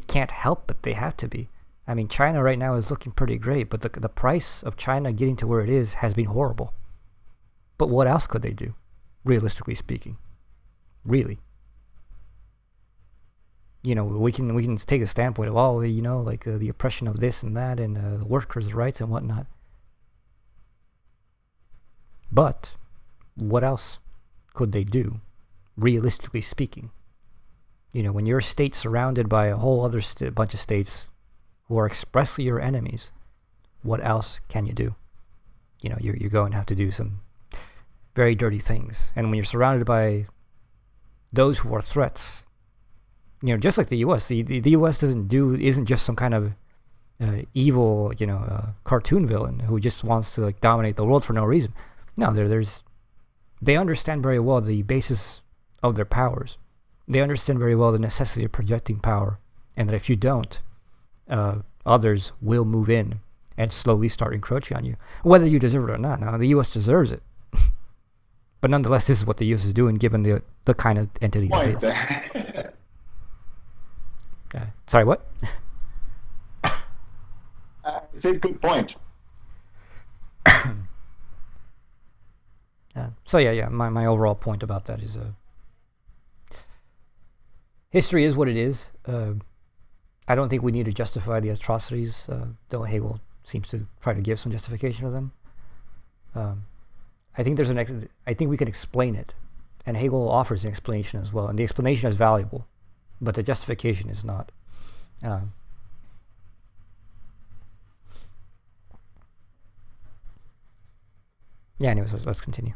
can't help but they have to be. I mean, China right now is looking pretty great, but the price of China getting to where it is has been horrible. But what else could they do, realistically speaking? Really? We can take a standpoint of, the oppression of this and that and the workers' rights and whatnot. But what else could they do, realistically speaking? When you're a state surrounded by a whole other bunch of states who are expressly your enemies, what else can you do? You're going to have to do some very dirty things. And when you're surrounded by those who are threats. Just like the U.S. The U.S. isn't just some kind of evil, cartoon villain who just wants to like dominate the world for no reason. No, they understand very well the basis of their powers. They understand very well the necessity of projecting power, and that if you don't, others will move in and slowly start encroaching on you, whether you deserve it or not. Now, the U.S. deserves it. But nonetheless, this is what the U.S. is doing, given the kind of entity it is. Sorry, what? It's a good point. My overall point about that is history is what it is. I don't think we need to justify the atrocities, though Hegel seems to try to give some justification of them. I think we can explain it, and Hegel offers an explanation as well, and the explanation is valuable, but the justification is not. Anyways, let's continue.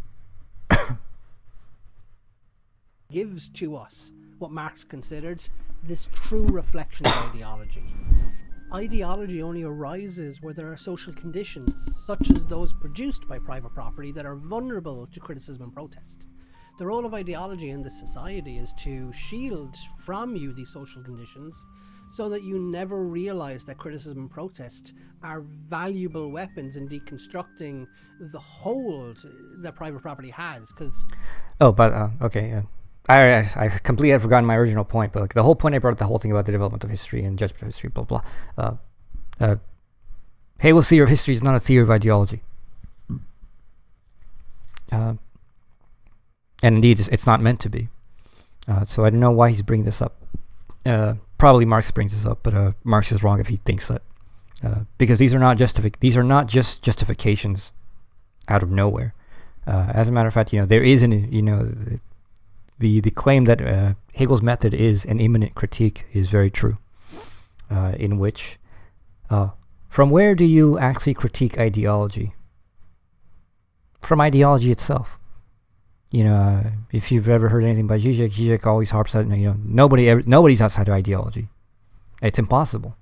Gives to us what Marx considered this true reflection of ideology. Ideology only arises where there are social conditions, such as those produced by private property, that are vulnerable to criticism and protest. The role of ideology in this society is to shield from you these social conditions so that you never realize that criticism and protest are valuable weapons in deconstructing the hold that private property has. I completely had forgotten my original point, but the whole point I brought up, the whole thing about the development of history and judgment of history, blah, blah. Hegel's theory of history is not a theory of ideology. And indeed, it's not meant to be. So I don't know why he's bringing this up. Probably Marx brings this up, but Marx is wrong if he thinks that. Because these are not just justifications out of nowhere. As a matter of fact, there is the claim that Hegel's method is an immanent critique is very true, in which, from where do you actually critique ideology? From ideology itself. If you've ever heard anything by Zizek always harps on, nobody's outside of ideology. It's impossible.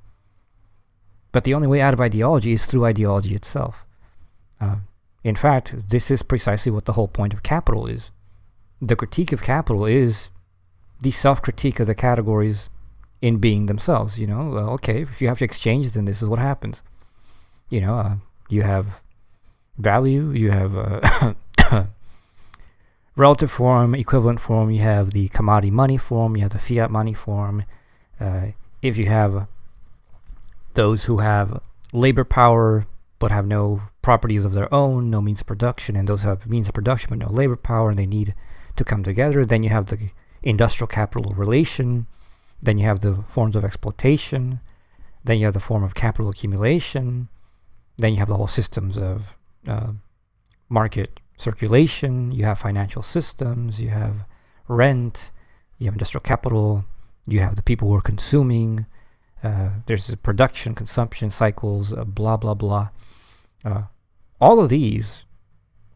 But the only way out of ideology is through ideology itself. In fact, this is precisely what the whole point of capital is. The critique of capital is the self-critique of the categories in being themselves. Okay, if you have to exchange, then this is what happens. You have value, you have relative form, equivalent form, you have the commodity money form, you have the fiat money form. If you have those who have labor power but have no properties of their own, no means of production, and those who have means of production but no labor power, and they need to come together, then you have the industrial capital relation, then you have the forms of exploitation, then you have the form of capital accumulation, then you have the whole systems of market circulation, you have financial systems, you have rent, you have industrial capital, you have the people who are consuming, there's production, consumption cycles, blah, blah, blah. All of these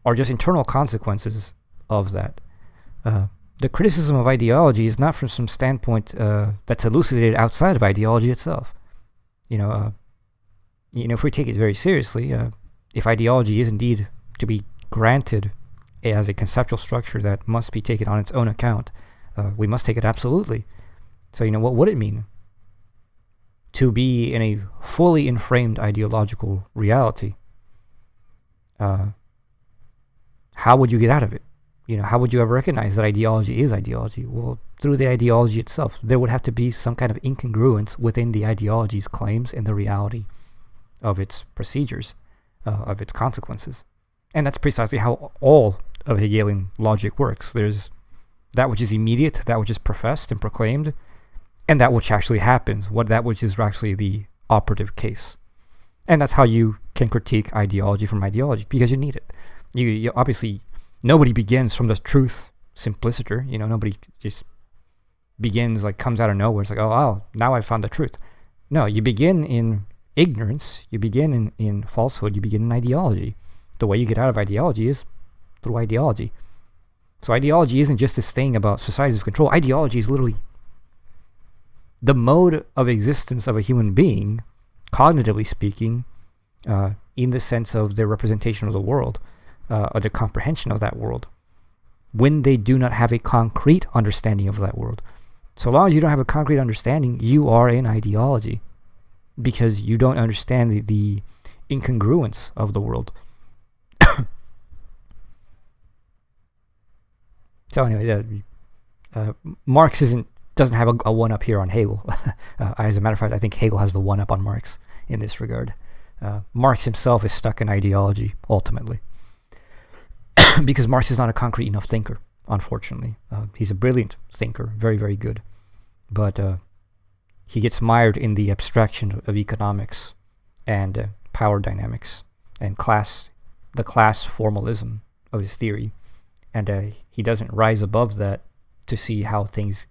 are just internal consequences of that. The criticism of ideology is not from some standpoint that's elucidated outside of ideology itself. If we take it very seriously, if ideology is indeed to be granted as a conceptual structure that must be taken on its own account, we must take it absolutely. So, what would it mean to be in a fully inframed ideological reality? How would you get out of it? How would you ever recognize that ideology is ideology? Well, through the ideology itself. There would have to be some kind of incongruence within the ideology's claims and the reality of its procedures, of its consequences. And that's precisely how all of Hegelian logic works. There's that which is immediate, that which is professed and proclaimed, and that which actually happens, that which is actually the operative case. And that's how you can critique ideology from ideology, because you need it. You obviously, nobody begins from the truth simpliciter. Nobody just begins, comes out of nowhere. It's like, oh, now I found the truth. No, you begin in ignorance, you begin in falsehood, you begin in ideology. The way you get out of ideology is through ideology. So ideology isn't just this thing about society's control. Ideology is literally the mode of existence of a human being, cognitively speaking, in the sense of their representation of the world, or their comprehension of that world, when they do not have a concrete understanding of that world. So long as you don't have a concrete understanding, you are an ideology, because you don't understand the incongruence of the world. So anyway, Marx doesn't have a one-up here on Hegel. As a matter of fact, I think Hegel has the one-up on Marx in this regard. Marx himself is stuck in ideology, ultimately. Because Marx is not a concrete enough thinker, unfortunately. He's a brilliant thinker, very, very good. But he gets mired in the abstraction of economics and power dynamics and the class formalism of his theory. And he doesn't rise above that to see how things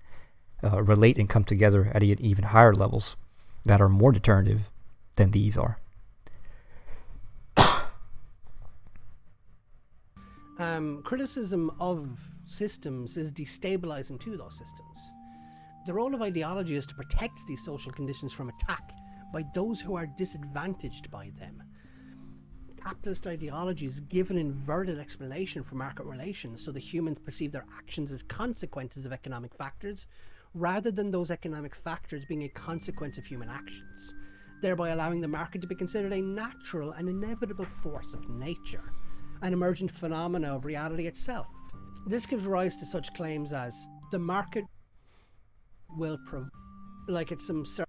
relate and come together at even higher levels that are more determinative than these are. Criticism of systems is destabilizing to those systems. The role of ideology is to protect these social conditions from attack by those who are disadvantaged by them. Capitalist ideologies give an inverted explanation for market relations, so the humans perceive their actions as consequences of economic factors, rather than those economic factors being a consequence of human actions, thereby allowing the market to be considered a natural and inevitable force of nature, an emergent phenomena of reality itself. This gives rise to such claims as the market will like it's some sort.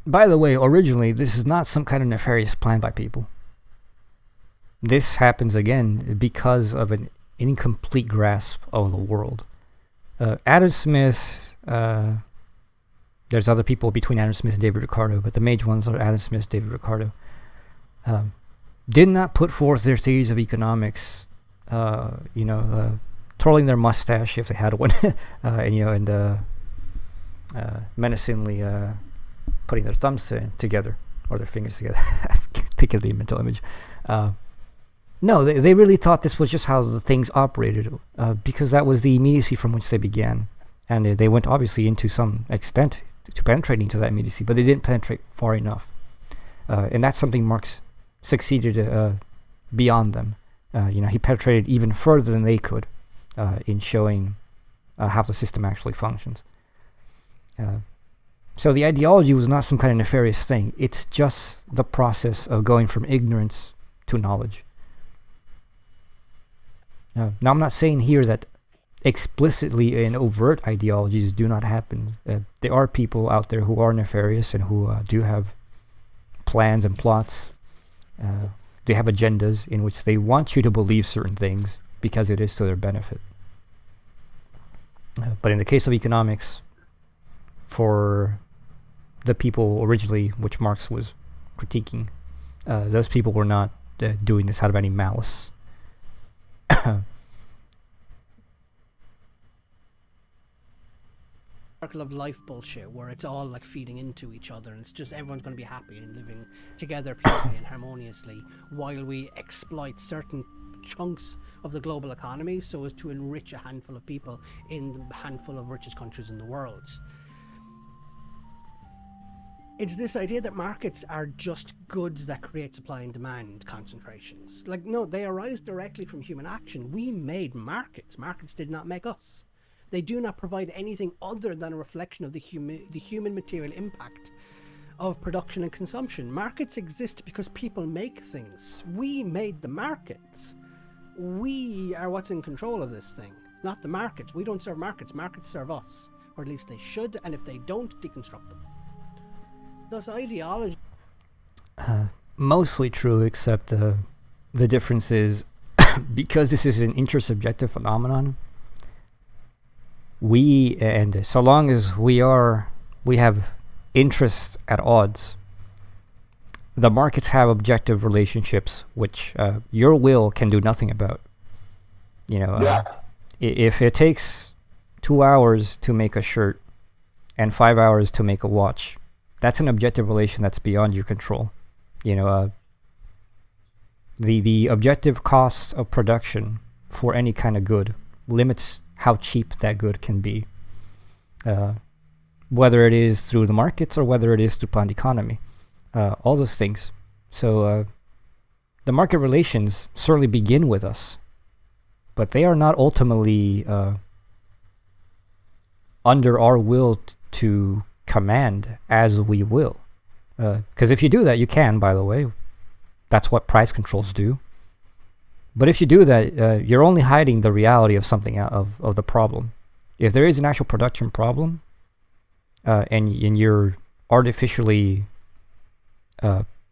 By the way, originally, this is not some kind of nefarious plan by people. This happens again because of an incomplete grasp of the world. Adam Smith, there's other people between Adam Smith and David Ricardo, but the major ones are Adam Smith, David Ricardo, did not put forth their theories of economics, twirling their mustache if they had one, and menacingly putting their thumbs together, or their fingers together. I can't think of the mental image. No, they really thought this was just how the things operated, because that was the immediacy from which they began. And they went obviously into some extent to penetrating to that immediacy, but they didn't penetrate far enough. And that's something Marx succeeded beyond them. He penetrated even further than they could in showing how the system actually functions. So the ideology was not some kind of nefarious thing. It's just the process of going from ignorance to knowledge. Now, I'm not saying here that explicitly and overt ideologies do not happen. There are people out there who are nefarious and who do have plans and plots. They have agendas in which they want you to believe certain things because it is to their benefit. But in the case of economics, for the people originally which Marx was critiquing, those people were not doing this out of any malice. Circle of life bullshit where it's all like feeding into each other and it's just everyone's going to be happy and living together peacefully and harmoniously while we exploit certain chunks of the global economy so as to enrich a handful of people in the handful of richest countries in the world. It's this idea that markets are just goods that create supply and demand concentrations. Like, no, they arise directly from human action. We made markets. Markets did not make us. They do not provide anything other than a reflection of the human material impact of production and consumption. Markets exist because people make things. We made the markets. We are what's in control of this thing, not the markets. We don't serve markets. Markets serve us, or at least they should, and if they don't, deconstruct them. Thus, ideology... Mostly true, except the difference is because this is an intersubjective phenomenon, and so long as we have interests at odds, the markets have objective relationships which your will can do nothing about. If it takes 2 hours to make a shirt and 5 hours to make a watch, that's an objective relation that's beyond your control. The objective cost of production for any kind of good limits how cheap that good can be, whether it is through the markets or whether it is through planned economy, all those things. So the market relations certainly begin with us, but they are not ultimately under our will to command as we will. Because if you do that, you can, by the way. That's what price controls do. But if you do that, you're only hiding the reality of something of the problem. If there is an actual production problem, and you're artificially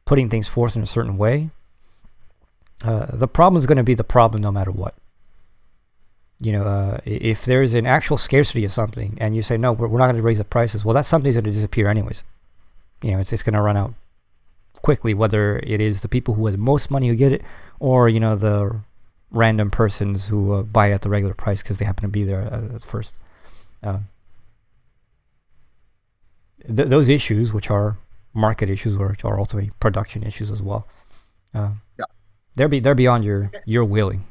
putting things forth in a certain way, the problem is going to be the problem no matter what. If there's an actual scarcity of something and you say, no, we're not going to raise the prices, well, that something's going to disappear anyways. It's going to run out quickly, whether it is the people who have the most money who get it, or, the random persons who buy at the regular price because they happen to be there at first. Those issues, which are market issues, which are ultimately production issues as well, they're beyond your willing.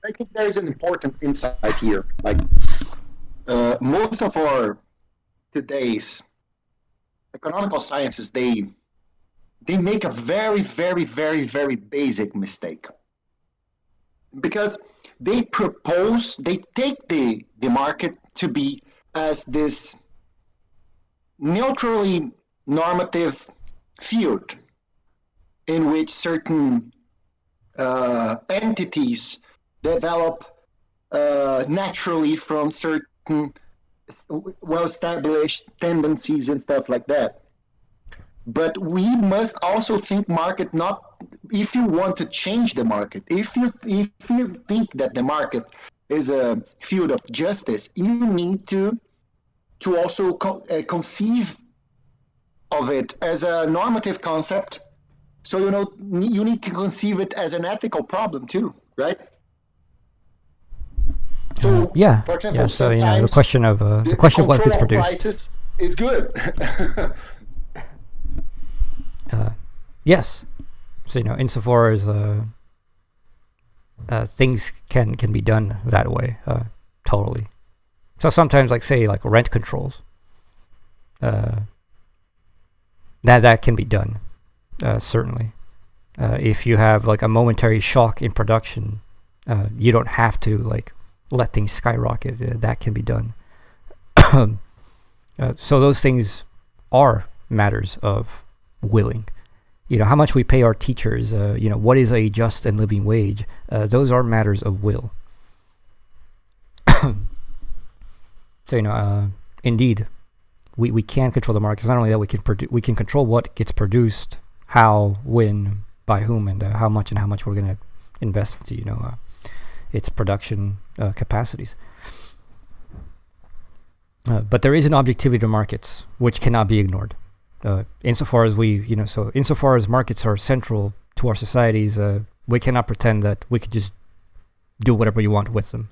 I think there is an important insight here. Like most of our today's economical sciences, they make a very, very, very, very basic mistake, because they take the market to be as this neutrally normative field in which certain entities develop naturally from certain well-established tendencies and stuff like that. But we must also think market not, if you want to change the market, if you think that the market is a field of justice, you need to also conceive of it as a normative concept. So you need to conceive it as an ethical problem too, right? So, for example, so the question of what gets produced. Prices is good. Yes. So insofar as things can be done that way, totally. So sometimes, like rent controls, that can be done, certainly. If you have like a momentary shock in production, you don't have to let things skyrocket. That can be done. So those things are matters of willing. How much we pay our teachers, what is a just and living wage, those are matters of will. So, indeed, we can control the markets. Not only that, we can control what gets produced, how, when, by whom, and how much we're going to invest into, its production capacities. But there is an objectivity to markets which cannot be ignored. Insofar as insofar as markets are central to our societies, we cannot pretend that we could just do whatever you want with them,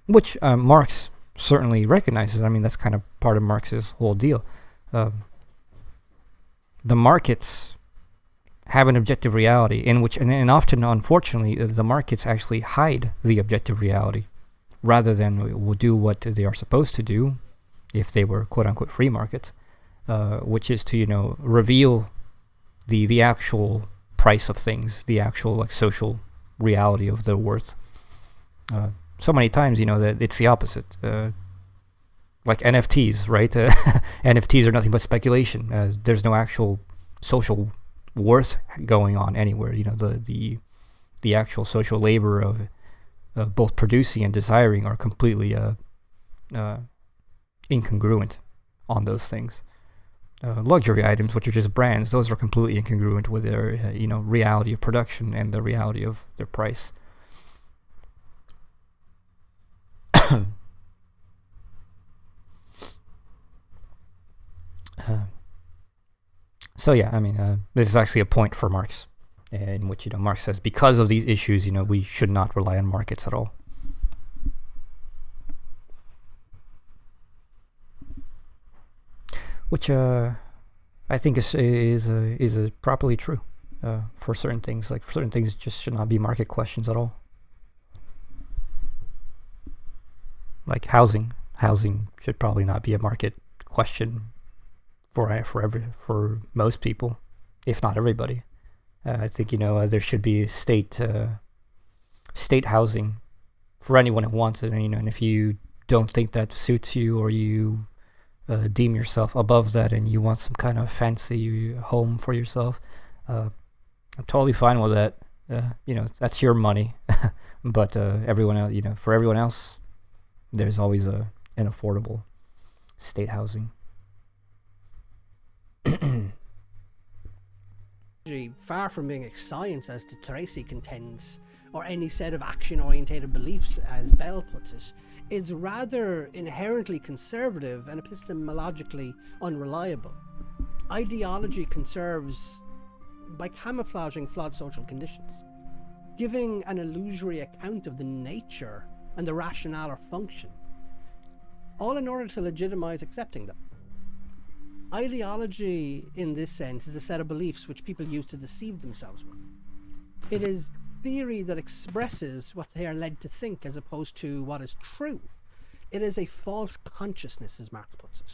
which Marx certainly recognizes. I mean, that's kind of part of Marx's whole deal. The markets have an objective reality in which, and often, unfortunately, the markets actually hide the objective reality rather than will do what they are supposed to do if they were quote-unquote free markets, which is to, reveal the actual price of things, the actual social reality of their worth. So many times, that it's the opposite. Like NFTs, right? NFTs are nothing but speculation. There's no actual social worth going on anywhere. The actual social labor of both producing and desiring are completely incongruent on those things. Luxury items, which are just brands, those are completely incongruent with their reality of production and the reality of their price. So yeah, I mean, this is actually a point for Marx, in which Marx says because of these issues, we should not rely on markets at all. Which I think is properly true for certain things. Like for certain things, just should not be market questions at all. like housing. Housing should probably not be a market question for most people, if not everybody. I think there should be state housing for anyone who wants it, and if you don't think that suits you, or you deem yourself above that and you want some kind of fancy home for yourself, I'm totally fine with that. That's your money. But everyone else, for everyone else, there's always an affordable state housing. Far from being a science, as Tracy contends, or any set of action-orientated beliefs, as Bell puts it, is rather inherently conservative and epistemologically unreliable. Ideology conserves by camouflaging flawed social conditions, giving an illusory account of the nature and the rationale or function, all in order to legitimize accepting them. Ideology, in this sense, is a set of beliefs which people use to deceive themselves with. It is theory that expresses what they are led to think as opposed to what is true. It is a false consciousness, as Marx puts it.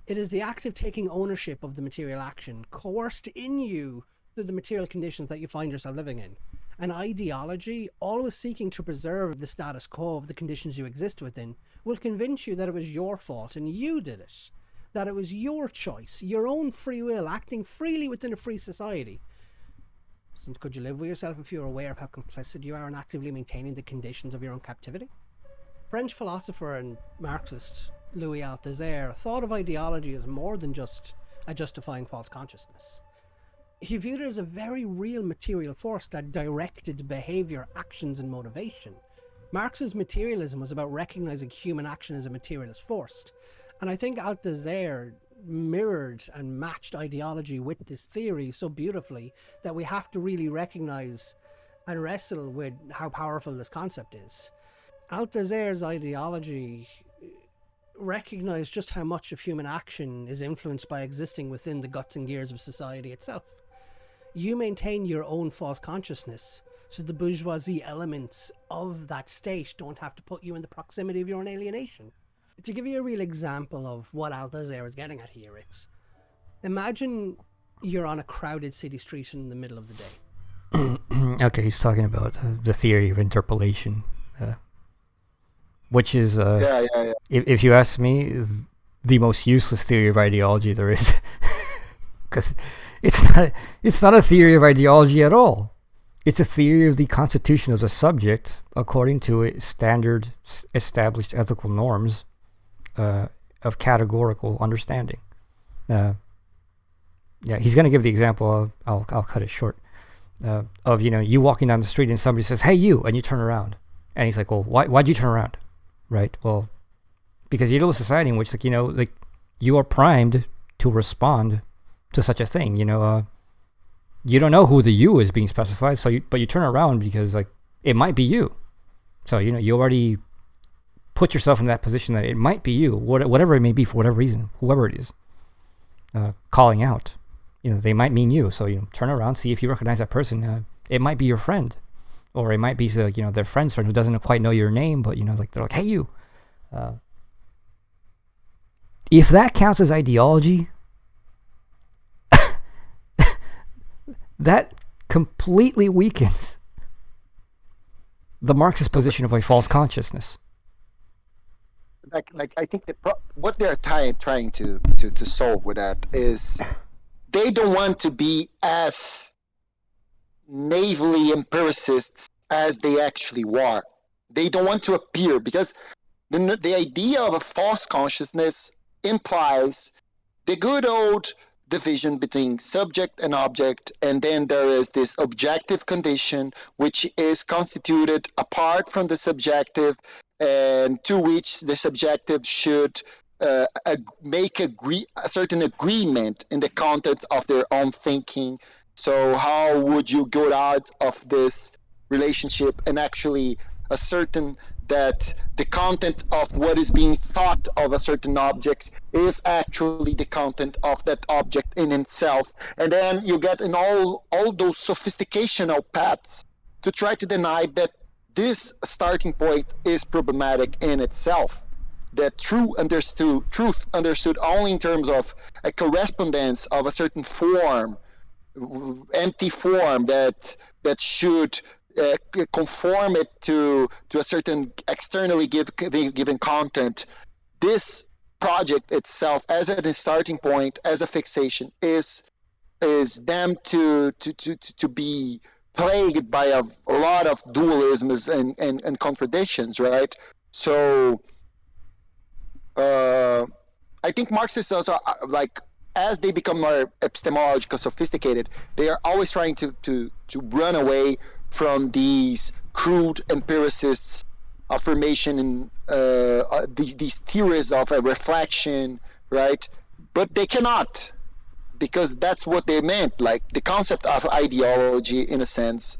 It is the act of taking ownership of the material action coerced in you through the material conditions that you find yourself living in. An ideology, always seeking to preserve the status quo of the conditions you exist within, will convince you that it was your fault and you did it. That it was your choice, your own free will, acting freely within a free society. Since could you live with yourself if you were aware of how complicit you are in actively maintaining the conditions of your own captivity? French philosopher and Marxist Louis Althusser thought of ideology as more than just a justifying false consciousness. He viewed it as a very real material force that directed behaviour, actions and motivation. Marx's materialism was about recognising human action as a materialist force. And I think Althusser mirrored and matched ideology with this theory so beautifully that we have to really recognise and wrestle with how powerful this concept is. Althusser's ideology recognised just how much of human action is influenced by existing within the guts and gears of society itself. You maintain your own false consciousness, so the bourgeoisie elements of that state don't have to put you in the proximity of your own alienation. To give you a real example of what Althusser is getting at here, it's imagine you're on a crowded city street in the middle of the day. Okay, he's talking about the theory of interpolation, which is, if you ask me, is the most useless theory of ideology there is, because it's not a theory of ideology at all. It's a theory of the constitution of the subject according to standard established ethical norms of categorical understanding. He's going to give the example. I'll cut it short. Of you walking down the street and somebody says, "Hey, you," and you turn around, and he's like, "Well, why'd you turn around?" Right? Well, because you live in a society in which you are primed to respond to such a thing. You don't know who the you is being specified, but you turn around because it might be you. So you already put yourself in that position that it might be you, whatever it may be, for whatever reason, whoever it is, calling out. They might mean you. So turn around, see if you recognize that person. It might be your friend, or it might be their friend's friend who doesn't quite know your name, but they're like, "Hey, you." If that counts as ideology, that completely weakens the Marxist position of a false consciousness. I think what they're trying to solve with that is they don't want to be as naively empiricists as they actually are. They don't want to appear, because the idea of a false consciousness implies the good old division between subject and object, and then there is this objective condition which is constituted apart from the subjective, and to which the subjective should make a certain agreement in the content of their own thinking. So how would you go out of this relationship and actually ascertain that the content of what is being thought of a certain object is actually the content of that object in itself? And then you get in all those sophisticational paths to try to deny that this starting point is problematic in itself. That truth understood only in terms of a correspondence of a certain form, empty form that should conform it to a certain externally given content. This project itself, as a starting point, as a fixation, is damned to be plagued by a lot of dualisms and contradictions, right? So I think Marxists also, like, as they become more epistemological, sophisticated, they are always trying to run away from these crude empiricists' affirmation and these theories of a reflection, right? But they cannot, because that's what they meant. Like, the concept of ideology, in a sense,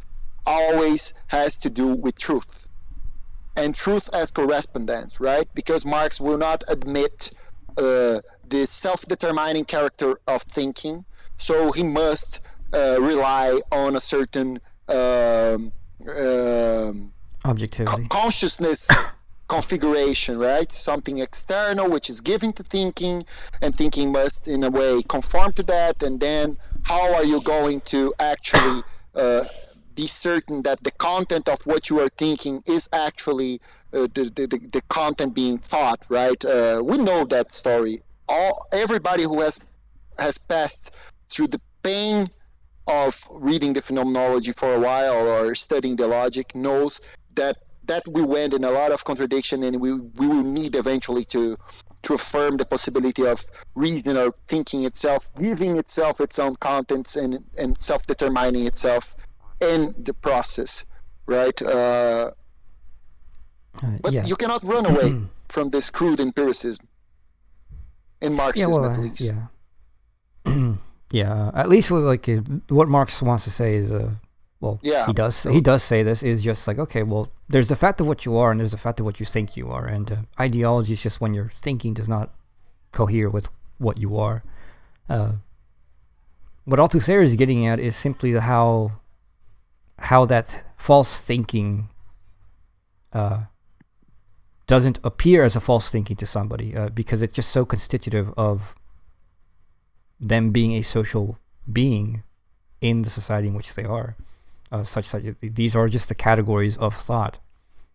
always has to do with truth. And truth as correspondence, right? Because Marx will not admit the self-determining character of thinking, so he must rely on a certain Objectivity. consciousness configuration, right? Something external which is given to thinking, and thinking must, in a way, conform to that. And then, how are you going to actually be certain that the content of what you are thinking is actually the content being thought, right? We know that story. Everybody who has passed through the pain of reading the phenomenology for a while or studying the logic knows that we went in a lot of contradiction, and we will need eventually to affirm the possibility of reason or thinking itself, giving itself its own contents and self-determining itself in the process, right? But Yeah. you cannot run away from this crude empiricism in Marxism, at least. Yeah. Yeah. At least like what Marx wants to say is Yeah. he does say this is just like, okay, well, there's the fact of what you are and there's the fact of what you think you are, and ideology is just when your thinking does not cohere with what you are. What Althusser is getting at is simply how that false thinking doesn't appear as a false thinking to somebody because it's just so constitutive of them being a social being in the society in which they are. Such that these are just the categories of thought.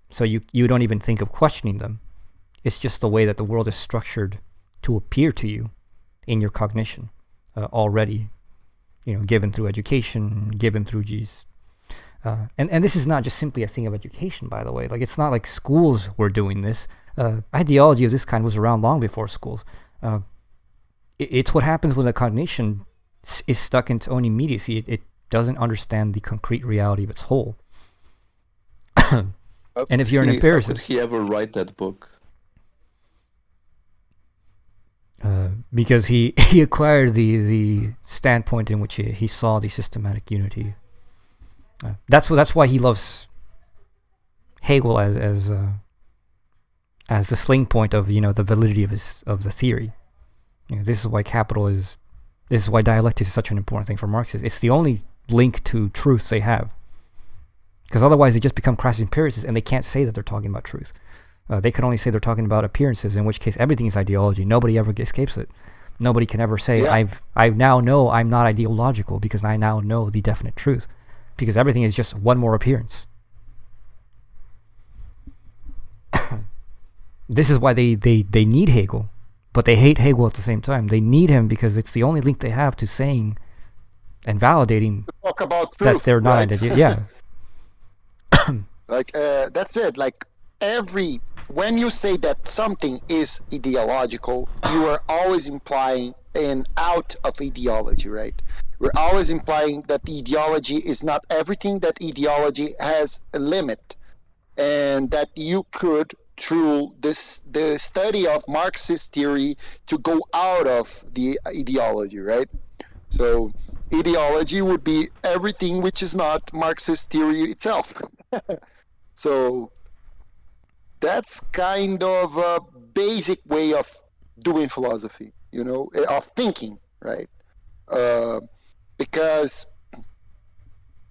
So you don't even think of questioning them. It's just the way that the world is structured to appear to you in your cognition already, given through education, given through G's. And this is not just simply a thing of education, by the way. Like, it's not like schools were doing this. Ideology of this kind was around long before schools. It's what happens when the cognition is stuck in its own immediacy. It doesn't understand the concrete reality of its whole. And if you're an empiricist, how could he ever write that book? Because he acquired the standpoint in which he saw the systematic unity. That's why he loves Hegel as the sling point of the validity of the theory. This is why this is why dialectics is such an important thing for Marxists. It's the only link to truth they have, because otherwise they just become crass empiricists and they can't say that they're talking about truth. They can only say they're talking about appearances, in which case everything is ideology. Nobody ever escapes it. Nobody can ever say, Yeah. I now know I'm not ideological because I now know the definite truth, because everything is just one more appearance. This is why they need Hegel, but they hate Hegel at the same time. They need him because it's the only link they have to saying and validating Talk about that truth, they're not right? yeah. Like, that's it. Like, when you say that something is ideological, you are always implying an out of ideology, right? We're always implying that the ideology is not everything, that ideology has a limit, and that you could, through the study of Marxist theory, to go out of the ideology, right? So ideology would be everything which is not Marxist theory itself. So that's kind of a basic way of doing philosophy, of thinking, right? Because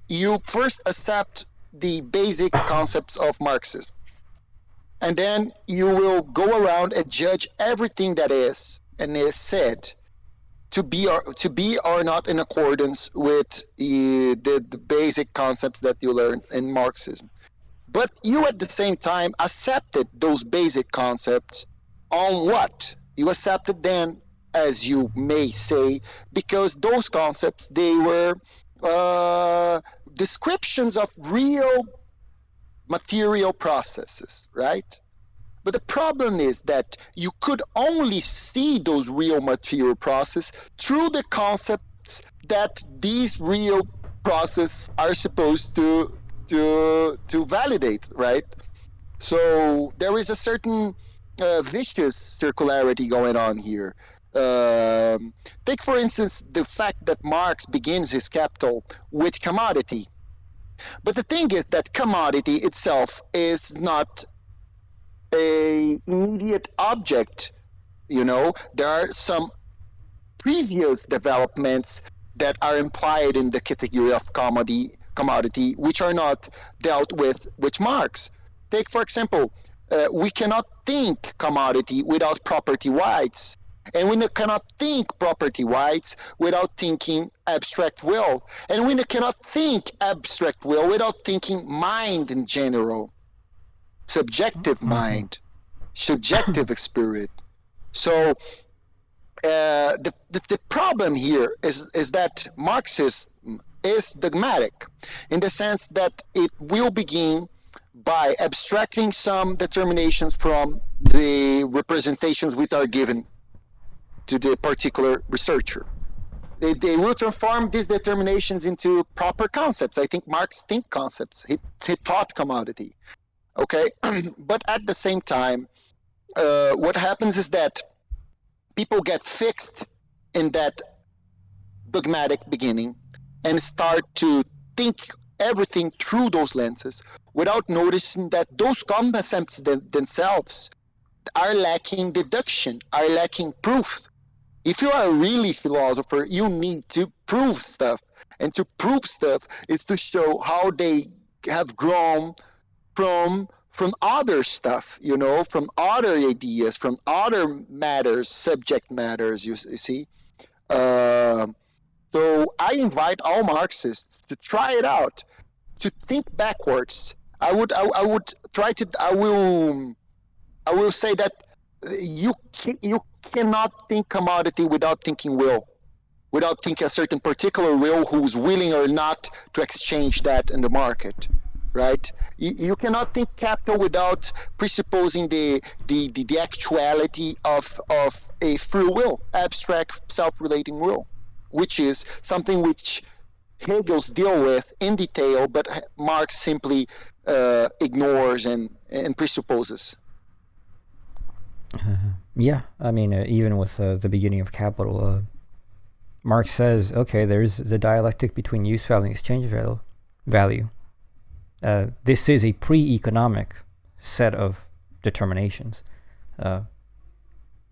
you first accept the basic concepts of Marxism. And then you will go around and judge everything that is and is said to be or not in accordance with the basic concepts that you learned in Marxism. But you at the same time accepted those basic concepts on what? You accepted them, as you may say, because those concepts, they were descriptions of real material processes, right? But the problem is that you could only see those real material processes through the concepts that these real processes are supposed to validate, right? So there is a certain vicious circularity going on here. Take, for instance, the fact that Marx begins his Capital with commodity. But the thing is that commodity itself is not a immediate object. There are some previous developments that are implied in the category of commodity, which are not dealt with Marx. Take, for example, we cannot think commodity without property rights. And we cannot think property rights without thinking abstract will. And we cannot think abstract will without thinking mind in general. Subjective mind, subjective spirit. So the problem here is that Marxism is dogmatic in the sense that it will begin by abstracting some determinations from the representations which are given to the particular researcher. They will transform these determinations into proper concepts. I think Marx think concepts. He taught commodity. Okay, but at the same time, what happens is that people get fixed in that dogmatic beginning and start to think everything through those lenses without noticing that those concepts themselves are lacking deduction, are lacking proof. If you are a really philosopher, you need to prove stuff. And to prove stuff is to show how they have grown from other stuff, from other ideas, from other matters, subject matters, you see. So I invite all Marxists to try it out, to think backwards. I will say that you cannot think commodity without thinking will, without thinking a certain particular will who's willing or not to exchange that in the market. Right? You cannot think capital without presupposing the actuality of a free will, abstract self-relating will, which is something which Hegel's deal with in detail, but Marx simply ignores and presupposes. Yeah, I mean, even with the beginning of Capital, Marx says, okay, there's the dialectic between use value and exchange value. This is a pre-economic set of determinations.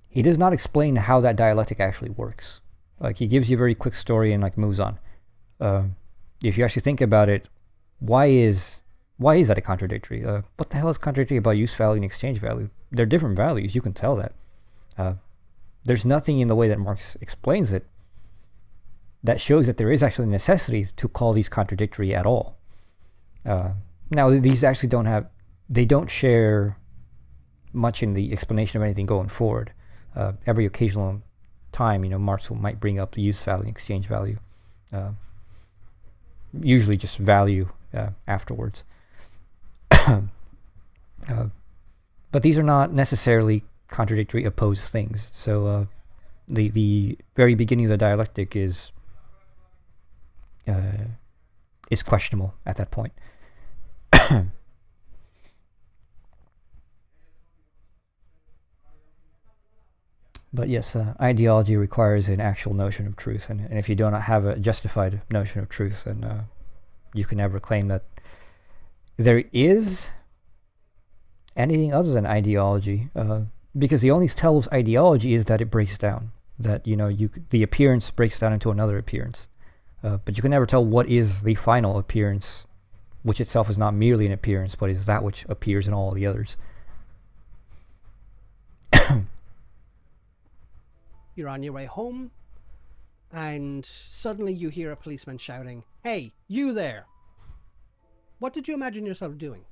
He does not explain how that dialectic actually works. Like, he gives you a very quick story and moves on. If you actually think about it, why is that a contradictory? What the hell is contradictory about use value and exchange value? They're different values. You can tell that. There's nothing in the way that Marx explains it that shows that there is actually a necessity to call these contradictory at all. Now, these actually don't share much in the explanation of anything going forward. Every occasional time, Marx might bring up the use value and exchange value. Usually just value afterwards. But these are not necessarily contradictory, opposed things. So the very beginning of the dialectic is questionable at that point. But yes, ideology requires an actual notion of truth, and if you do not have a justified notion of truth, then you can never claim that there is anything other than ideology, because the only tells ideology is that it breaks down, that the appearance breaks down into another appearance, but you can never tell what is the final appearance which itself is not merely an appearance, but is that which appears in all the others. You're on your way home, and suddenly you hear a policeman shouting, "Hey, you there!" What did you imagine yourself doing?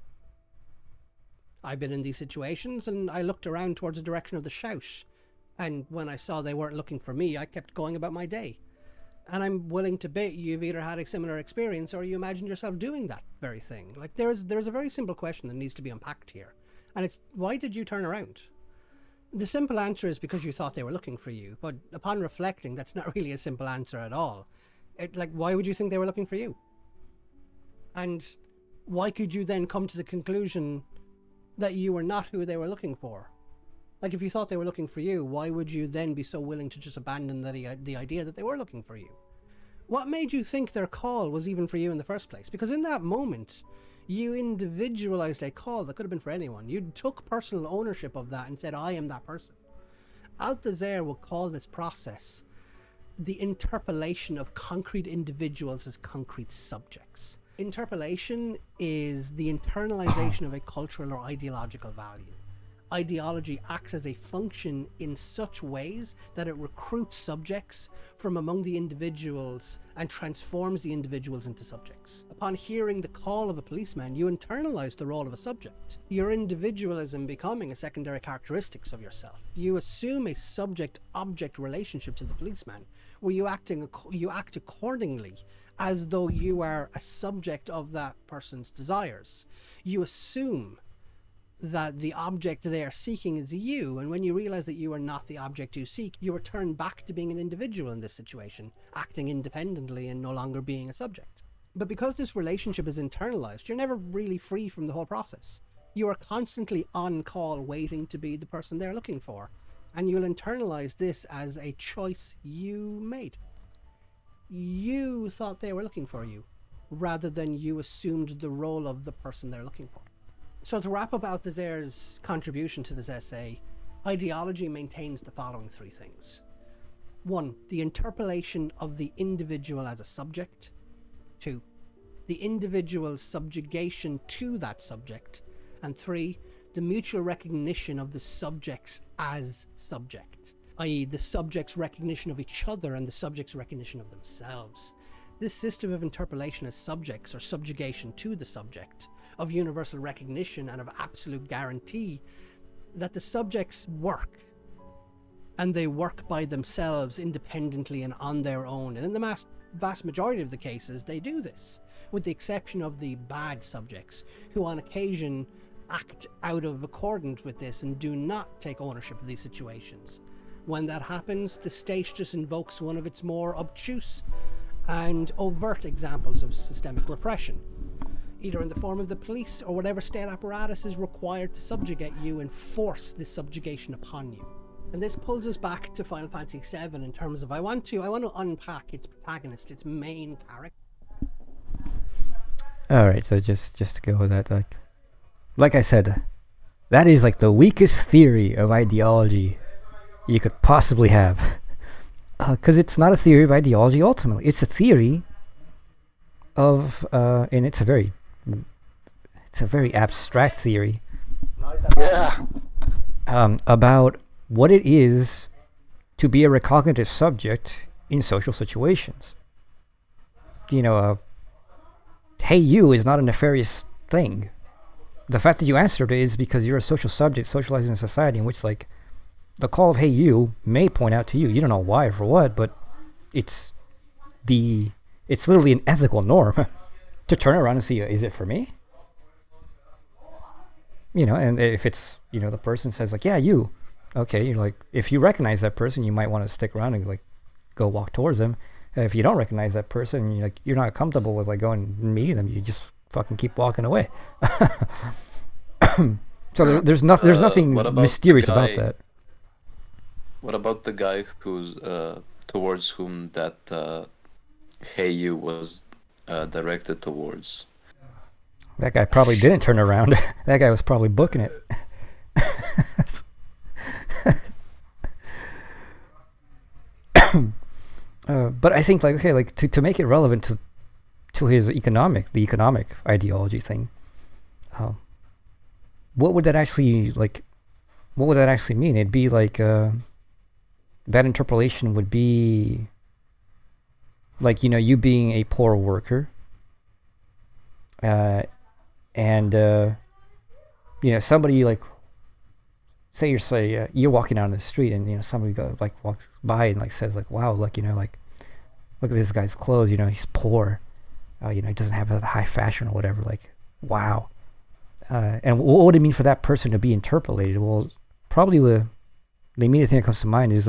I've been in these situations, and I looked around towards the direction of the shout, and when I saw they weren't looking for me, I kept going about my day. And I'm willing to bet you've either had a similar experience or you imagined yourself doing that very thing. Like, there's a very simple question that needs to be unpacked here, and it's, why did you turn around? The simple answer is because you thought they were looking for you, but upon reflecting, that's not really a simple answer at all. Why would you think they were looking for you? And why could you then come to the conclusion that you were not who they were looking for? Like, if you thought they were looking for you, why would you then be so willing to just abandon the idea that they were looking for you? What made you think their call was even for you in the first place? Because in that moment, you individualized a call that could have been for anyone. You took personal ownership of that and said, I am that person. Althusser will call this process the interpolation of concrete individuals as concrete subjects. Interpolation is the internalization of a cultural or ideological value. Ideology acts as a function in such ways that it recruits subjects from among the individuals and transforms the individuals into subjects. Upon hearing the call of a policeman, you internalize the role of a subject, your individualism becoming a secondary characteristics of yourself. You assume a subject-object relationship to the policeman, where you act accordingly as though you are a subject of that person's desires. You assume that the object they are seeking is you, and when you realize that you are not the object you seek, you return back to being an individual in this situation, acting independently and no longer being a subject. But because this relationship is internalized, you're never really free from the whole process. You are constantly on call, waiting to be the person they're looking for, and you'll internalize this as a choice you made. You thought they were looking for you, rather than you assumed the role of the person they're looking for. So to wrap up Althusser's contribution to this essay, ideology maintains the following three things. 1. The interpolation of the individual as a subject. 2. The individual's subjugation to that subject. And 3. The mutual recognition of the subjects as subject, i.e. the subject's recognition of each other and the subject's recognition of themselves. This system of interpolation as subjects, or subjugation to the subject, of universal recognition and of absolute guarantee that the subjects work, and they work by themselves independently and on their own. And in the vast majority of the cases, they do this, with the exception of the bad subjects, who on occasion act out of accordance with this and do not take ownership of these situations. When that happens, the state just invokes one of its more obtuse and overt examples of systemic repression, either in the form of the police or whatever state apparatus is required to subjugate you and force this subjugation upon you. And this pulls us back to Final Fantasy VII in terms of I want to unpack its protagonist, its main character. Alright, so just to go with that, like I said, that is like the weakest theory of ideology you could possibly have. Because it's not a theory of ideology ultimately. It's a theory of, and it's a very abstract theory. Yeah. About what it is to be a recognitive subject in social situations. You know, hey you is not a nefarious thing. The fact that you answered it is because you're a social subject socializing in a society in which, like, the call of hey you may point out to you. You don't know why or for what, but it's literally an ethical norm to turn around and see, is it for me? You know, and if it's, you know, the person says like, yeah, you, okay, you're like, if you recognize that person, you might want to stick around and like go walk towards them. If you don't recognize that person, you're not comfortable with like going and meeting them, you just fucking keep walking away. So there's nothing mysterious about that. What about the guy who's towards whom that hey you was directed towards? That guy probably didn't turn around. That guy was probably booking it. But I think, like, okay, like to make it relevant his the economic ideology thing, what would that actually like? What would that actually mean? It'd be like that interpolation would be like, you know, you being a poor worker, and you know, somebody like, say you're walking down the street and, you know, somebody walks by and like says like, wow, like, you know, like, look at this guy's clothes, you know, he's poor, you know, he doesn't have a high fashion or whatever, like, wow. And what would it mean for that person to be interpolated? Well, probably the immediate thing that comes to mind is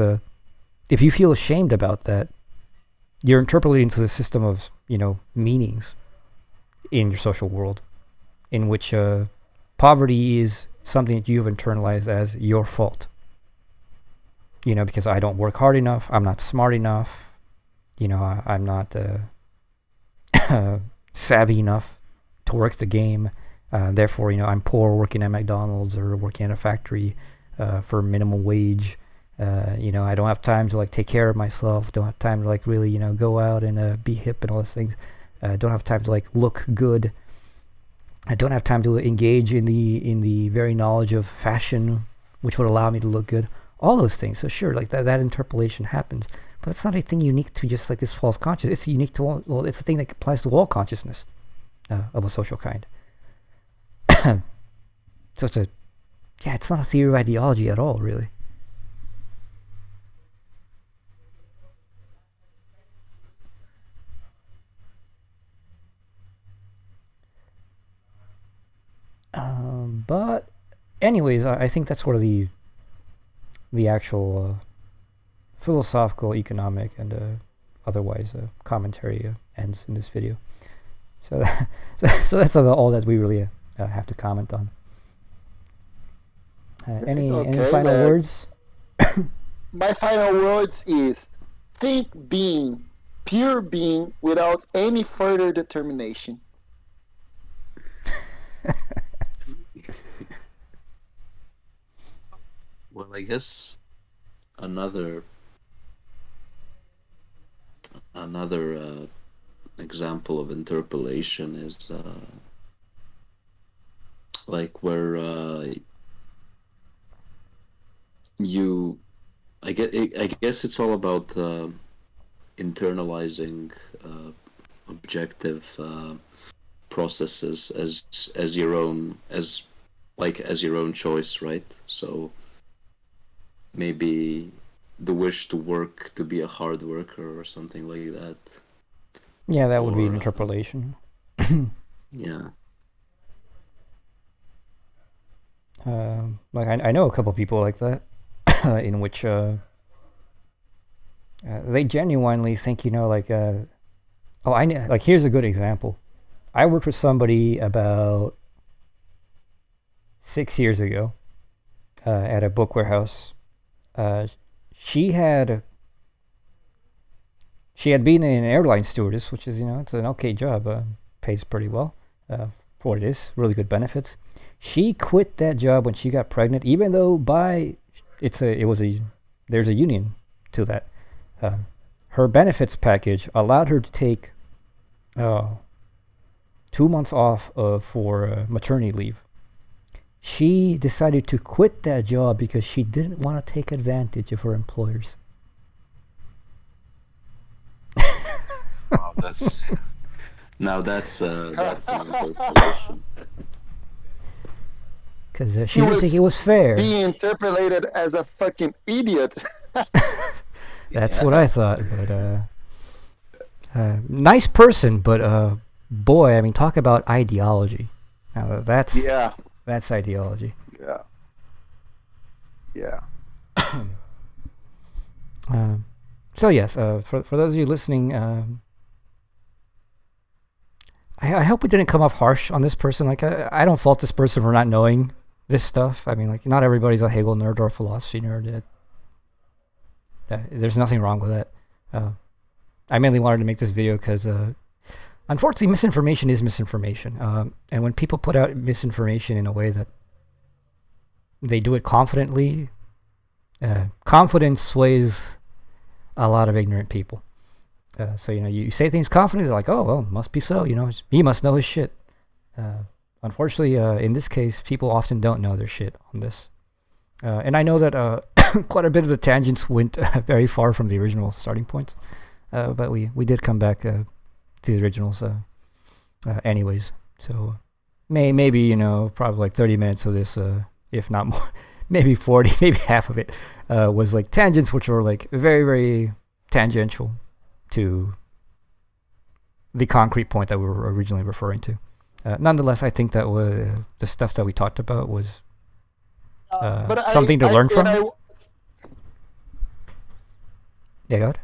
if you feel ashamed about that, you're interpolating into the system of, you know, meanings in your social world, in which poverty is something that you have internalized as your fault. You know, because I don't work hard enough, I'm not smart enough, you know, I'm not savvy enough to work the game. Therefore, you know, I'm poor working at McDonald's or working at a factory for minimum wage. You know, I don't have time to like take care of myself. Don't have time to like really, you know, go out and be hip and all those things. Don't have time to like look good. I don't have time to engage in the very knowledge of fashion, which would allow me to look good. All those things. So sure, like that interpolation happens, but it's not a thing unique to just like this false consciousness. It's unique to all. Well, it's a thing that applies to all consciousness of a social kind. So it's not a theory of ideology at all, really. But anyways, I think that's where the actual philosophical, economic, and otherwise commentary ends in this video. So that's all that we really have to comment on. Any final words? My final words is think being, pure being, without any further determination. Well, I guess another example of interpolation is like where I guess it's all about internalizing objective processes as your own choice, right? So maybe the wish to work, to be a hard worker or something like that. Yeah, that would be an interpolation. Yeah. Like I know a couple people like that, in which they genuinely think, you know, like like here's a good example. I worked with somebody about 6 years ago at a book warehouse. She had been an airline stewardess, which is, you know, it's an okay job, pays pretty well for what it is, really good benefits. She quit that job when she got pregnant, even though there's a union to that. Her benefits package allowed her to take 2 months off for maternity leave. She decided to quit that job because she didn't want to take advantage of her employers. Wow, that's an interpolation. Because she didn't think it was fair. Being interpolated as a fucking idiot. That's what I thought. But nice person, but boy, I mean, talk about ideology. Now that's ideology. Yeah. So yes, for those of you listening, I hope it didn't come off harsh on this person. Like I don't fault this person for not knowing this stuff. I mean, like, not everybody's a Hegel nerd or a philosophy nerd. There's nothing wrong with that. I mainly wanted to make this video because, unfortunately, misinformation is misinformation. And when people put out misinformation in a way that they do it confidently, confidence sways a lot of ignorant people. So you say things confidently, they're like, oh well, must be so. He must know his shit. Unfortunately, in this case, people often don't know their shit on this. And I know that quite a bit of the tangents went very far from the original starting points, but we did come back to the originals anyways. So maybe probably like 30 minutes of this, if not more, maybe 40, maybe half of it was like tangents, which were like very, very tangential to the concrete point that we were originally referring to. Nonetheless, I think that the stuff that we talked about was something to learn from. Yeah, go ahead.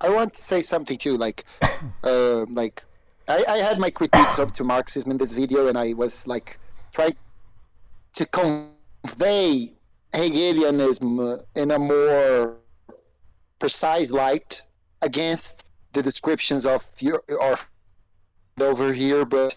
I want to say something too. Like I had my critiques up to Marxism in this video, and I was like trying to convey Hegelianism in a more precise light against the descriptions of or over here. But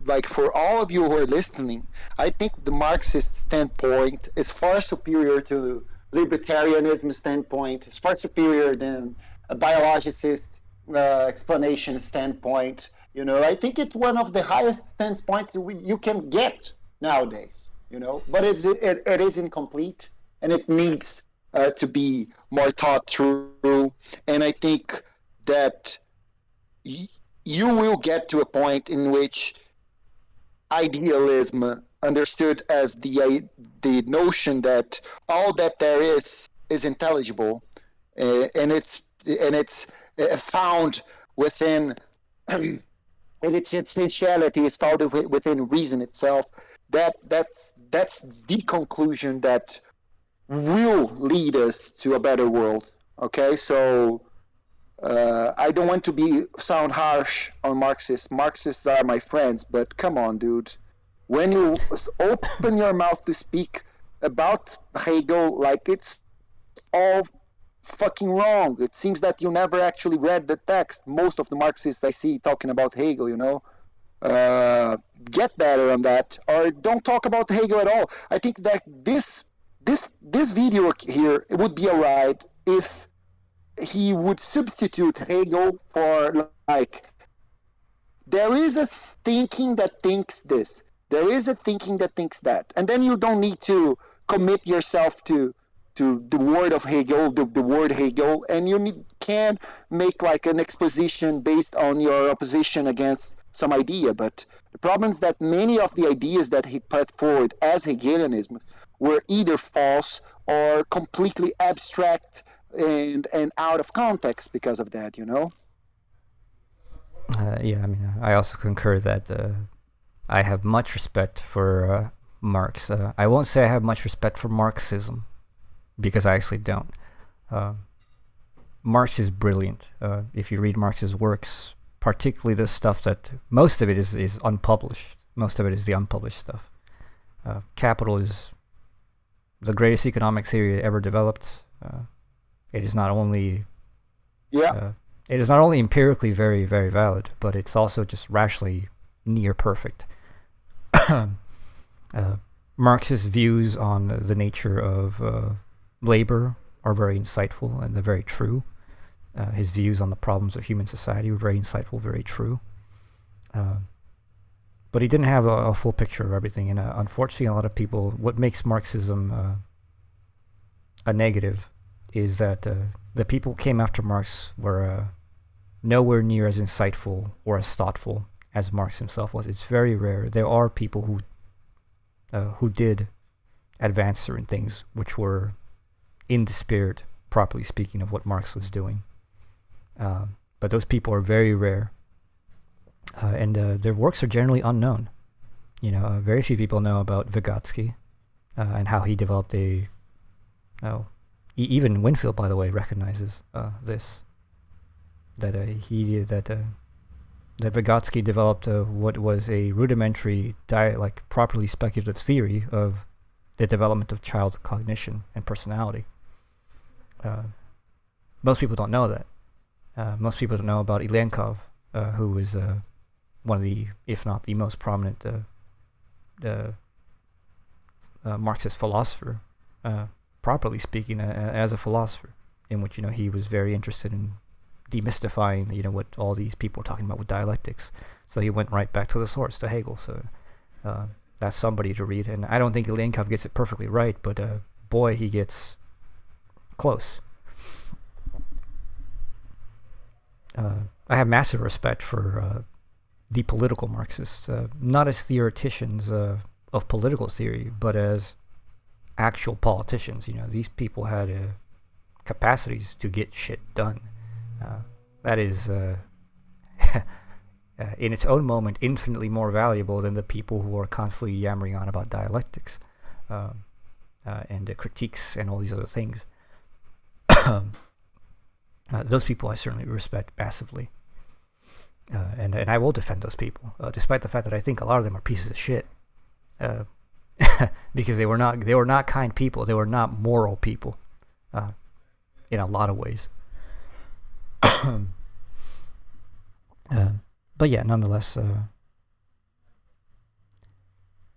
like for all of you who are listening, I think the Marxist standpoint is far superior to libertarianism standpoint. It's far superior than a biologicist explanation standpoint. I think it's one of the highest standpoints you can get nowadays. But it is incomplete, and it needs to be more thought through. And I think that you will get to a point in which idealism, understood as the notion that all that there is intelligible, and it's found within, and its essentiality is found within reason itself. That's the conclusion that will lead us to a better world. Okay, so I don't want to sound harsh on Marxists. Marxists are my friends, but come on, dude. When you open your mouth to speak about Hegel, like it's all fucking wrong. It seems that you never actually read the text. Most of the Marxists I see talking about Hegel, get better on that, or don't talk about Hegel at all. I think that this video here, it would be alright if he would substitute Hegel for like, there is a thinking that thinks this, there is a thinking that thinks that, and then you don't need to commit yourself to the word of Hegel, the word Hegel, and you can make like an exposition based on your opposition against some idea. But the problem is that many of the ideas that he put forward as Hegelianism were either false or completely abstract and out of context because of that, Yeah, I mean, I also concur that I have much respect for Marx. I won't say I have much respect for Marxism, because I actually don't. Marx is brilliant. If you read Marx's works, particularly the stuff that most of it is unpublished. Most of it is the unpublished stuff. Capital is the greatest economic theory ever developed. It is not only it is not only empirically very, very valid, but it's also just rationally near perfect. Marx's views on the nature of labor are very insightful and they're very true. His views on the problems of human society were very insightful, very true. But he didn't have a full picture of everything, and unfortunately a lot of people, what makes Marxism a negative is that the people who came after Marx were nowhere near as insightful or as thoughtful as Marx himself was. It's very rare. There are people who did advance certain things which were in the spirit, properly speaking, of what Marx was doing. But those people are very rare. And their works are generally unknown. Very few people know about Vygotsky and how he developed even Winfield, by the way, recognizes this. That Vygotsky developed what was a rudimentary, properly speculative theory of the development of child's cognition and personality. Most people don't know that. Most people don't know about Ilenkov, who is one of the, if not the most prominent Marxist philosopher, properly speaking, as a philosopher. in which he was very interested in demystifying what all these people were talking about with dialectics. So he went right back to the source, to Hegel. So that's somebody to read. And I don't think Ilienkov gets it perfectly right, but boy, he gets close. I have massive respect for the political Marxists, not as theoreticians of political theory, but as actual politicians. These people had capacities to get shit done. That is, in its own moment, infinitely more valuable than the people who are constantly yammering on about dialectics and critiques and all these other things. Those people I certainly respect massively. And I will defend those people, despite the fact that I think a lot of them are pieces of shit. Because they were not kind people. They were not moral people, in a lot of ways. But yeah, nonetheless,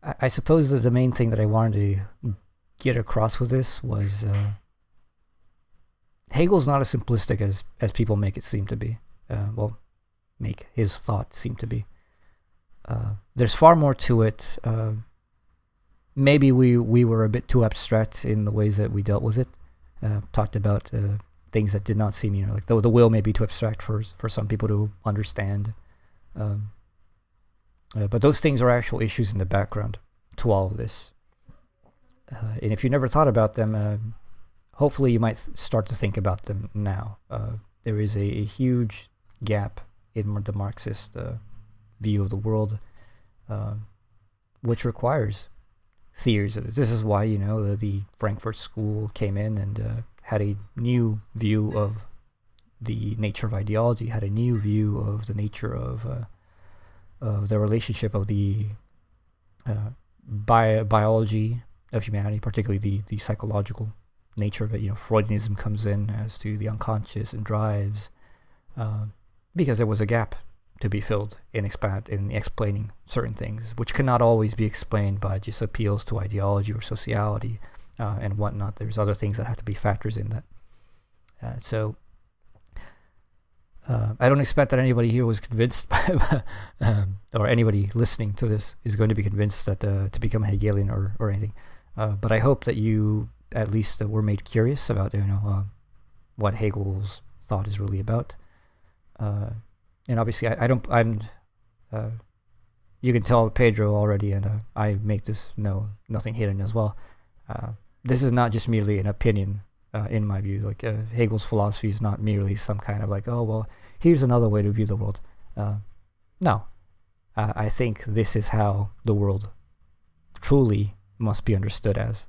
I suppose that the main thing that I wanted to get across with this was Hegel's not as simplistic as people make it seem to be. Make his thought seem to be. There's far more to it. Maybe we were a bit too abstract in the ways that we dealt with it. Talked about things that did not seem, like the will may be too abstract for some people to understand. But those things are actual issues in the background to all of this. And if you never thought about them, hopefully you might start to think about them now. There is a huge gap in the Marxist view of the world, which requires theories of it. This is why, the Frankfurt School came in and had a new view of the nature of ideology, had a new view of the nature of the relationship of the biology of humanity, particularly the psychological nature of it. Freudianism comes in as to the unconscious and drives, because there was a gap to be filled in explaining certain things, which cannot always be explained by just appeals to ideology or sociality and whatnot. There's other things that have to be factors in that. So I don't expect that anybody here was convinced, or anybody listening to this is going to be convinced that to become Hegelian or anything. But I hope that you at least were made curious about what Hegel's thought is really about. And obviously, you can tell Pedro already, and I make this nothing hidden as well. This is not just merely an opinion, in my view. Like Hegel's philosophy is not merely some kind of here's another way to view the world. No, I think this is how the world truly must be understood as.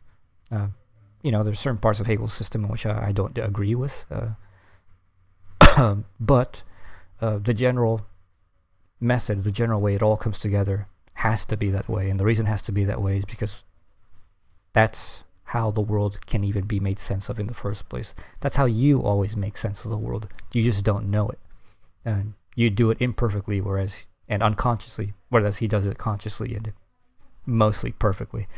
There's certain parts of Hegel's system in which I don't agree with, but the general method, the general way it all comes together has to be that way. And the reason it has to be that way is because that's how the world can even be made sense of in the first place. That's how you always make sense of the world. You just don't know it. And you do it imperfectly and unconsciously, whereas he does it consciously and mostly perfectly.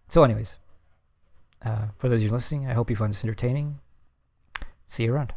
So anyways, for those of you listening, I hope you find this entertaining. See you around.